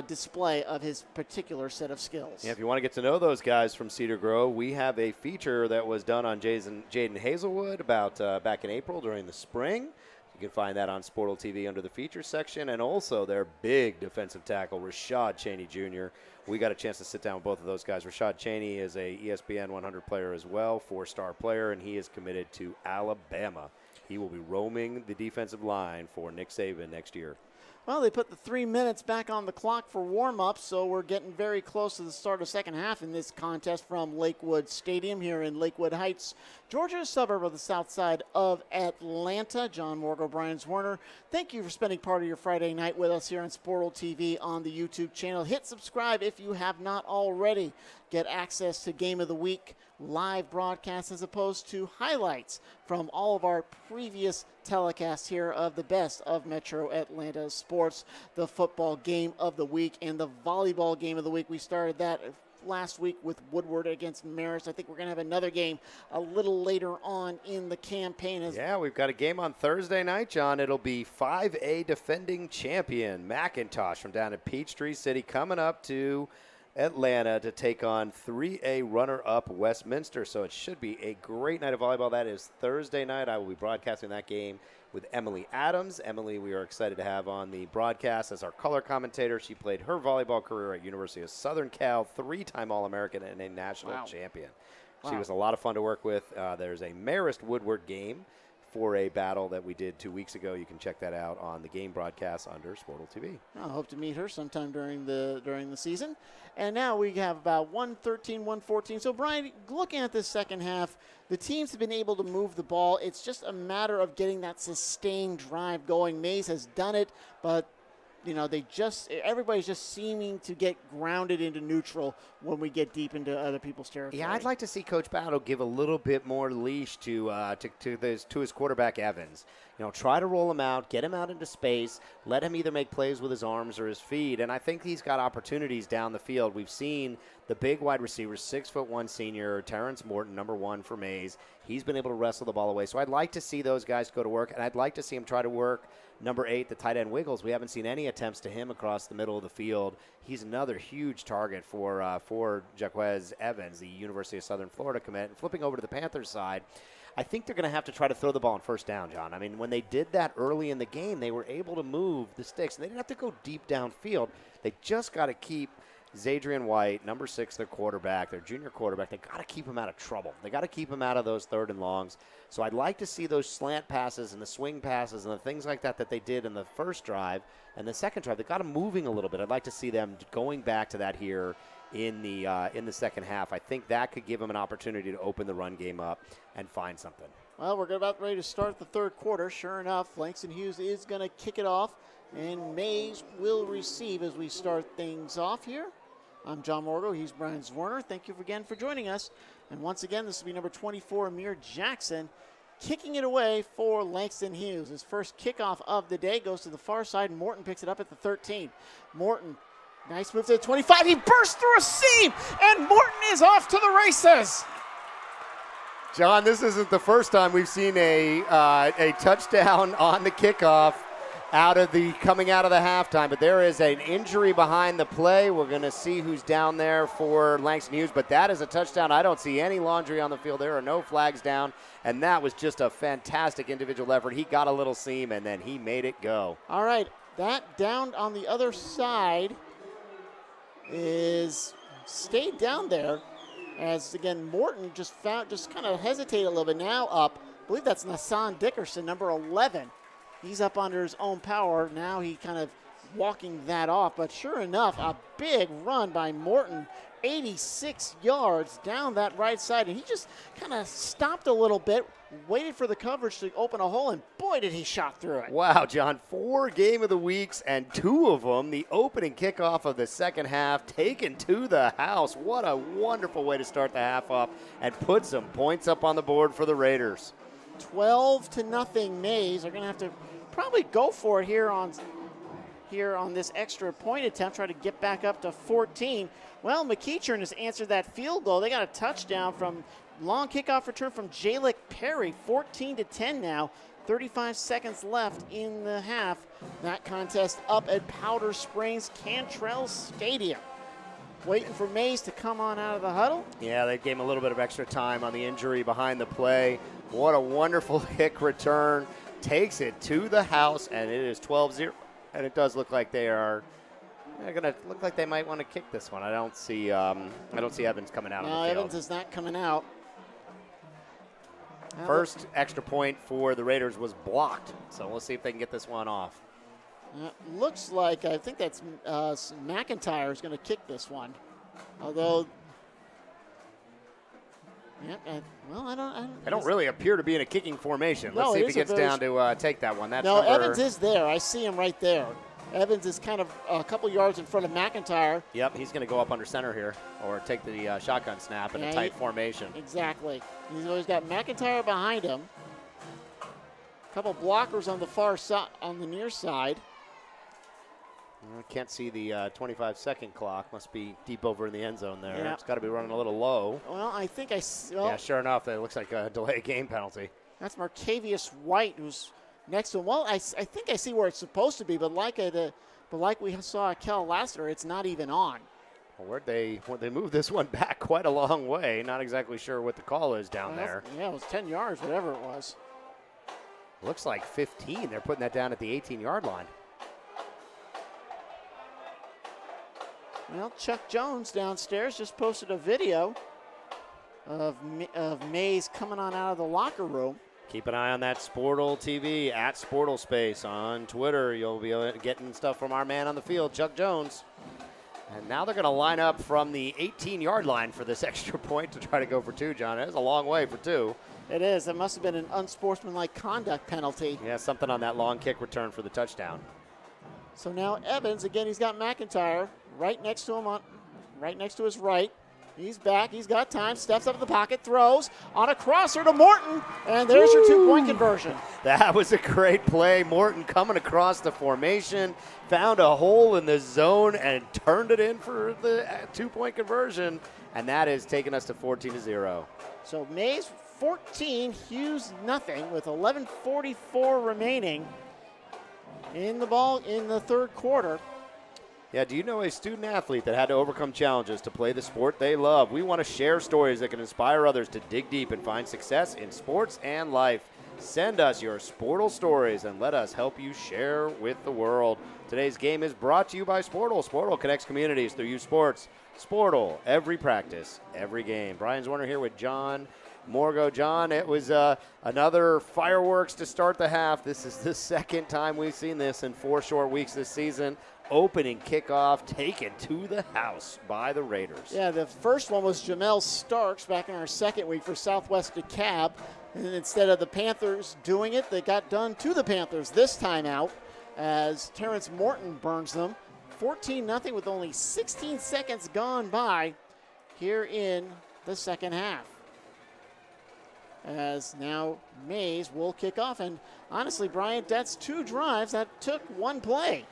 display of his particular set of skills. Yeah, if you want to get to know those guys from Cedar Grove, we have a feature that was done on Jaden Hazelwood about back in April during the spring. You can find that on SportalTV under the features section, and also their big defensive tackle, Rashad Cheney Jr. We got a chance to sit down with both of those guys. Rashad Cheney is a ESPN 100 player as well, 4-star player, and he is committed to Alabama. He will be roaming the defensive line for Nick Saban next year. Well, they put the 3 minutes back on the clock for warm-up, so we're getting very close to the start of second half in this contest from Lakewood Stadium here in Lakewood Heights, Georgia, a suburb of the south side of Atlanta. John Morgo, Brian Zwerner, thank you for spending part of your Friday night with us here on SportalTV on the YouTube channel. Hit subscribe if you have not already. Get access to Game of the Week live broadcasts as opposed to highlights from all of our previous telecasts here of the best of Metro Atlanta sports, the football game of the week and the volleyball game of the week. We started that last week with Woodward against Marist. I think we're going to have another game a little later on in the campaign. Yeah, we've got a game on Thursday night, John. It'll be 5A defending champion McIntosh from down at Peachtree City coming up to Atlanta to take on 3A runner-up Westminster. So it should be a great night of volleyball. That is Thursday night. I will be broadcasting that game with Emily Adams. Emily, we are excited to have on the broadcast as our color commentator. She played her volleyball career at University of Southern Cal, 3-time All-American and a national champion. She was a lot of fun to work with. There's a Marist Woodward game for a battle that we did 2 weeks ago. You can check that out on the game broadcast under SportalTV. I hope to meet her sometime during the season. And now we have about 113, 114. So, Brian, looking at this second half, the teams have been able to move the ball. It's just a matter of getting that sustained drive going. Mays has done it, but everybody's just seeming to get grounded into neutral when we get deep into other people's territory. Yeah, I'd like to see Coach Battle give a little bit more leash to his quarterback Evans. Try to roll him out, get him out into space, let him either make plays with his arms or his feet. And I think he's got opportunities down the field. We've seen the big wide receivers, 6'1" senior Terrence Morton, number 1 for Mays. He's been able to wrestle the ball away. So I'd like to see those guys go to work, and I'd like to see him try to work Number 8, the tight end Wiggles. We haven't seen any attempts to him across the middle of the field. He's another huge target for Jahquez Evans, the University of Southern Florida commit. And flipping over to the Panthers side, I think they're going to have to try to throw the ball on first down, John. I mean, when they did that early in the game, they were able to move the sticks, and they didn't have to go deep downfield. They just got to keep Zadrian White, number 6, their quarterback, their junior quarterback, they got to keep him out of trouble. They got to keep him out of those 3rd and longs. So I'd like to see those slant passes and the swing passes and the things like that they did in the first drive and the second drive. They got them moving a little bit. I'd like to see them going back to that here in the second half. I think that could give them an opportunity to open the run game up and find something. Well, we're about ready to start the 3rd quarter. Sure enough, Langston Hughes is going to kick it off, and Mays will receive as we start things off here. I'm John Morgo. He's Brian Zwerner. Thank you again for joining us. And once again, this will be number 24, Amir Jackson, kicking it away for Langston Hughes. His first kickoff of the day goes to the far side, and Morton picks it up at the 13. Morton, nice move to the 25. He bursts through a seam, and Morton is off to the races. John, this isn't the first time we've seen a touchdown on the kickoff coming out of the halftime, but there is an injury behind the play. We're going to see who's down there for Langston Hughes, but that is a touchdown. I don't see any laundry on the field. There are no flags down, and that was just a fantastic individual effort. He got a little seam, and then he made it go. All right, that down on the other side stayed down there as, again, Morton just kind of hesitated a little bit. Now up, I believe that's Nassan Dickerson, number 11. He's up under his own power. Now he kind of walking that off. But sure enough, a big run by Morton, 86 yards down that right side. And he just kind of stopped a little bit, waited for the coverage to open a hole, and boy, did he shot through it. Wow, John, 4 game of the weeks, and 2 of them, the opening kickoff of the second half, taken to the house. What a wonderful way to start the half off and put some points up on the board for the Raiders. 12-0 Mays are going to have to probably go for it here on this extra point attempt, try to get back up to 14. Well, McEachern has answered that field goal. They got a touchdown from long kickoff return from Jalik Perry, 14-10 now. 35 seconds left in the half. That contest up at Powder Springs Cantrell Stadium. Waiting for Mays to come on out of the huddle. Yeah, they gave him a little bit of extra time on the injury behind the play. What a wonderful kick return. Takes it to the house, and it is 12-0. And it does look like they're going to look like they might want to kick this one. I don't see Evans coming out on the field. Evans is not coming out. First extra point for the Raiders was blocked, so we'll see if they can get this one off. Looks like, I think that's McIntyre is going to kick this one. Although, They don't really appear to be in a kicking formation. Let's see if he gets down to take that one. Evans is there. I see him right there. Evans is kind of a couple yards in front of McIntyre. Yep, he's going to go up under center here or take the shotgun snap in a tight formation. Exactly. He's always got McIntyre behind him. A couple blockers on the far side, on the near side. I can't see the 25-second clock. Must be deep over in the end zone there. Yeah. It's got to be running a little low. Well, I think yeah, sure enough, it looks like a delay game penalty. That's Marcavius White, who's next to him. Well, I think I see where it's supposed to be, but like we saw at Cal Lassiter, it's not even on. Well, they moved this one back quite a long way. Not exactly sure what the call is down there. Yeah, it was 10 yards, whatever it was. Looks like 15. They're putting that down at the 18-yard line. Well, Chuck Jones downstairs just posted a video of Mays coming on out of the locker room. Keep an eye on that SportalTV at SportalSpace on Twitter. You'll be getting stuff from our man on the field, Chuck Jones. And now they're going to line up from the 18-yard line for this extra point to try to go for 2, John. It's a long way for 2. It is. It must have been an unsportsmanlike conduct penalty. Yeah, something on that long kick return for the touchdown. So now Evans, again, he's got McIntyre right next to him, right next to his right. He's back. He's got time. Steps up in the pocket. Throws on a crosser to Morton. And there's your 2-point conversion. That was a great play. Morton coming across the formation, found a hole in the zone, and turned it in for the 2-point conversion. And that is taking us to 14-0. So Mays 14, Hughes nothing with 11:44 remaining. in the ball in the third quarter. Yeah, do you know a student athlete that had to overcome challenges to play the sport they love? We want to share stories that can inspire others to dig deep and find success in sports and life. Send us your Sportal stories and let us help you share with the world. Today's game is brought to you by Sportal. Sportal connects communities through youth sports. Sportal, every practice, every game. Brian Zwerner here with John Morgo. John, it was another fireworks to start the half. This is the second time we've seen this in 4 short weeks this season. Opening kickoff taken to the house by the Raiders. Yeah, the first one was Jamel Starks back in our second week for Southwest DeKalb. And instead of the Panthers doing it, they got done to the Panthers this time out as Terrence Morton burns them. 14-0 with only 16 seconds gone by here in the second half. As now Mays will kick off. And honestly, Bryant, that's 2 drives that took 1 play.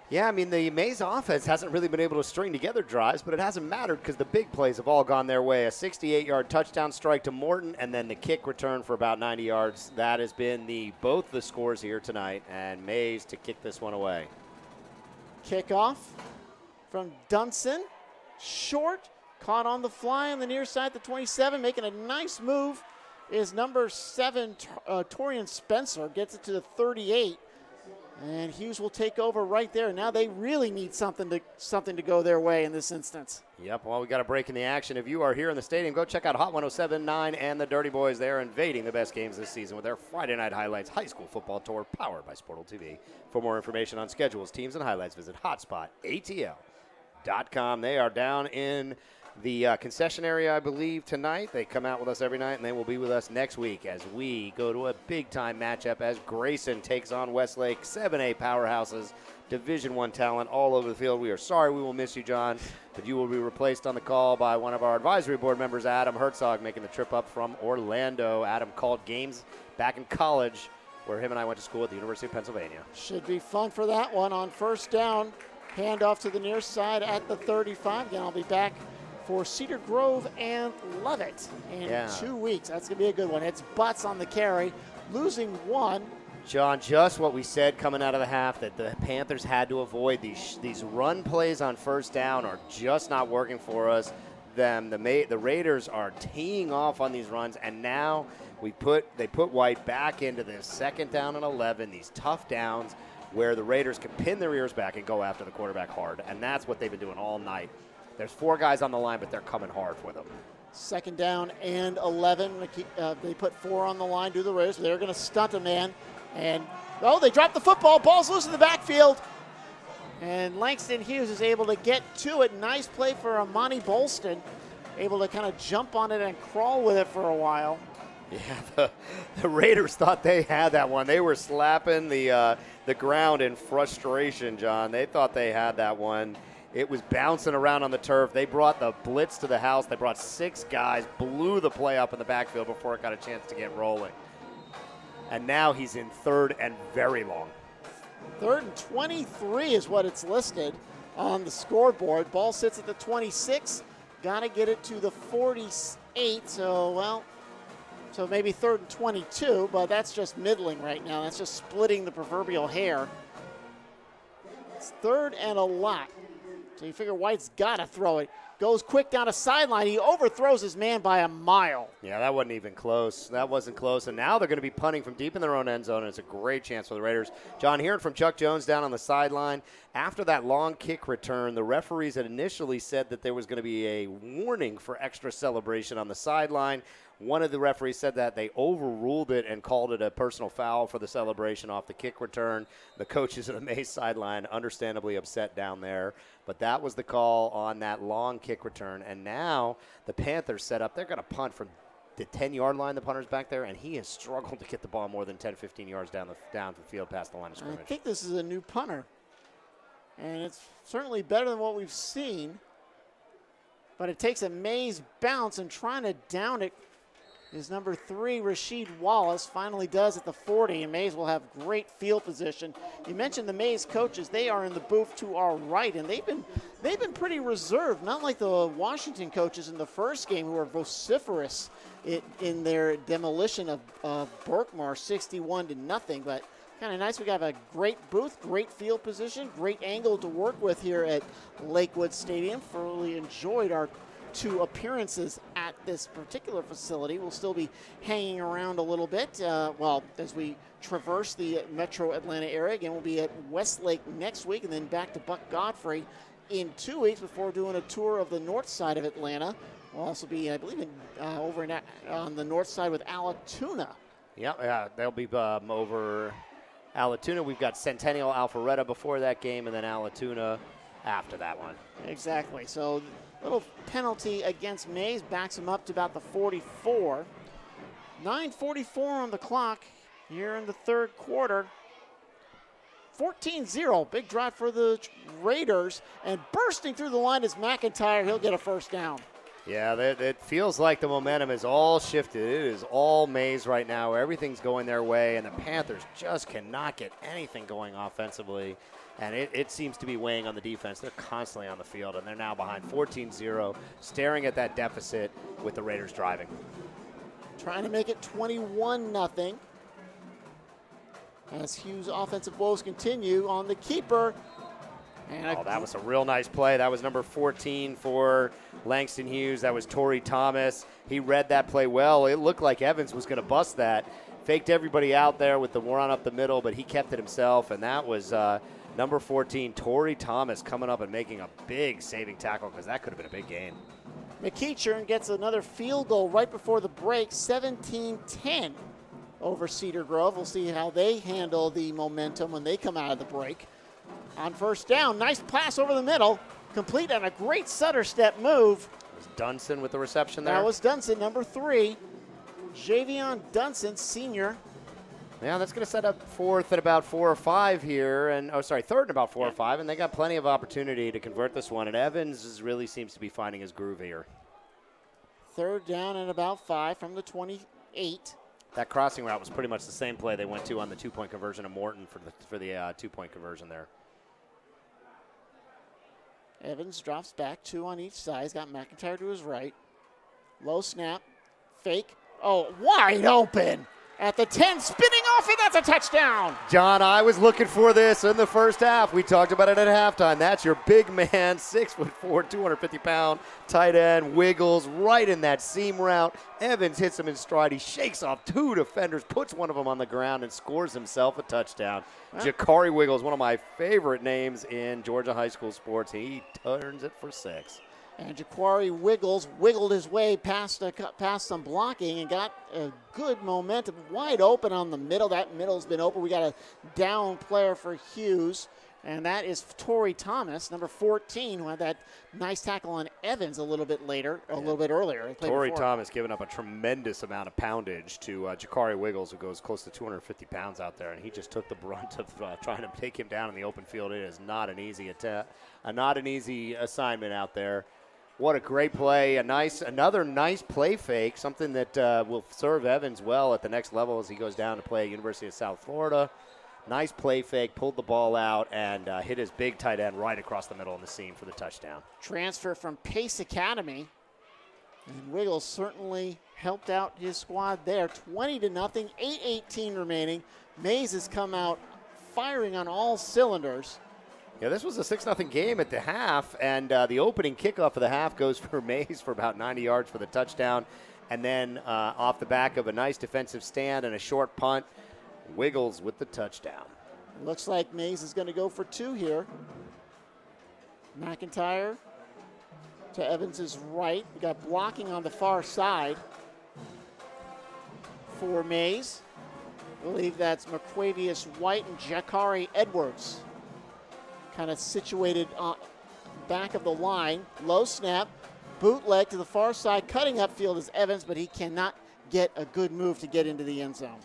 Yeah, I mean, the Mays offense hasn't really been able to string together drives, but it hasn't mattered because the big plays have all gone their way. A 68-yard touchdown strike to Morton, and then the kick return for about 90 yards. That has been both the scores here tonight, and Mays to kick this one away. Kickoff from Dunson. Short, caught on the fly on the near side, the 27, making a nice move is number 7, Torian Spencer, gets it to the 38. And Hughes will take over right there. Now they really need something to go their way in this instance. Yep, well, we got a break in the action. If you are here in the stadium, go check out Hot 107.9 and the Dirty Boys. They're invading the best games this season with their Friday Night Highlights High School Football Tour powered by SportalTV. For more information on schedules, teams, and highlights, visit hotspotatl.com. They are down in the concession area, I believe, tonight. They come out with us every night, and they will be with us next week as we go to a big-time matchup as Grayson takes on Westlake. 7A powerhouses, Division I talent all over the field. We are sorry we will miss you, John, but you will be replaced on the call by one of our advisory board members, Adam Herzog, making the trip up from Orlando. Adam called games back in college where him and I went to school at the University of Pennsylvania. Should be fun for that one on first down. Handoff to the near side at the 35. Again, I'll be back for Cedar Grove and Lovett in 2 weeks. That's going to be a good one. It's Butts on the carry, losing 1. John, just what we said coming out of the half, that the Panthers had to avoid. These run plays on first down are just not working for us. The Raiders are teeing off on these runs, and now they put White back into this 2nd down and 11, these tough downs where the Raiders can pin their ears back and go after the quarterback hard, and that's what they've been doing all night. There's 4 guys on the line, but they're coming hard for them. 2nd down and 11. They put 4 on the line, do the Raiders. They're going to stunt a man. And, they dropped the football. Ball's loose in the backfield. And Langston Hughes is able to get to it. Nice play for Amani Bolston. Able to kind of jump on it and crawl with it for a while. Yeah, the Raiders thought they had that one. They were slapping the ground in frustration, John. They thought they had that one. It was bouncing around on the turf. They brought the blitz to the house. They brought 6 guys, blew the play up in the backfield before it got a chance to get rolling. And now he's in 3rd and very long. 3rd and 23 is what it's listed on the scoreboard. Ball sits at the 26. Got to get it to the 48. So maybe 3rd and 22, but that's just middling right now. That's just splitting the proverbial hair. It's 3rd and a lot. So you figure White's got to throw it. Goes quick down a sideline. He overthrows his man by a mile. Yeah, that wasn't even close. That wasn't close. And now they're going to be punting from deep in their own end zone, and it's a great chance for the Raiders. John, hearing from Chuck Jones down on the sideline, after that long kick return, the referees had initially said that there was going to be a warning for extra celebration on the sideline. One of the referees said that they overruled it and called it a personal foul for the celebration off the kick return. The coaches at the Mays sideline understandably upset down there. But that was the call on that long kick return. And now the Panthers set up. They're going to punt from the 10-yard line. The punter's back there, and he has struggled to get the ball more than 10, 15 yards down the field past the line of scrimmage. I think this is a new punter. And it's certainly better than what we've seen. But it takes a Mays bounce, and trying to down it is number 3, Rasheed Wallace. Finally does at the 40, and Mays will have great field position. You mentioned the Mays coaches. They are in the booth to our right, and they've been pretty reserved, not like the Washington coaches in the first game who were vociferous in their demolition of Berkmar 61-0. But Kind of nice. We got a great booth, great field position, great angle to work with here at Lakewood Stadium. Thoroughly enjoyed our 2 appearances at this particular facility. We'll still be hanging around a little bit. As we traverse the metro Atlanta area. Again, we'll be at Westlake next week and then back to Buck Godfrey in 2 weeks before doing a tour of the north side of Atlanta. We'll also be, I believe, over on the north side with Alatoona. Yeah, they'll be over Alatoona. We've got Centennial Alpharetta before that game, and then Alatoona after that one. Exactly. So little penalty against Mays backs him up to about the 44. 9:44 on the clock here in the third quarter. 14-0, big drive for the Raiders, and bursting through the line is McIntyre. He'll get a first down. Yeah, it feels like the momentum is all shifted. It is all Mays right now. Everything's going their way, and the Panthers just cannot get anything going offensively. And it seems to be weighing on the defense. They're constantly on the field, and they're now behind 14-0, staring at that deficit with the Raiders driving. Trying to make it 21-0. As Hughes' offensive woes continue on the keeper. And that was a real nice play. That was number 14 for Langston Hughes. That was Torrey Thomas. He read that play well. It looked like Evans was going to bust that. Faked everybody out there with the run up the middle, but he kept it himself. And that was number 14, Torrey Thomas, coming up and making a big saving tackle, because that could have been a big gain. McEachern gets another field goal right before the break, 17-10 over Cedar Grove. We'll see how they handle the momentum when they come out of the break. On first down, nice pass over the middle, complete on a great Sutter step move. It was Dunson with the reception there. That was Dunson, number 3. Javion Dunson, senior. Yeah, that's going to set up fourth at about 4 or 5 here, and third and about 4 or 5, and they got plenty of opportunity to convert this one. And Evans really seems to be finding his groove here. Third down and about 5 from the 28. That crossing route was pretty much the same play they went to on the 2-point conversion of Morton for the 2-point conversion there. Evans drops back, 2 on each side. He's got McIntyre to his right. Low snap, fake. Oh, wide open at the 10, spinning off, and that's a touchdown. John, I was looking for this in the first half. We talked about it at halftime. That's your big man, 6'4", 250-pound tight end, wiggles right in that seam route. Evans hits him in stride. He shakes off 2 defenders, puts one of them on the ground, and scores himself a touchdown. Huh? Ja'Cory Wiggles, one of my favorite names in Georgia high school sports. He turns it for 6. And Ja'Cory Wiggles wiggled his way past some blocking and got a good momentum. Wide open on the middle. That middle's been open. We got a down player for Hughes, and that is Torrey Thomas, number 14, who had that nice tackle on Evans a little bit earlier. Torrey Thomas giving up a tremendous amount of poundage to Ja'Cory Wiggles, who goes close to 250 pounds out there, and he just took the brunt of trying to take him down in the open field. It is not an easy assignment out there. What a great play. Another nice play fake, something that will serve Evans well at the next level as he goes down to play at University of South Florida. Nice play fake, pulled the ball out, and hit his big tight end right across the middle of the seam for the touchdown. Transfer from Pace Academy. And Wiggles certainly helped out his squad there. 20-0, 8:18 remaining. Mays has come out firing on all cylinders. Yeah, this was a 6-0 game at the half, and the opening kickoff of the half goes for Mays for about 90 yards for the touchdown. And then off the back of a nice defensive stand and a short punt, Wiggles with the touchdown. Looks like Mays is going to go for 2 here. McIntyre to Evans' right. We got blocking on the far side for Mays. I believe that's McQuavius White and Ja'Cory Edwards. Kind of situated on back of the line. Low snap, bootleg to the far side. Cutting upfield is Evans, but he cannot get a good move to get into the end zone.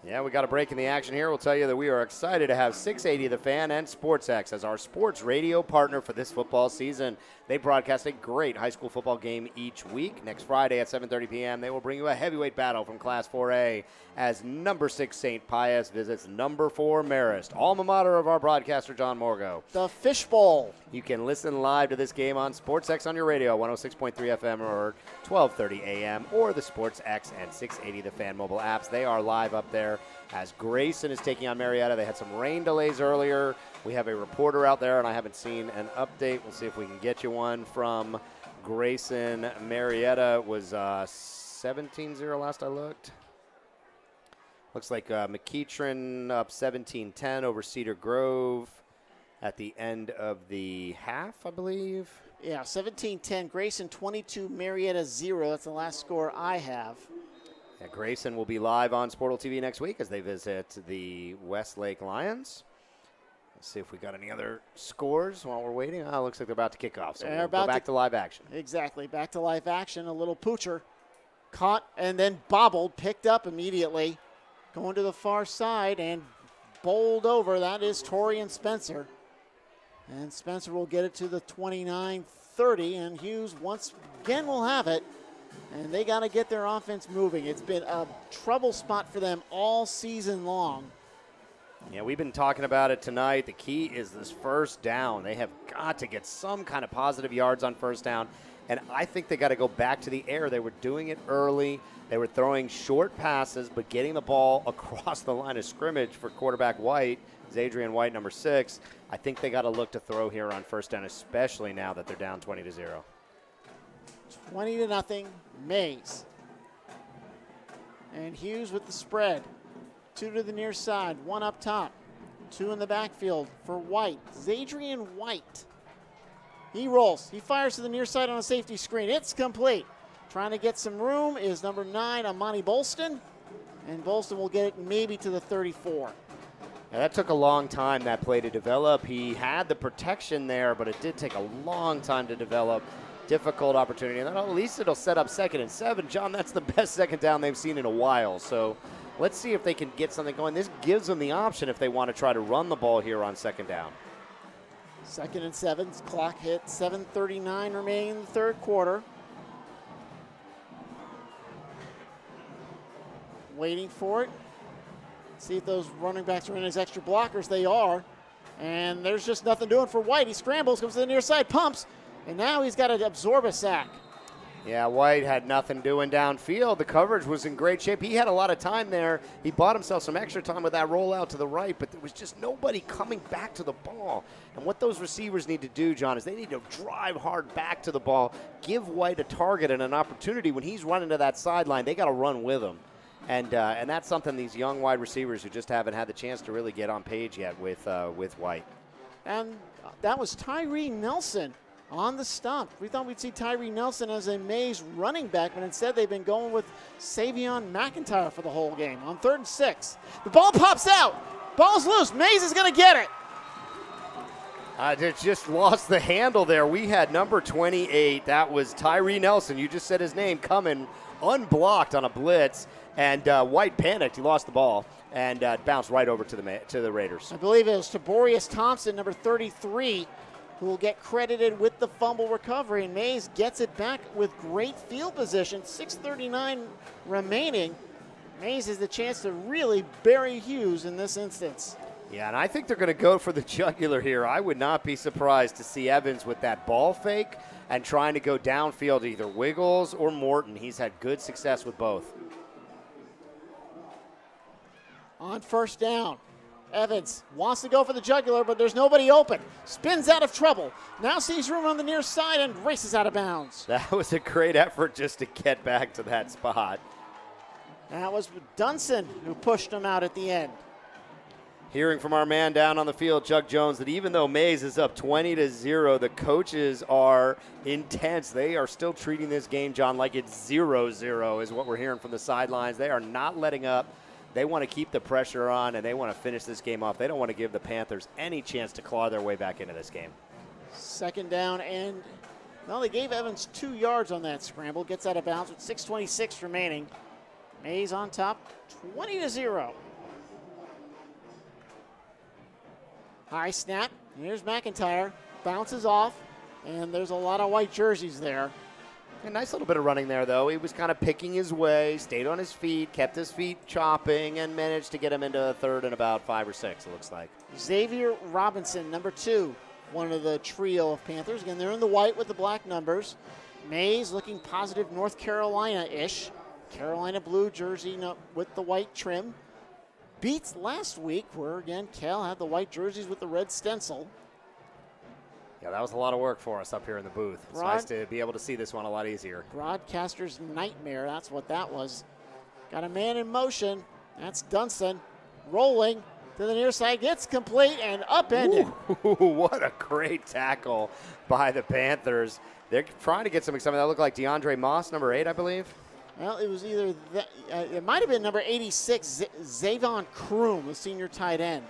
Yeah, we got a break in the action here. We'll tell you that we are excited to have 680 The Fan and SportsX as our sports radio partner for this football season. They broadcast a great high school football game each week. Next Friday at 7:30 p.m., they will bring you a heavyweight battle from Class 4A as number 6 St. Pius visits number 4 Marist, alma mater of our broadcaster, John Morgo. The Fishbowl. You can listen live to this game on SportsX on your radio, 106.3 FM or 12:30 a.m., or the SportsX and 680 The Fan mobile apps. They are live up there there as Grayson is taking on Marietta. They had some rain delays earlier. We have a reporter out there, and I haven't seen an update. We'll see if we can get you one from Grayson. Marietta was 17-0 last I looked. Looks like McEachern up 17-10 over Cedar Grove at the end of the half, I believe. Yeah, 17-10. Grayson 22, Marietta 0. That's the last score I have. Yeah, Grayson will be live on SportalTV next week as they visit the Westlake Lions. Let's see if we got any other scores while we're waiting. Oh, looks like they're about to kick off, so we'll go back to live action. Exactly, back to live action. A little poocher. Caught and then bobbled, picked up immediately. Going to the far side and bowled over. That is Torian Spencer. And Spencer will get it to the 29-30, and Hughes once again will have it. And they got to get their offense moving. It's been a trouble spot for them all season long. Yeah, we've been talking about it tonight. The key is this first down. They have got to get some kind of positive yards on first down. And I think they got to go back to the air. They were doing it early. They were throwing short passes, but getting the ball across the line of scrimmage for quarterback White, Zadrian White, number 6. I think they got to look to throw here on first down, especially now that they're down 20-0. 20-0, Mays. And Hughes with the spread. 2 to the near side, 1 up top. 2 in the backfield for White. Zadrian White. He rolls. He fires to the near side on a safety screen. It's complete. Trying to get some room is number 9, Amani Bolston. And Bolston will get it maybe to the 34. Yeah, that took a long time, that play, to develop. He had the protection there, but it did take a long time to develop. Difficult opportunity. And then at least it'll set up 2nd and 7. John, that's the best second down they've seen in a while. So let's see if they can get something going. This gives them the option if they want to try to run the ball here on 2nd down. 2nd and 7. Clock hit. 7:39 remaining in the third quarter. Waiting for it. See if those running backs are in as extra blockers. They are. And there's just nothing doing for White. He scrambles, comes to the near side, pumps, and now he's got to absorb a sack. Yeah, White had nothing doing downfield. The coverage was in great shape. He had a lot of time there. He bought himself some extra time with that rollout to the right, but there was just nobody coming back to the ball. And what those receivers need to do, John, is they need to drive hard back to the ball, give White a target and an opportunity. When he's running to that sideline, they got to run with him. And that's something these young wide receivers who just haven't had the chance to really get on page yet with White. And that was Tyree Nelson on the stump. We thought we'd see Tyree Nelson as a Mays running back, but instead they've been going with Savion McIntyre for the whole game. On 3rd and 6, the ball pops out. Ball's loose. Mays is going to get it. They just lost the handle there. We had number 28. That was Tyree Nelson. You just said his name, coming unblocked on a blitz. And White panicked. He lost the ball and bounced right over to the Raiders. I believe it was Taborius Thompson, number 33, who will get credited with the fumble recovery. And Mays gets it back with great field position. 6:39 remaining. Mays has the chance to really bury Hughes in this instance. Yeah, and I think they're going to go for the jugular here. I would not be surprised to see Evans with that ball fake and trying to go downfield to either Wiggles or Morton. He's had good success with both. On first down, Evans wants to go for the jugular, but there's nobody open. Spins out of trouble. Now sees room on the near side and races out of bounds. That was a great effort just to get back to that spot. That was Dunson who pushed him out at the end. Hearing from our man down on the field, Chuck Jones, that even though Mays is up 20-0, the coaches are intense. They are still treating this game, John, like it's 0-0 is what we're hearing from the sidelines. They are not letting up. They want to keep the pressure on, and they want to finish this game off. They don't want to give the Panthers any chance to claw their way back into this game. 2nd down, and well, they gave Evans 2 yards on that scramble. Gets out of bounds with 6:26 remaining. Mays on top, 20-0. High snap. Here's McIntyre. Bounces off, and there's a lot of white jerseys there. A nice little bit of running there, though. He was kind of picking his way, stayed on his feet, kept his feet chopping, and managed to get him into a 3rd and about 5 or 6, it looks like. Xavier Robinson, number 2, one of the trio of Panthers. Again, they're in the white with the black numbers. Mays looking positive North Carolina-ish. Carolina blue jersey with the white trim. beats last week, where again Cal had the white jerseys with the red stencil. Yeah, that was a lot of work for us up here in the booth. It's nice to be able to see this one a lot easier. Broadcaster's nightmare, that's what that was. Got a man in motion. That's Dunston rolling to the near side, gets complete and upended. Ooh, what a great tackle by the Panthers. They're trying to get something that looked like DeAndre Moss, number 8, I believe. Well, it was either that, it might have been number 86, Zavon Kroom, the senior tight end.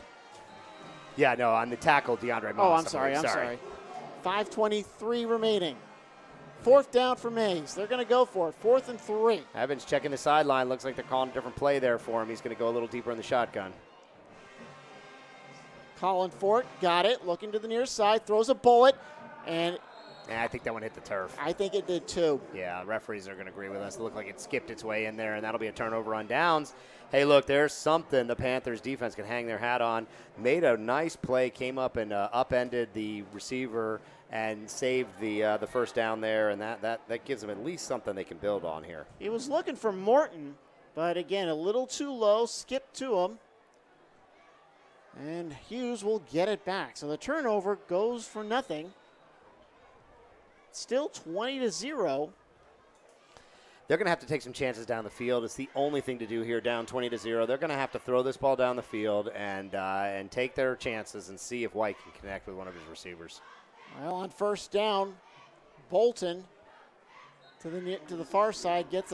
Yeah, no, on the tackle, DeAndre Moss. Oh, I'm sorry. 5:23 remaining. 4th down for Mays. They're going to go for it. 4th and 3. Evans checking the sideline. Looks like they're calling a different play there for him. He's going to go a little deeper in the shotgun. Colin Fort got it. Looking to the near side. Throws a bullet. And I think that one hit the turf. I think it did too. Yeah, referees are going to agree with us. It looked like it skipped its way in there, and that'll be a turnover on downs. Hey, look, there's something the Panthers defense can hang their hat on. Made a nice play, came up and upended the receiver and saved the first down there, and that gives them at least something they can build on here. He was looking for Morton, but again, a little too low, skipped to him. And Hughes will get it back. So the turnover goes for nothing. Still 20-0. They're going to have to take some chances down the field. It's the only thing to do here, down 20-0. They're going to have to throw this ball down the field and take their chances and see if White can connect with one of his receivers. Well, on first down, Bolton to the far side gets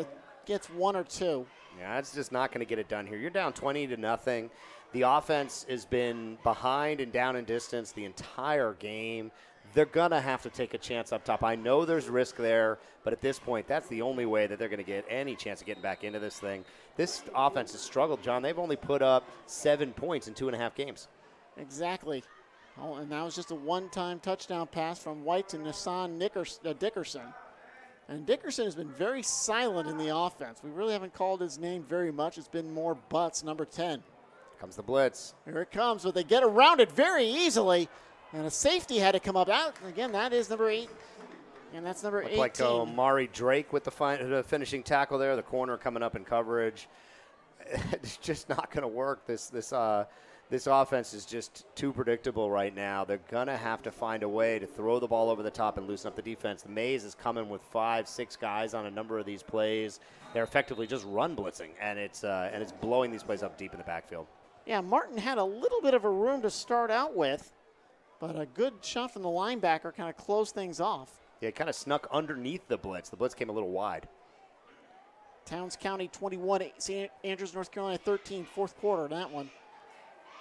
1 or 2. Yeah, it's just not going to get it done here. You're down 20-0. The offense has been behind and down in distance the entire game. They're going to have to take a chance up top. I know there's risk there, but at this point, that's the only way that they're going to get any chance of getting back into this thing. This offense has struggled, John. They've only put up 7 points in 2.5 games. Exactly. Oh, and that was just a one-time touchdown pass from White to Nassan Dickerson. And Dickerson has been very silent in the offense. We really haven't called his name very much. It's been more butts, number 10. Comes the blitz. Here it comes, but they get around it very easily. And a safety had to come up out. Again, that is number 8. And that's number 18. Like Mari Drake with the finishing tackle there. The corner coming up in coverage. It's just not going to work. This offense is just too predictable right now. They're going to have to find a way to throw the ball over the top and loosen up the defense. The Mays is coming with 5-6 guys on a number of these plays. They're effectively just run blitzing, and it's blowing these plays up deep in the backfield. Yeah, Martin had a little bit of a room to start out with, but a good shot from the linebacker kind of closed things off. Yeah, it kind of snuck underneath the blitz. The blitz came a little wide. Towns County 21, St. Andrews, North Carolina 13, 4th quarter in that one.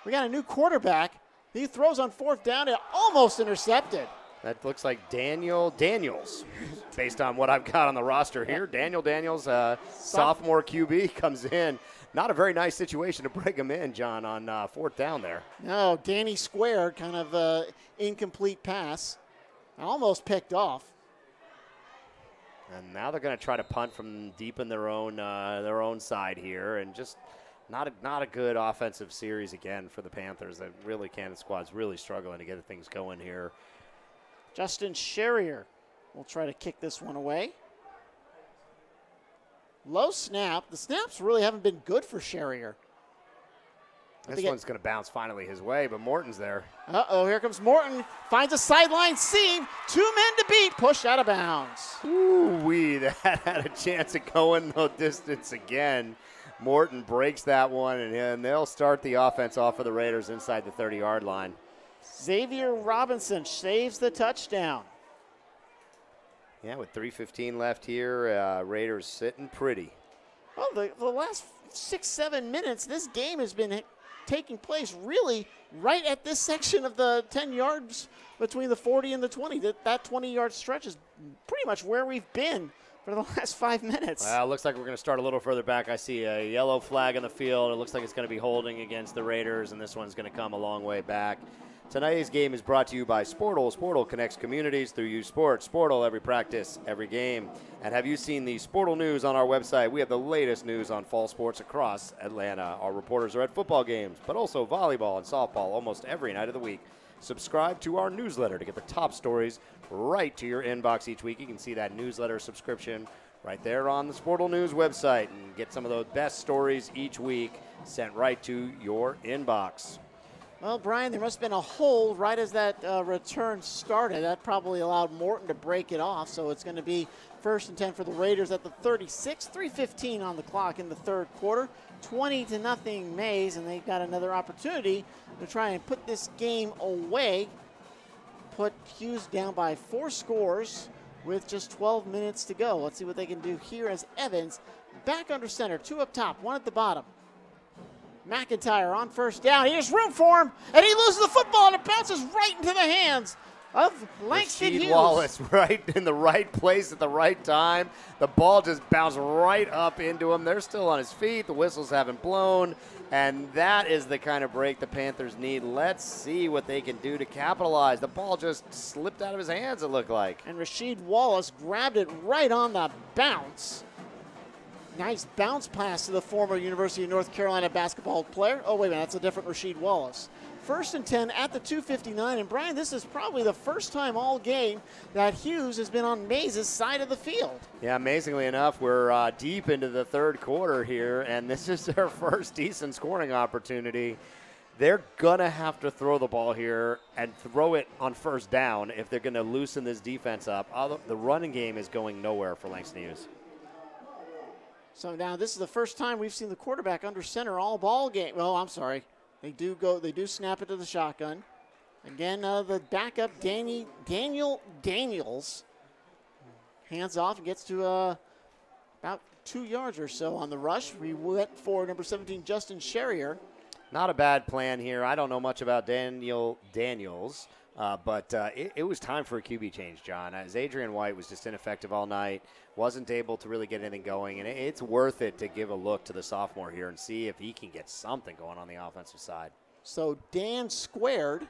We got a new quarterback. He throws on 4th down. It almost intercepted. That looks like Daniel Daniels, based on what I've got on the roster here. Daniel Daniels, sophomore QB, comes in. Not a very nice situation to bring him in, John, on 4th down there. No, Danny squared, kind of incomplete pass. Almost picked off. And now they're going to try to punt from deep in their own side here, and just not a good offensive series again for the Panthers. That really Cannon squad's really struggling to get things going here. Justin Sherrier will try to kick this one away. Low snap. The snaps really haven't been good for Sherrier. This one's going to bounce finally his way, but Morton's there. Uh-oh, here comes Morton. Finds a sideline seam. 2 men to beat. Pushed out of bounds. Ooh-wee, that had a chance of going no distance again. Morton breaks that one, and they'll start the offense off for the Raiders inside the 30-yard line. Xavier Robinson saves the touchdown. Yeah, with 3:15 left here, Raiders sitting pretty. Well, the last 6-7 minutes, this game has been taking place really right at this section of the 10 yards between the 40 and the 20. That 20-yard stretch is pretty much where we've been for the last 5 minutes. Well, it looks like we're going to start a little further back. I see a yellow flag on the field. It looks like it's going to be holding against the Raiders, and this one's going to come a long way back. Tonight's game is brought to you by Sportal. Sportal connects communities through youth sports. Sportal, every practice, every game. And have you seen the Sportal news on our website? We have the latest news on fall sports across Atlanta. Our reporters are at football games, but also volleyball and softball almost every night of the week. subscribe to our newsletter to get the top stories right to your inbox each week. You can see that newsletter subscription right there on the Sportal News website and get some of those best stories each week sent right to your inbox. Well, Brian, there must have been a hold right as that return started. That probably allowed Morton to break it off, so it's going to be 1st and 10 for the Raiders at the 36, 3:15 on the clock in the third quarter. 20-0 Mays, and they've got another opportunity to try and put this game away. Put Hughes down by 4 scores with just 12 minutes to go. Let's see what they can do here as Evans back under center. 2 up top, 1 at the bottom. McIntyre on first down. Here's room for him, and he loses the football, and it bounces right into the hands of Langston Hughes. Wallace right in the right place at the right time. The ball just bounced right up into him. They're still on his feet. The whistles haven't blown, and that is the kind of break the Panthers need. Let's see what they can do to capitalize. The ball just slipped out of his hands, it looked like. And Rasheed Wallace grabbed it right on the bounce. Nice bounce pass to the former University of North Carolina basketball player. Oh, wait a minute, that's a different Rasheed Wallace. 1st and 10 at the 2:59, and Brian, this is probably the first time all game that Hughes has been on Mays' side of the field. Yeah, amazingly enough, we're deep into the third quarter here, and this is their first decent scoring opportunity. They're going to have to throw the ball here and throw it on first down if they're going to loosen this defense up. The running game is going nowhere for Langston Hughes. So now this is the first time we've seen the quarterback under center all ball game. Well, I'm sorry. They do snap it to the shotgun. Again, the backup, Daniel Daniels, hands off and gets to about 2 yards or so on the rush. We went for number 17, Justin Sherrier. Not a bad plan here. I don't know much about Daniels, but it was time for a QB change, John, as Adrian White was just ineffective all night, wasn't able to really get anything going, and it's worth it to give a look to the sophomore here and see if he can get something going on the offensive side. So Dan Squared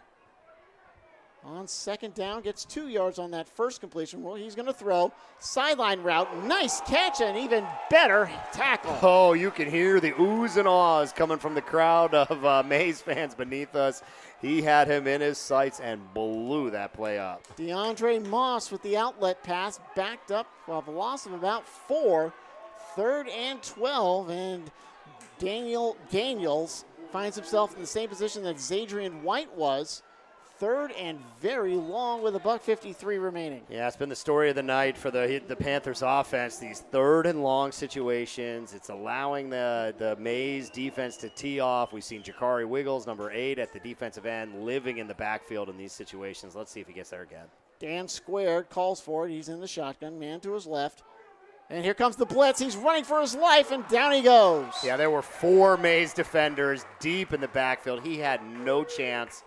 on 2nd down gets 2 yards on that first completion. Well, he's going to throw. Sideline route. Nice catch and even better tackle. Oh, you can hear the oohs and ahs coming from the crowd of Mays fans beneath us. He had him in his sights and blew that play up. DeAndre Moss with the outlet pass backed up with a loss of about 4. 3rd and 12, and Daniels finds himself in the same position that Zadrian White was. 3rd and very long with $1:53 remaining. Yeah, it's been the story of the night for the Panthers offense, these 3rd and long situations. It's allowing the Mays defense to tee off. We've seen Jakari Wiggles, number 8 at the defensive end, living in the backfield in these situations. Let's see if he gets there again. Dan Squared calls for it. He's in the shotgun, man to his left. And here comes the blitz. He's running for his life, and down he goes. Yeah, there were 4 Mays defenders deep in the backfield. He had no chance.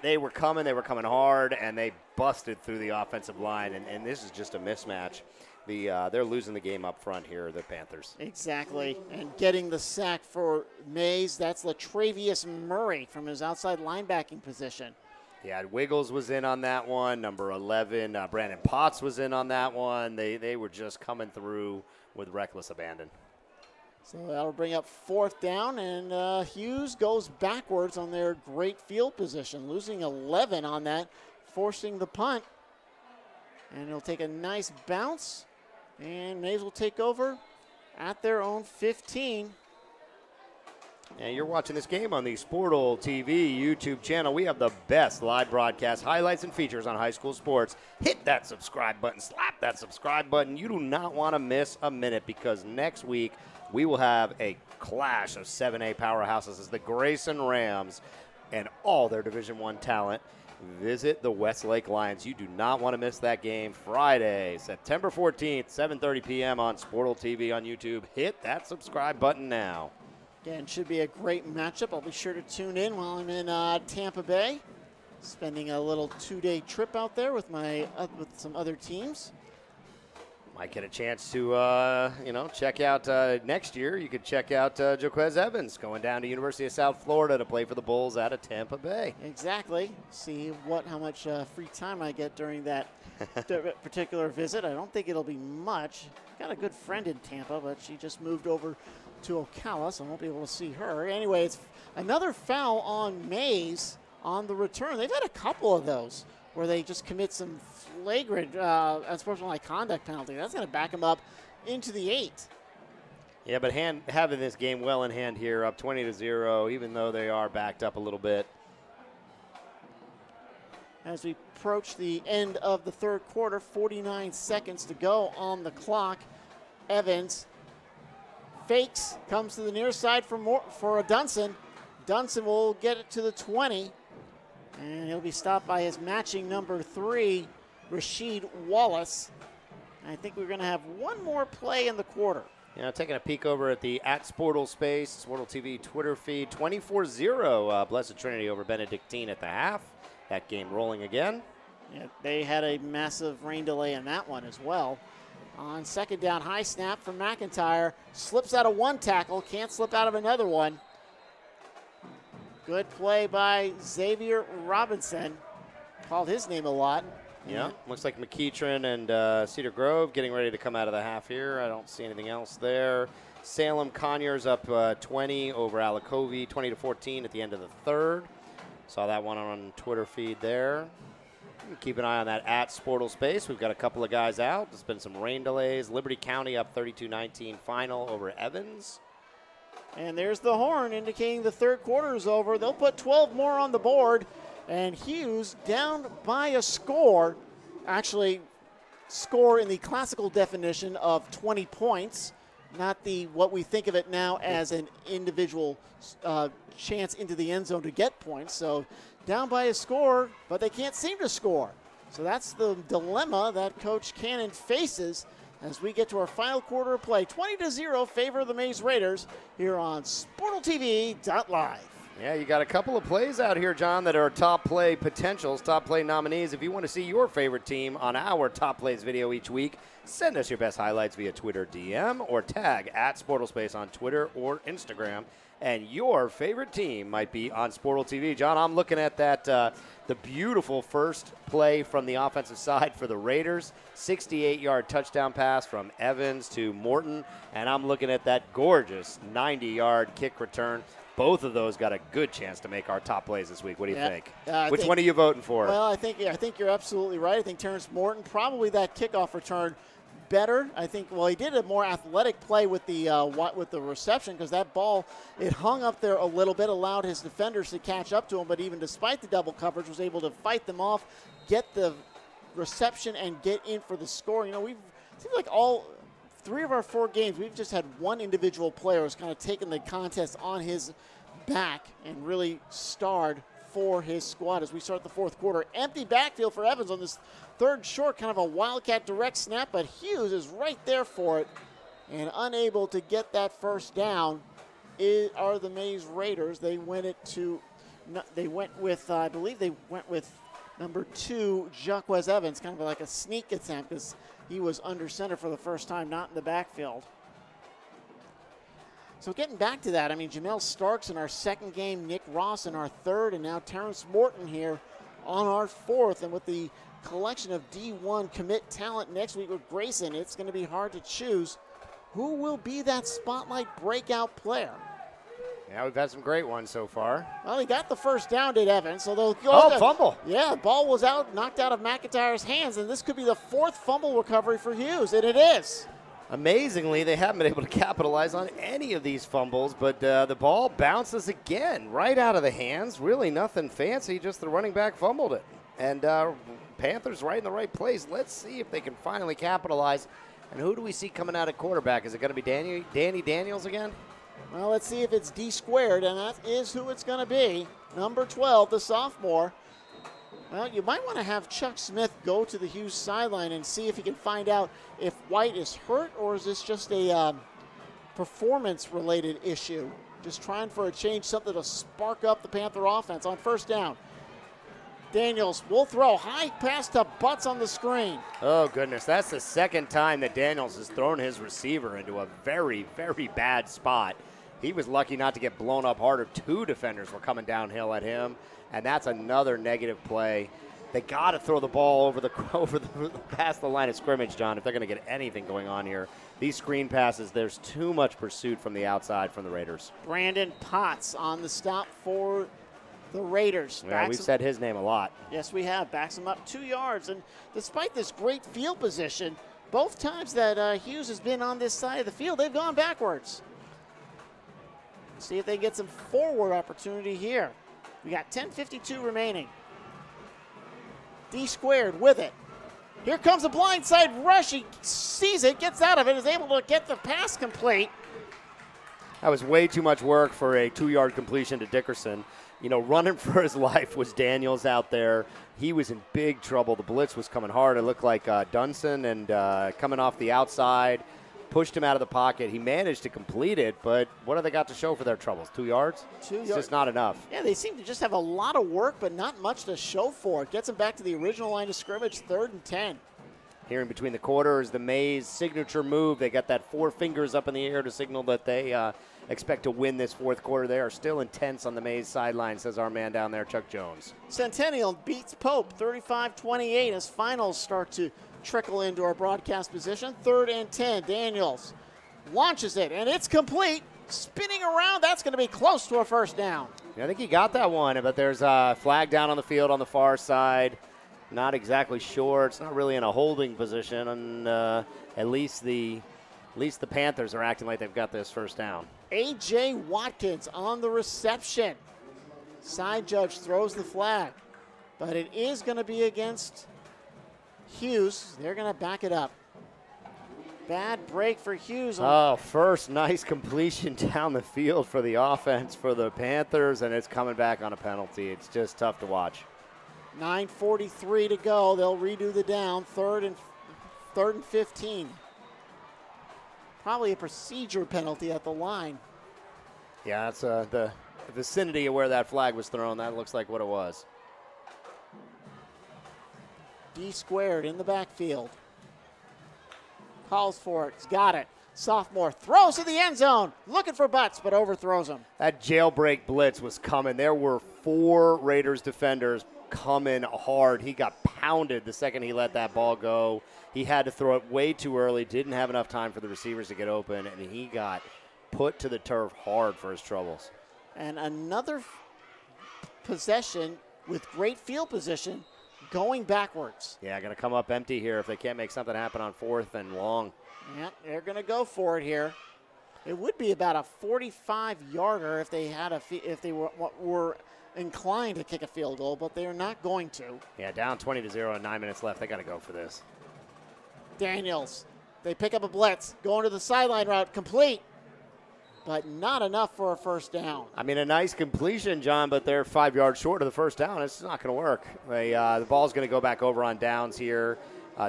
They were coming hard, and they busted through the offensive line, and this is just a mismatch. They're losing the game up front here, the Panthers. Exactly, and getting the sack for Mays, that's Latravius Murray from his outside linebacking position. Yeah, Wiggles was in on that one. Number 11, Brandon Potts was in on that one. They were just coming through with reckless abandon. So that'll bring up 4th down, and Hughes goes backwards on their great field position, losing 11 on that, forcing the punt. And it'll take a nice bounce, and Mays will take over at their own 15. And you're watching this game on the SportalTV YouTube channel. We have the best live broadcast, highlights, and features on high school sports. Hit that subscribe button, slap that subscribe button. You do not want to miss a minute, because next week we will have a clash of 7A powerhouses as the Grayson Rams and all their Division I talent visit the Westlake Lions. You do not want to miss that game. Friday, September 14th, 7:30 p.m. on SportalTV on YouTube. Hit that subscribe button now. Again, should be a great matchup. I'll be sure to tune in while I'm in Tampa Bay, spending a little 2-day trip out there with with some other teams. Might get a chance to, check out next year. You could check out Jahquez Evans going down to University of South Florida to play for the Bulls out of Tampa Bay. Exactly. See how much free time I get during that particular visit. I don't think it'll be much. Got a good friend in Tampa, but she just moved over to Ocala, so I won't be able to see her. Anyway, it's another foul on Mays on the return. They've had a couple of those where they just commit some flagrant unsportsmanlike conduct penalty. That's going to back them up into the 8. Yeah, but having this game well in hand here, up 20-0, even though they are backed up a little bit. As we approach the end of the third quarter, 49 seconds to go on the clock. Evans fakes, comes to the near side for a Dunson. Dunson will get it to the 20, and he'll be stopped by his matching number 3, Rasheed Wallace. I think we're going to have one more play in the quarter. Yeah, taking a peek over at the @SportalSpace, SportalTV Twitter feed, 24-0 Blessed Trinity over Benedictine at the half. That game rolling again. Yeah, they had a massive rain delay in that one as well. On second down, high snap from McIntyre. Slips out of one tackle, can't slip out of another one. Good play by Xavier Robinson. Called his name a lot. Yeah, looks like McEachern and Cedar Grove getting ready to come out of the half here. I don't see anything else there. Salem Conyers up 20 over Alacovi, 20-14 at the end of the third. Saw that one on Twitter feed there. Keep an eye on that @SportalSpace. We've got a couple of guys out. There's been some rain delays. Liberty County up 32-19 final over Evans. And there's the horn indicating the third quarter is over. They'll put 12 more on the board. And Hughes down by a score. Actually, score in the classical definition of 20 points, not the what we think of it now as an individual chance into the end zone to get points. So down by a score, but they can't seem to score. So that's the dilemma that Coach Cannon faces as we get to our final quarter of play. 20-0 favor of the Mays Raiders here on SportalTV.live. Yeah, you got a couple of plays out here, John, that are top play potentials, top play nominees. If you want to see your favorite team on our top plays video each week, send us your best highlights via Twitter DM or tag @SportalSpace on Twitter or Instagram. And your favorite team might be on SportalTV. John, I'm looking at that, the beautiful first play from the offensive side for the Raiders. 68-yard touchdown pass from Evans to Morton. And I'm looking at that gorgeous 90-yard kick return. Both of those got a good chance to make our top plays this week. What do you think? Which one are you voting for? Well, I think you're absolutely right. I think Terrence Morton, probably that kickoff return better. I think, well, he did a more athletic play with the reception because that ball, it hung up there a little bit, allowed his defenders to catch up to him, but even despite the double coverage, was able to fight them off, get the reception, and get in for the score. You know, it seems like all 3 of our 4 games, we've just had one individual player who's kind of taken the contest on his back and really starred for his squad as we start the fourth quarter. Empty backfield for Evans on this third short, kind of a wildcat direct snap, but Hughes is right there for it and unable to get that first down are the Mays Raiders. They went with, I believe they went with number 2, Jahquez Evans, kind of like a sneak attempt because he was under center for the first time, not in the backfield. So getting back to that, I mean, Jamel Starks in our second game, Nick Ross in our third, and now Terrence Morton here on our fourth. And with the collection of D1 commit talent next week with Grayson, it's going to be hard to choose who will be that spotlight breakout player. Yeah, we've had some great ones so far. Well, he got the first down, did Evans. So they'll go. Oh, fumble. Yeah, the ball was knocked out of McIntyre's hands, and this could be the 4th fumble recovery for Hughes, and it is. Amazingly, they haven't been able to capitalize on any of these fumbles, but the ball bounces again right out of the hands. Really nothing fancy, just the running back fumbled it. And Panthers right in the right place. Let's see if they can finally capitalize. And who do we see coming out at quarterback? Is it going to be Danny Daniels again? Well, let's see if it's D squared, and that is who it's going to be. Number 12, the sophomore. Well, you might want to have Chuck Smith go to the Hughes sideline and see if he can find out if White is hurt or is this just a performance-related issue. Just trying for a change, something to spark up the Panther offense on first down. Daniels will throw high pass to Butts on the screen. Oh, goodness. That's the second time that Daniels has thrown his receiver into a very, very bad spot. He was lucky not to get blown up harder. 2 defenders were coming downhill at him, and that's another negative play. They got to throw the ball over past the line of scrimmage, John, if they're going to get anything going on here. These screen passes, there's too much pursuit from the outside from the Raiders. Brandon Potts on the stop for the Raiders. Yeah, we've said his name a lot. Yes, we have. Backs him up 2 yards. And despite this great field position, both times that Hughes has been on this side of the field, they've gone backwards. See if they get some forward opportunity here. We got 10:52 remaining. D squared with it. Here comes a blindside rush. He sees it, gets out of it, is able to get the pass complete. That was way too much work for a 2-yard completion to Dickerson. You know, running for his life was Daniels out there. He was in big trouble. The blitz was coming hard. It looked like Dunson and coming off the outside, pushed him out of the pocket. He managed to complete it, but what do they got to show for their troubles? 2 yards? 2 yards. It's just not enough. Yeah, they seem to just have a lot of work, but not much to show for it. Gets them back to the original line of scrimmage, 3rd and 10. Here in between the quarters, the Mays signature move. They got that 4 fingers up in the air to signal that they expect to win this 4th quarter. They are still intense on the Mays sideline, says our man down there, Chuck Jones. Centennial beats Pope 35-28 as finals start to trickle into our broadcast position. 3rd and 10. Daniels launches it, and it's complete. Spinning around, that's going to be close to a first down. Yeah, I think he got that one, but there's a flag down on the field on the far side. Not exactly sure. It's not really in a holding position, and at least the Panthers are acting like they've got this first down. AJ Watkins on the reception. Side judge throws the flag, but it is going to be against Hughes. They're going to back it up. Bad break for Hughes. Oh, first nice completion down the field for the offense for the Panthers, and it's coming back on a penalty. It's just tough to watch. 9:43 to go. They'll redo the down. 3rd and 15. Probably a procedure penalty at the line. Yeah, that's the vicinity of where that flag was thrown. That looks like what it was. D squared in the backfield. Calls for it. He's got it. Sophomore throws to the end zone. Looking for Butts, but overthrows him. That jailbreak blitz was coming. There were 4 Raiders defenders coming hard. He got pounded the second he let that ball go. He had to throw it way too early, didn't have enough time for the receivers to get open, and he got put to the turf hard for his troubles. And another possession with great field position going backwards. Yeah, going to come up empty here if they can't make something happen on 4th and long. Yeah, they're going to go for it here. It would be about a 45-yarder if they had if they were inclined to kick a field goal, but they are not going to. Yeah, down 20-0 and 9 minutes left. They got to go for this. Daniels, they pick up a blitz, going to the sideline route, complete, but not enough for a first down. I mean, a nice completion, John, but they're 5 yards short of the first down. It's not going to work. The ball's going to go back over on downs here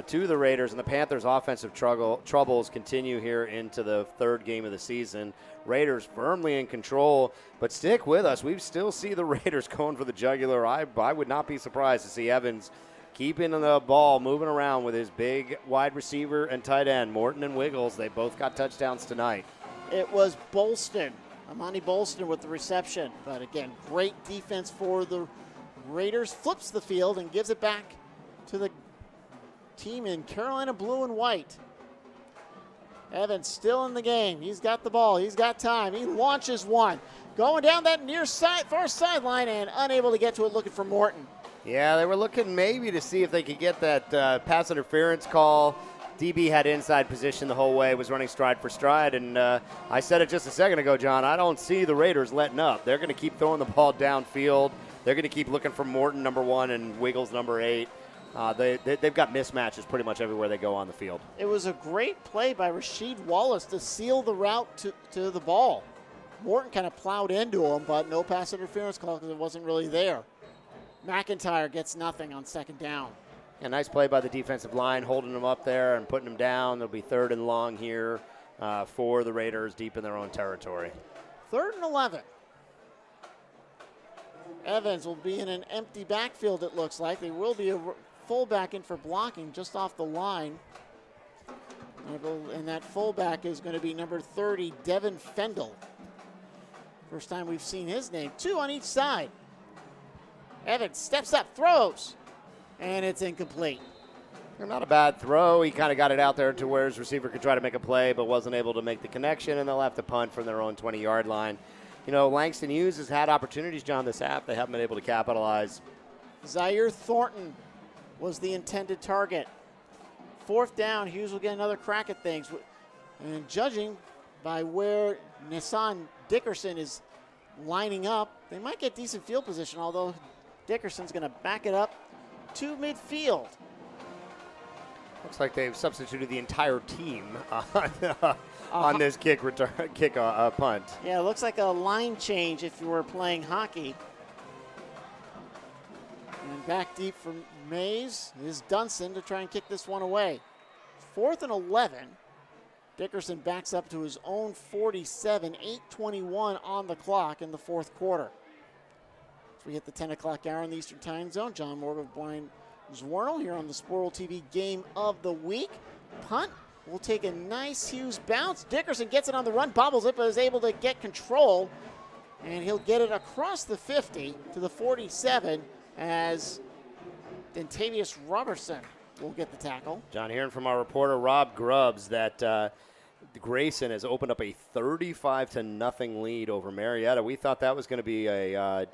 to the Raiders, and the Panthers' offensive troubles continue here into the 3rd game of the season. Raiders firmly in control, but stick with us. We still see the Raiders going for the jugular. I would not be surprised to see Evans keeping the ball moving around with his big wide receiver and tight end, Morton and Wiggles. They both got touchdowns tonight. It was Bolston, Amani Bolston with the reception. But again, great defense for the Raiders. Flips the field and gives it back to the team in Carolina blue and white. Evans still in the game. He's got the ball. He's got time. He launches one. Going down that far sideline and unable to get to it, looking for Morton. Yeah, they were looking maybe to see if they could get that pass interference call. DB had inside position the whole way, was running stride for stride, and I said it just a second ago, John, I don't see the Raiders letting up. They're going to keep throwing the ball downfield. They're going to keep looking for Morton, number 1, and Wiggles, number 8. They've got mismatches pretty much everywhere they go on the field. It was a great play by Rasheed Wallace to seal the route to the ball. Morton kind of plowed into him, but no pass interference call because it wasn't really there. McIntyre gets nothing on 2nd down. A nice play by the defensive line, holding them up there and putting them down. They'll be 3rd and long here for the Raiders deep in their own territory. 3rd and 11. Evans will be in an empty backfield, it looks like. There will be a fullback in for blocking just off the line. And that fullback is going to be number 30, Devin Fendel. First time we've seen his name. 2 on each side. Evans steps up, throws, and it's incomplete. Not a bad throw. He kind of got it out there to where his receiver could try to make a play, but wasn't able to make the connection, and they'll have to punt from their own 20-yard line. you know, Langston Hughes has had opportunities, John, this half. They haven't been able to capitalize. Zaire Thornton was the intended target. 4th down, Hughes will get another crack at things. And judging by where Nissan Dickerson is lining up, they might get decent field position, although Dickerson's going to back it up to midfield. Looks like they've substituted the entire team on this punt. Yeah, it looks like a line change if you were playing hockey. And back deep from Mays is Dunson to try and kick this one away. 4th and 11. Dickerson backs up to his own 47, 8:21 on the clock in the 4th quarter. As we hit the 10 o'clock hour in the Eastern Time Zone, John Morgan with Brian Zwerl here on the SportalTV Game of the Week. Punt will take a nice Hughes bounce. Dickerson gets it on the run, bobbles it, but is able to get control. And he'll get it across the 50 to the 47 as Dentavius Robertson will get the tackle. John, hearing from our reporter Rob Grubbs that Grayson has opened up a 35-0 lead over Marietta. We thought that was going to be a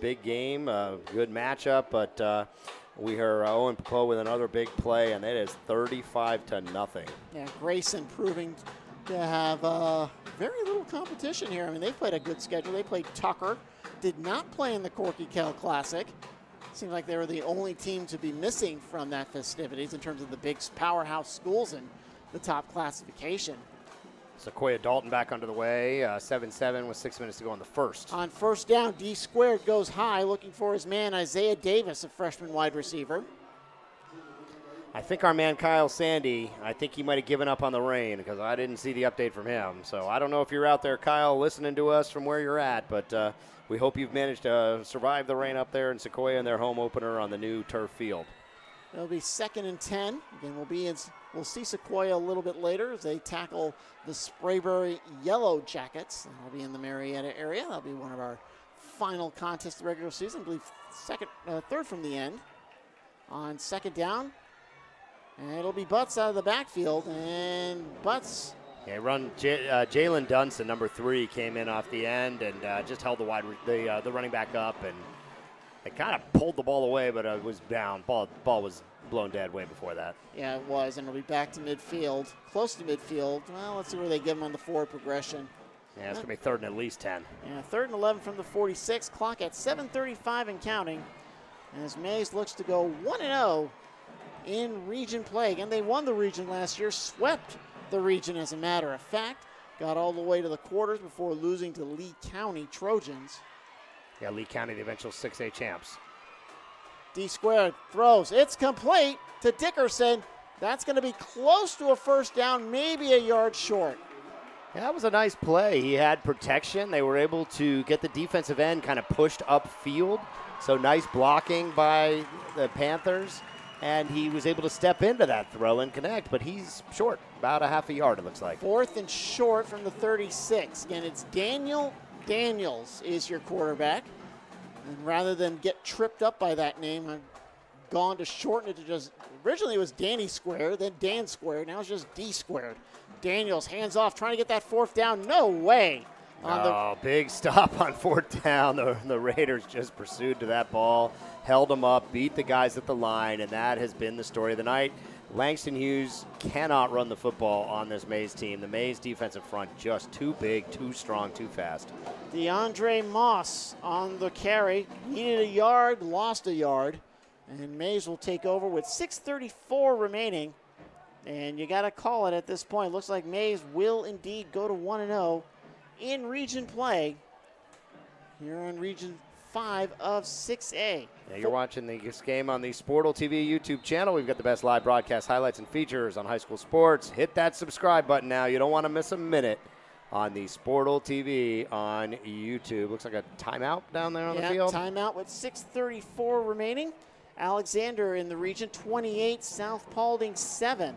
big game, a good matchup, but we heard Owen Popo with another big play, and it is 35-0. Yeah, Grayson proving to have very little competition here. I mean, they've played a good schedule. They played Tucker, did not play in the Corky Kell Classic. Seems like they were the only team to be missing from that festivities in terms of the big powerhouse schools in the top classification. Sequoia Dalton back under the way, 7-7 with 6 minutes to go in the first. On 1st down, D squared goes high, looking for his man Isaiah Davis, a freshman wide receiver. I think our man Kyle Sandy, I think he might have given up on the rain because I didn't see the update from him. So I don't know if you're out there, Kyle, listening to us from where you're at, but we hope you've managed to survive the rain up there in Sequoia in their home opener on the new turf field. It'll be 2nd and 10. Again, we'll see Sequoia a little bit later as they tackle the Sprayberry Yellow Jackets. That'll be in the Marietta area. That'll be one of our final contests of the regular season. I believe 3rd from the end. On 2nd down, and it'll be Butts out of the backfield, and Butts. Yeah, Jalen Dunson, number 3, came in off the end and just held the running back up, and they kind of pulled the ball away, but it was down. Ball was blown dead way before that. Yeah, it was, and it'll be back to midfield, close to midfield. Well, let's see where they give them on the forward progression. Yeah, it's going to be 3rd and at least 10. Yeah, 3rd and 11 from the 46. Clock at 7:35 and counting. As Mays looks to go 1-0 in region play. Again, they won the region last year, swept the region as a matter of fact. Got all the way to the quarters before losing to Lee County Trojans. Yeah, Lee County, the eventual 6A champs. D squared throws. It's complete to Dickerson. That's going to be close to a 1st down, maybe a yard short. Yeah, that was a nice play. He had protection. They were able to get the defensive end kind of pushed upfield. So nice blocking by the Panthers. And he was able to step into that throw and connect, but he's short, about a half a yard, it looks like. 4th and short from the 36. Again, it's Daniel Daniels is your quarterback. And rather than get tripped up by that name, I've gone to shorten it to just, originally it was Danny Square, then Dan Square, now it's just D squared. Daniels, hands off, trying to get that 4th down. No way. Big stop on 4th down. The Raiders just pursued to that ball, held them up, beat the guys at the line, and that has been the story of the night. Langston Hughes cannot run the football on this Mays team. The Mays defensive front just too big, too strong, too fast. DeAndre Moss on the carry. Needed a yard, lost a yard. And Mays will take over with 6:34 remaining. And you got to call it at this point. Looks like Mays will indeed go to 1-0 in region play here on Region 5 of 6A. Yeah, you're watching this game on the SportalTV YouTube channel. We've got the best live broadcast highlights and features on high school sports. Hit that subscribe button now. You don't want to miss a minute on the SportalTV on YouTube. Looks like a timeout down there on the field. Timeout with 6:34 remaining. Alexander in the region, 28. South Paulding, 7.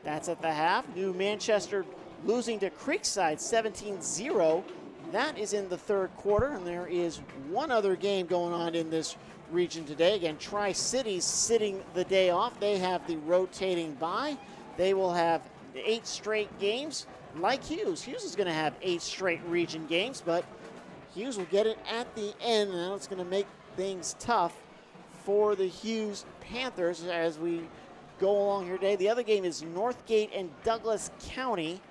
That's at the half. New Manchester losing to Creekside, 17-0. That is in the 3rd quarter, and there is one other game going on in this region today. Again, Tri-Cities sitting the day off. They have the rotating bye. They will have 8 straight games like Hughes. Hughes is going to have 8 straight region games, but Hughes will get it at the end, and now it's going to make things tough for the Hughes Panthers as we go along here today. The other game is Northgate and Douglas County.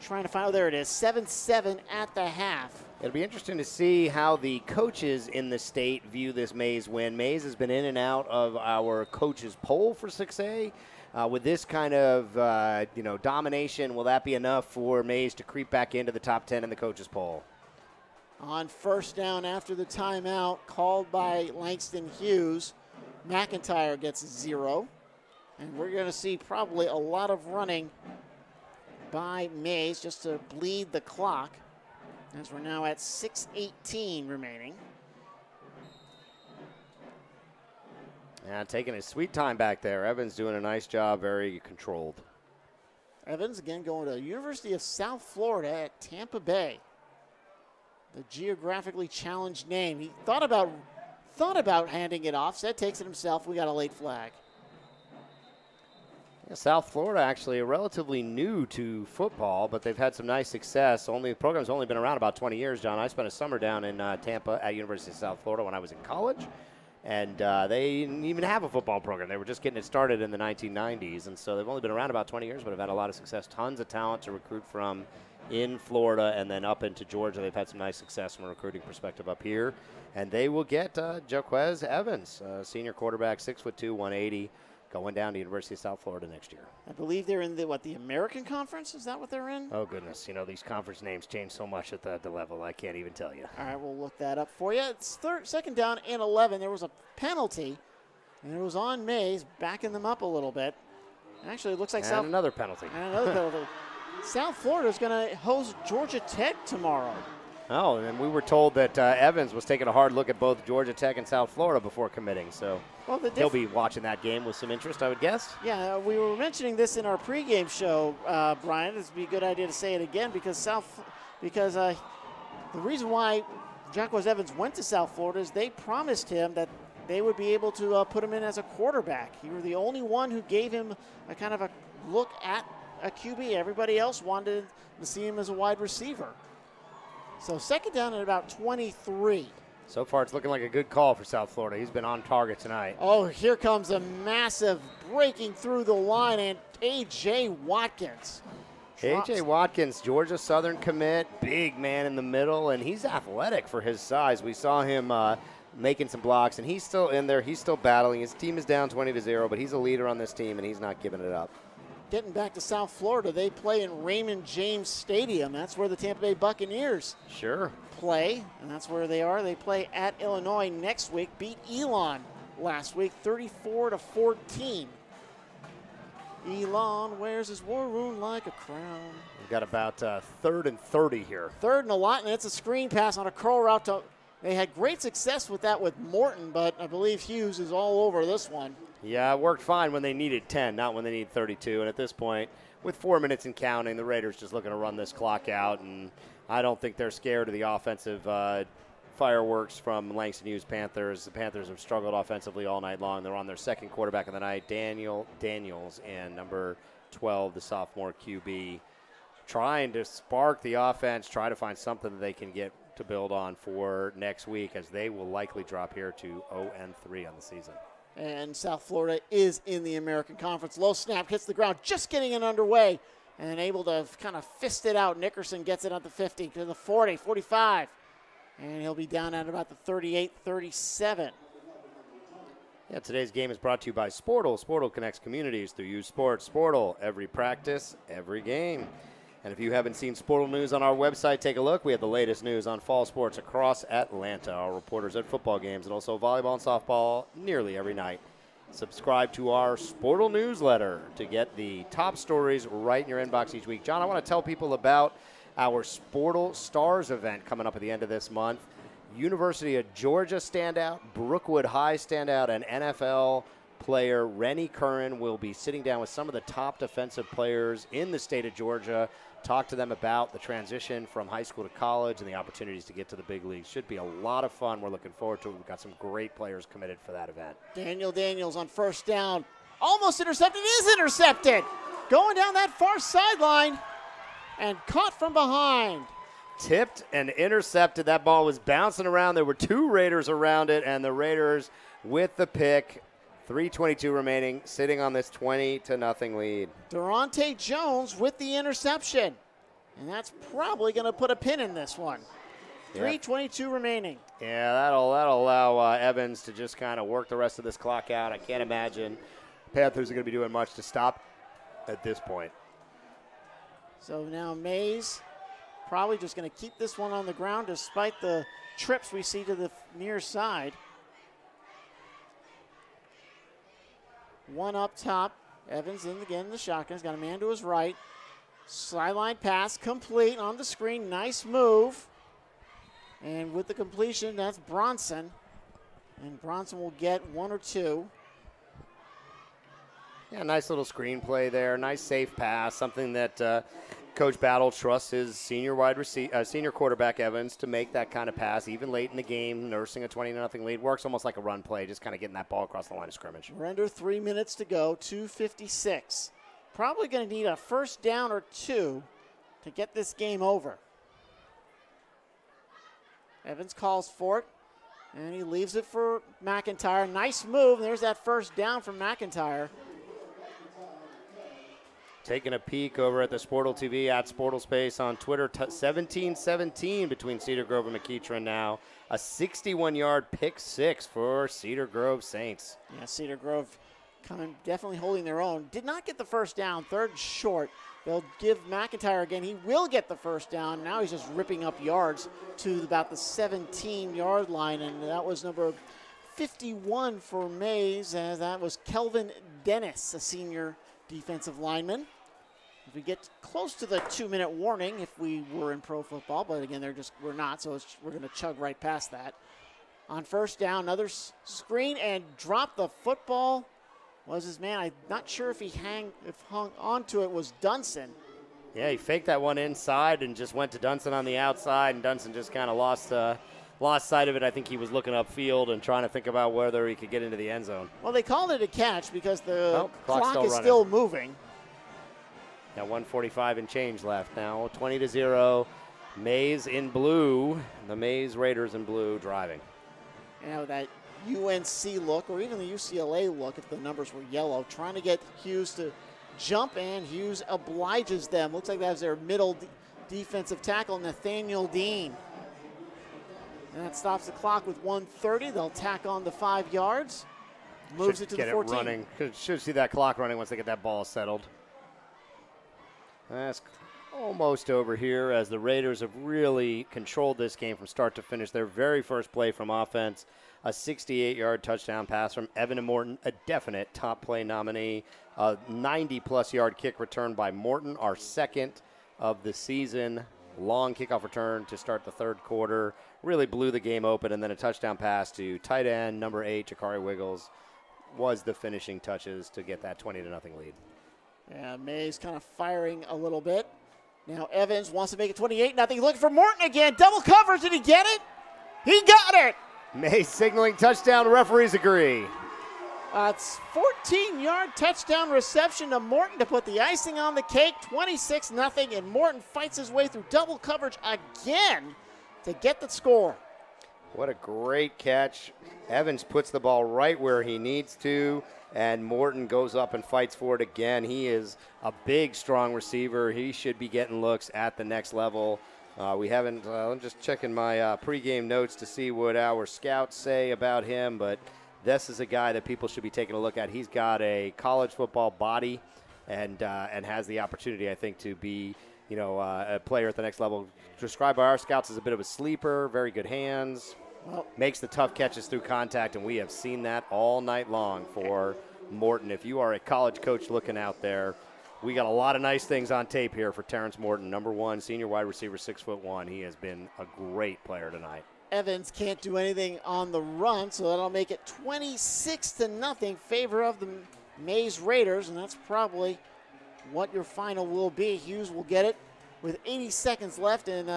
Trying to find, oh, there it is, 7-7 at the half. It'll be interesting to see how the coaches in the state view this Mays win. Mays has been in and out of our coaches poll for 6A. With this kind of domination, will that be enough for Mays to creep back into the top 10 in the coaches poll? On first down after the timeout called by Langston Hughes, McIntyre gets 0. And we're going to see probably a lot of running by Mays just to bleed the clock, as we're now at 6:18 remaining. Yeah, taking his sweet time back there. Evans doing a nice job, very controlled. Evans again going to University of South Florida at Tampa Bay. The geographically challenged name. He thought about handing it off, said takes it himself. We got a late flag. Yeah, South Florida actually relatively new to football, but they've had some nice success. The program's only been around about 20 years, John. I spent a summer down in Tampa at University of South Florida when I was in college, and they didn't even have a football program. They were just getting it started in the 1990s, and so they've only been around about 20 years, but have had a lot of success. Tons of talent to recruit from in Florida and then up into Georgia. They've had some nice success from a recruiting perspective up here, and they will get Jahquez Evans, senior quarterback, 6'2", 180. Going down to University of South Florida next year. I believe they're in the American Conference? Is that what they're in? Oh, goodness. These conference names change so much at the level, I can't even tell you. All right, we'll look that up for you. It's second down and 11. There was a penalty, and it was on Mays, backing them up a little bit. Actually, it looks like another penalty. And another penalty. South Florida is going to host Georgia Tech tomorrow. Oh, and we were told that Evans was taking a hard look at both Georgia Tech and South Florida before committing, so he'll be watching that game with some interest, I would guess. Yeah, we were mentioning this in our pregame show, Brian. This would be a good idea to say it again because the reason why Jahquez Evans went to South Florida is they promised him that they would be able to put him in as a quarterback. You were the only one who gave him a kind of a look at a QB. Everybody else wanted to see him as a wide receiver. So second down at about 23. So far, it's looking like a good call for South Florida. He's been on target tonight. Oh, here comes a massive breaking through the line, and AJ Watkins. AJ Watkins, Georgia Southern commit, big man in the middle, and he's athletic for his size. We saw him making some blocks, and he's still in there. He's still battling. His team is down 20-0, but he's a leader on this team, and he's not giving it up. Getting back to South Florida, they play in Raymond James Stadium. That's where the Tampa Bay Buccaneers play, and that's where they are. They play at Illinois next week. Beat Elon last week, 34-14. Elon wears his war wound like a crown. We've got about 3rd and 30 here. 3rd and a lot, and it's a screen pass on a curl route. They had great success with that with Morton, but I believe Hughes is all over this one. Yeah, it worked fine when they needed 10, not when they need 32. And at this point, with 4 minutes and counting, the Raiders just looking to run this clock out. And I don't think they're scared of the offensive fireworks from Langston Hughes Panthers. The Panthers have struggled offensively all night long. They're on their second quarterback of the night, Daniels, and number 12, the sophomore QB, trying to spark the offense, try to find something that they can get to build on for next week, as they will likely drop here to 0-3 on the season. And South Florida is in the American Conference. Low snap, hits the ground, just getting it underway, and able to kind of fist it out. Nickerson gets it at the 50, to the 40, 45, and he'll be down at about the 38-37. Yeah, today's game is brought to you by Sportal. Sportal connects communities through youth sports. Sportal, every practice, every game. And if you haven't seen Sportal News on our website, take a look. We have the latest news on fall sports across Atlanta. Our reporters at football games and also volleyball and softball nearly every night. Subscribe to our Sportal newsletter to get the top stories right in your inbox each week. John, I want to tell people about our Sportal Stars event coming up at the end of this month. University of Georgia standout, Brookwood High standout, and NFL player Rennie Curran will be sitting down with some of the top defensive players in the state of Georgia, talk to them about the transition from high school to college and the opportunities to get to the big leagues. Should be a lot of fun. We're looking forward to it. We've got some great players committed for that event. Daniel Daniels on first down. Almost intercepted. Is intercepted. Going down that far sideline and caught from behind. tipped and intercepted. That ball was bouncing around. There were 2 Raiders around it, and the Raiders with the pick. 3:22 remaining, sitting on this 20-0 lead. Durante Jones with the interception. And that's probably going to put a pin in this one. 3:22 remaining. Yeah, that'll allow Evans to just kind of work the rest of this clock out. I can't imagine Panthers are going to be doing much to stop at this point. So now Mays probably just going to keep this one on the ground despite the trips we see to the near side. One up top. Evans in again, the shotgun. He's got a man to his right. Sideline pass complete on the screen. Nice move. And with the completion, that's Bronson. And Bronson will get 1 or 2. Yeah, nice little screenplay there. Nice safe pass. Something that Coach Battle trusts his senior quarterback Evans to make that kind of pass, even late in the game, nursing a 20-0 lead. Works almost like a run play, just kind of getting that ball across the line of scrimmage. We're under 3 minutes to go, 2:56. Probably going to need a first down or 2 to get this game over. Evans calls for it, and he leaves it for McIntyre. Nice move. There's that first down from McIntyre. Taking a peek over at the SportalTV at SportalSpace on Twitter. 17-17 between Cedar Grove and McEachern now. A 61-yard pick 6 for Cedar Grove Saints. Yeah, Cedar Grove definitely holding their own. Did not get the first down. 3rd and short. They'll give McIntyre again. He will get the first down. Now he's just ripping up yards to about the 17-yard line, and that was number 51 for Mays, as that was Kelvin Dennis, a senior defensive lineman. If we get close to the 2-minute warning, if we were in pro football, but again, we're not, so we're going to chug right past that. On first down, another screen and drop the football. Was his man? I'm not sure if hung onto it was Dunson. Yeah, he faked that one inside and just went to Dunson on the outside, and Dunson just kind of lost sight of it. I think he was looking upfield and trying to think about whether he could get into the end zone. Well, they called it a catch because the clock is still moving. Now 1:45 and change left now. 20-0. Mays in blue. The Mays Raiders in blue driving. Now that UNC look, or even the UCLA look if the numbers were yellow, trying to get Hughes to jump, and Hughes obliges them. Looks like that's their middle defensive tackle, Nathaniel Dean. And that stops the clock with 1:30. They'll tack on the 5 yards. Moves it to the 14. Running. Should see that clock running once they get that ball settled. That's almost over here as the Raiders have really controlled this game from start to finish. Their very first play from offense, a 68-yard touchdown pass from Evan and Morton, a definite top play nominee. A 90-plus yard kick return by Morton, our second of the season. Long kickoff return to start the 3rd quarter. Really blew the game open, and then a touchdown pass to tight end number 8, Jakari Wiggles, was the finishing touches to get that 20-0 lead. Yeah, Mays kind of firing a little bit. Now Evans wants to make it 28-0. He's looking for Morton again. Double coverage. Did he get it? He got it. Mays signaling touchdown. Referees agree. It's 14-yard touchdown reception to Morton to put the icing on the cake. 26-0, and Morton fights his way through double coverage again to get the score. What a great catch. Evans puts the ball right where he needs to, and Morton goes up and fights for it again. He is a big, strong receiver. He should be getting looks at the next level. We haven't, I'm just checking my pregame notes to see what our scouts say about him, but this is a guy that people should be taking a look at. He's got a college football body and has the opportunity, I think, to be, a player at the next level. Described by our scouts as a bit of a sleeper, very good hands, makes the tough catches through contact, and we have seen that all night long for Morton. If you are a college coach looking out there, we got a lot of nice things on tape here for Terrence Morton, number 1, senior wide receiver, 6'1". He has been a great player tonight. Evans can't do anything on the run, so that'll make it 26-0 favor of the Mays Raiders, and that's probably what your final will be. Hughes will get it with 80 seconds left, and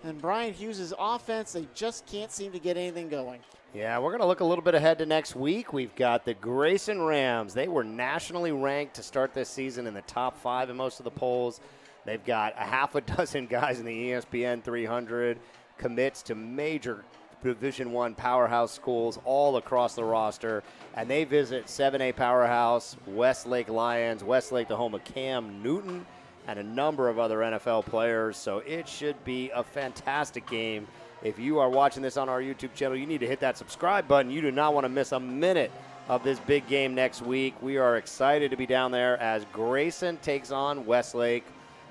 And Brian Hughes' offense, they just can't seem to get anything going. Yeah, we're going to look a little bit ahead to next week. We've got the Grayson Rams. They were nationally ranked to start this season in the top 5 in most of the polls. They've got a half a dozen guys in the ESPN 300, commits to major Division I powerhouse schools all across the roster, and they visit 7A powerhouse, Westlake Lions, Westlake, the home of Cam Newton, and a number of other NFL players. So it should be a fantastic game. If you are watching this on our YouTube channel, you need to hit that subscribe button. You do not want to miss a minute of this big game next week. We are excited to be down there as Grayson takes on Westlake.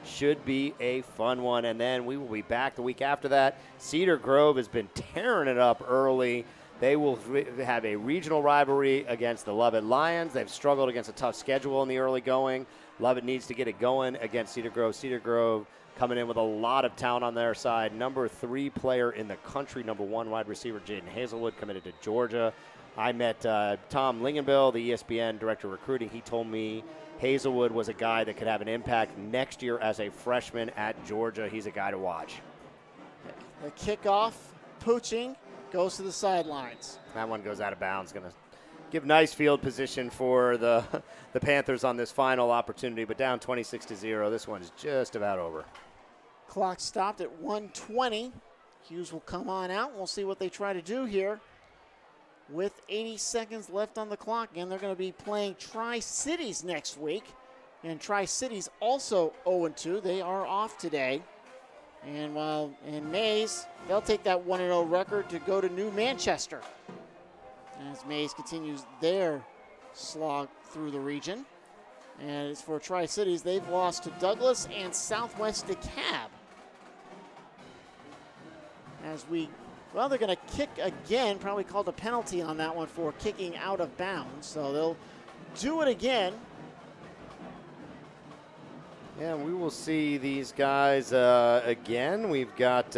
Should be a fun one. And then we will be back the week after that. Cedar Grove has been tearing it up early. They will have a regional rivalry against the Lovett Lions. They've struggled against a tough schedule in the early going. Lovett needs to get it going against Cedar Grove. Cedar Grove coming in with a lot of talent on their side. Number 3 player in the country, number 1 wide receiver, Jaden Hazelwood, committed to Georgia. I met Tom Lingenbill, the ESPN director of recruiting. He told me Hazelwood was a guy that could have an impact next year as a freshman at Georgia. He's a guy to watch. The kickoff, Pooching, goes to the sidelines. That one goes out of bounds. Going to give nice field position for the Panthers on this final opportunity, but down 26-0. This one's just about over. Clock stopped at 1:20. Hughes will come on out. We'll see what they try to do here. With 80 seconds left on the clock, and they're going to be playing Tri-Cities next week. And Tri-Cities also 0-2. They are off today. And while in Mays, they'll take that 1-0 record to go to New Manchester as Mays continues their slog through the region. And as for Tri-Cities, they've lost to Douglas and Southwest DeKalb. Well, they're going to kick again, probably called a penalty on that one for kicking out of bounds. So they'll do it again. Yeah, we will see these guys again. We've got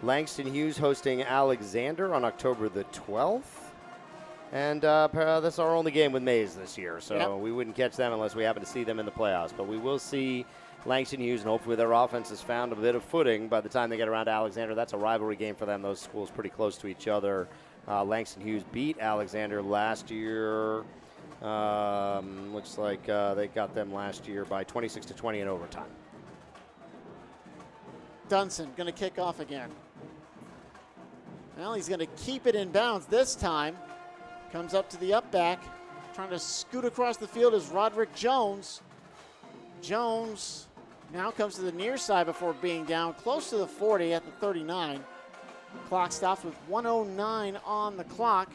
Langston Hughes hosting Alexander on October the 12th. And that's our only game with Mays this year. So we wouldn't catch them unless we happen to see them in the playoffs. But we will see Langston Hughes, and hopefully their offense has found a bit of footing by the time they get around to Alexander. That's a rivalry game for them. Those schools pretty close to each other. Langston Hughes beat Alexander last year. Looks like they got them last year by 26-20 in overtime. Dunson going to kick off again. Well, he's going to keep it in bounds this time. Comes up to the up back. Trying to scoot across the field is Roderick Jones. Jones now comes to the near side before being down close to the 40 at the 39. Clock stops with 1:09 on the clock.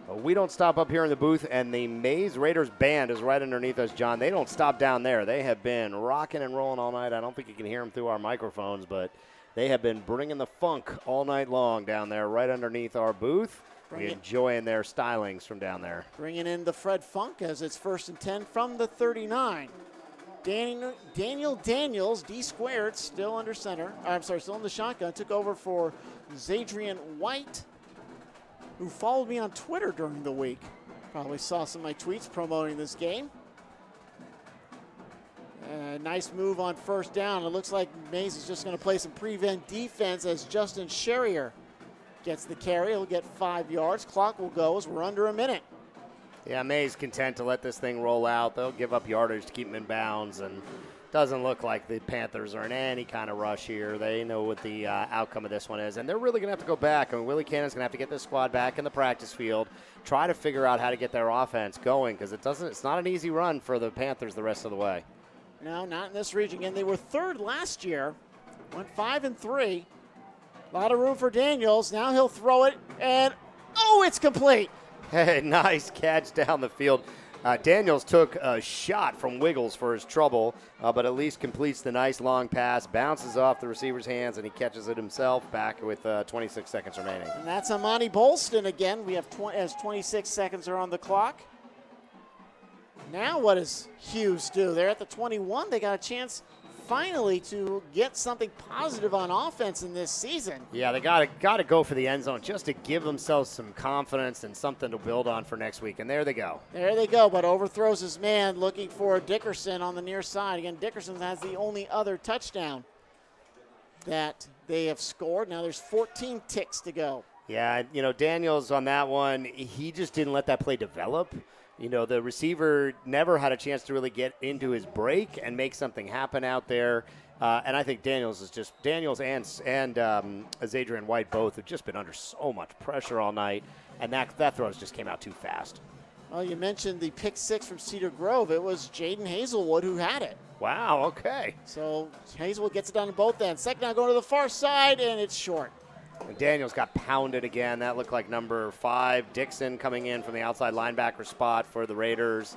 We don't stop up here in the booth, and the Mays Raiders band is right underneath us, John. They don't stop down there. They have been rocking and rolling all night. I don't think you can hear them through our microphones, but they have been bringing the funk all night long down there right underneath our booth. We're enjoying their stylings from down there. Bringing in the Fred Funk as it's 1st and 10 from the 39. Daniel Daniels, D squared, still under center. Still in the shotgun. Took over for Zadrian White, who followed me on Twitter during the week. Probably saw some of my tweets promoting this game. Nice move on 1st down. It looks like Mays is just going to play some prevent defense as Justin Sherrier gets the carry. He'll get 5 yards. Clock will go as we're under a minute. Yeah, Mays content to let this thing roll out. They'll give up yardage to keep them in bounds, and doesn't look like the Panthers are in any kind of rush here. They know what the outcome of this one is, and they're really going to have to go back. I mean, Willie Cannon's going to have to get this squad back in the practice field, try to figure out how to get their offense going, because it's not an easy run for the Panthers the rest of the way. No, not in this region. Again, they were 3rd last year, went 5-3. A lot of room for Daniels. Now he'll throw it, and it's complete. Hey, nice catch down the field. Daniels took a shot from Wiggles for his trouble, but at least completes the nice long pass, bounces off the receiver's hands, and he catches it himself back with 26 seconds remaining. And that's Amani Bolston again. We have 26 seconds are on the clock. Now what does Hughes do? They're at the 21. They got a chance finally to get something positive on offense in this season. Yeah, they got to go for the end zone just to give themselves some confidence and something to build on for next week. And there they go. There they go, but overthrows his man looking for Dickerson on the near side. Again, Dickerson has the only other touchdown. that they have scored. Now there's 14 ticks to go. Yeah, Daniels on that one, he just didn't let that play develop. The receiver never had a chance to really get into his break and make something happen out there. And I think Daniels and Zadrian White both have just been under so much pressure all night, and that throw just came out too fast. Well, you mentioned the pick six from Cedar Grove. It was Jaden Hazelwood who had it. Wow, okay. So Hazelwood gets it down to both ends. Second down going to the far side, and it's short. And Daniels got pounded again. That looked like number 5. Dixon coming in from the outside linebacker spot for the Raiders.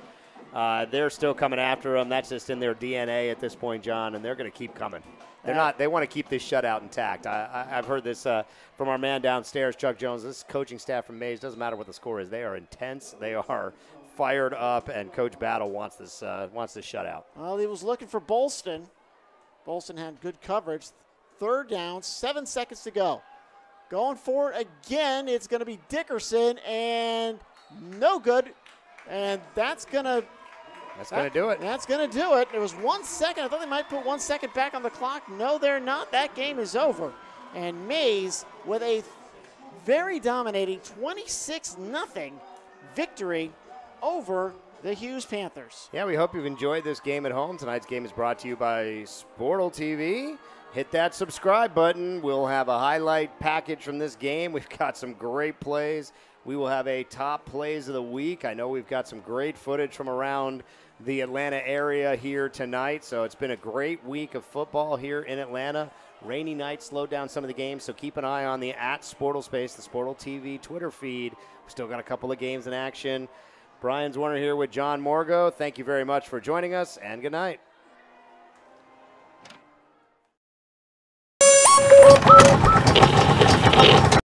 They're still coming after him. That's just in their DNA at this point, John, and they're going to keep coming. They want to keep this shutout intact. I've heard this from our man downstairs, Chuck Jones. This coaching staff from Mays, doesn't matter what the score is. They are intense. They are fired up, and Coach Battle wants this shutout. Well, he was looking for Bolston. Bolston had good coverage. Third down, 7 seconds to go. Going for it again, it's going to be Dickerson, and no good. And that's going to do it. That's going to do it. It was 1 second. I thought they might put 1 second back on the clock. No, they're not. That game is over. And Mays with a very dominating 26-0 victory over the Hughes Panthers. Yeah, we hope you've enjoyed this game at home. Tonight's game is brought to you by SportalTV. Hit that subscribe button. We'll have a highlight package from this game. We've got some great plays. We will have a top plays of the week. I know we've got some great footage from around the Atlanta area here tonight. So it's been a great week of football here in Atlanta. Rainy night slowed down some of the games, so keep an eye on the @SportalSpace, the SportalTV Twitter feed. We've still got a couple of games in action. Brian Zwerner here with John Morgo. Thank you very much for joining us, and good night.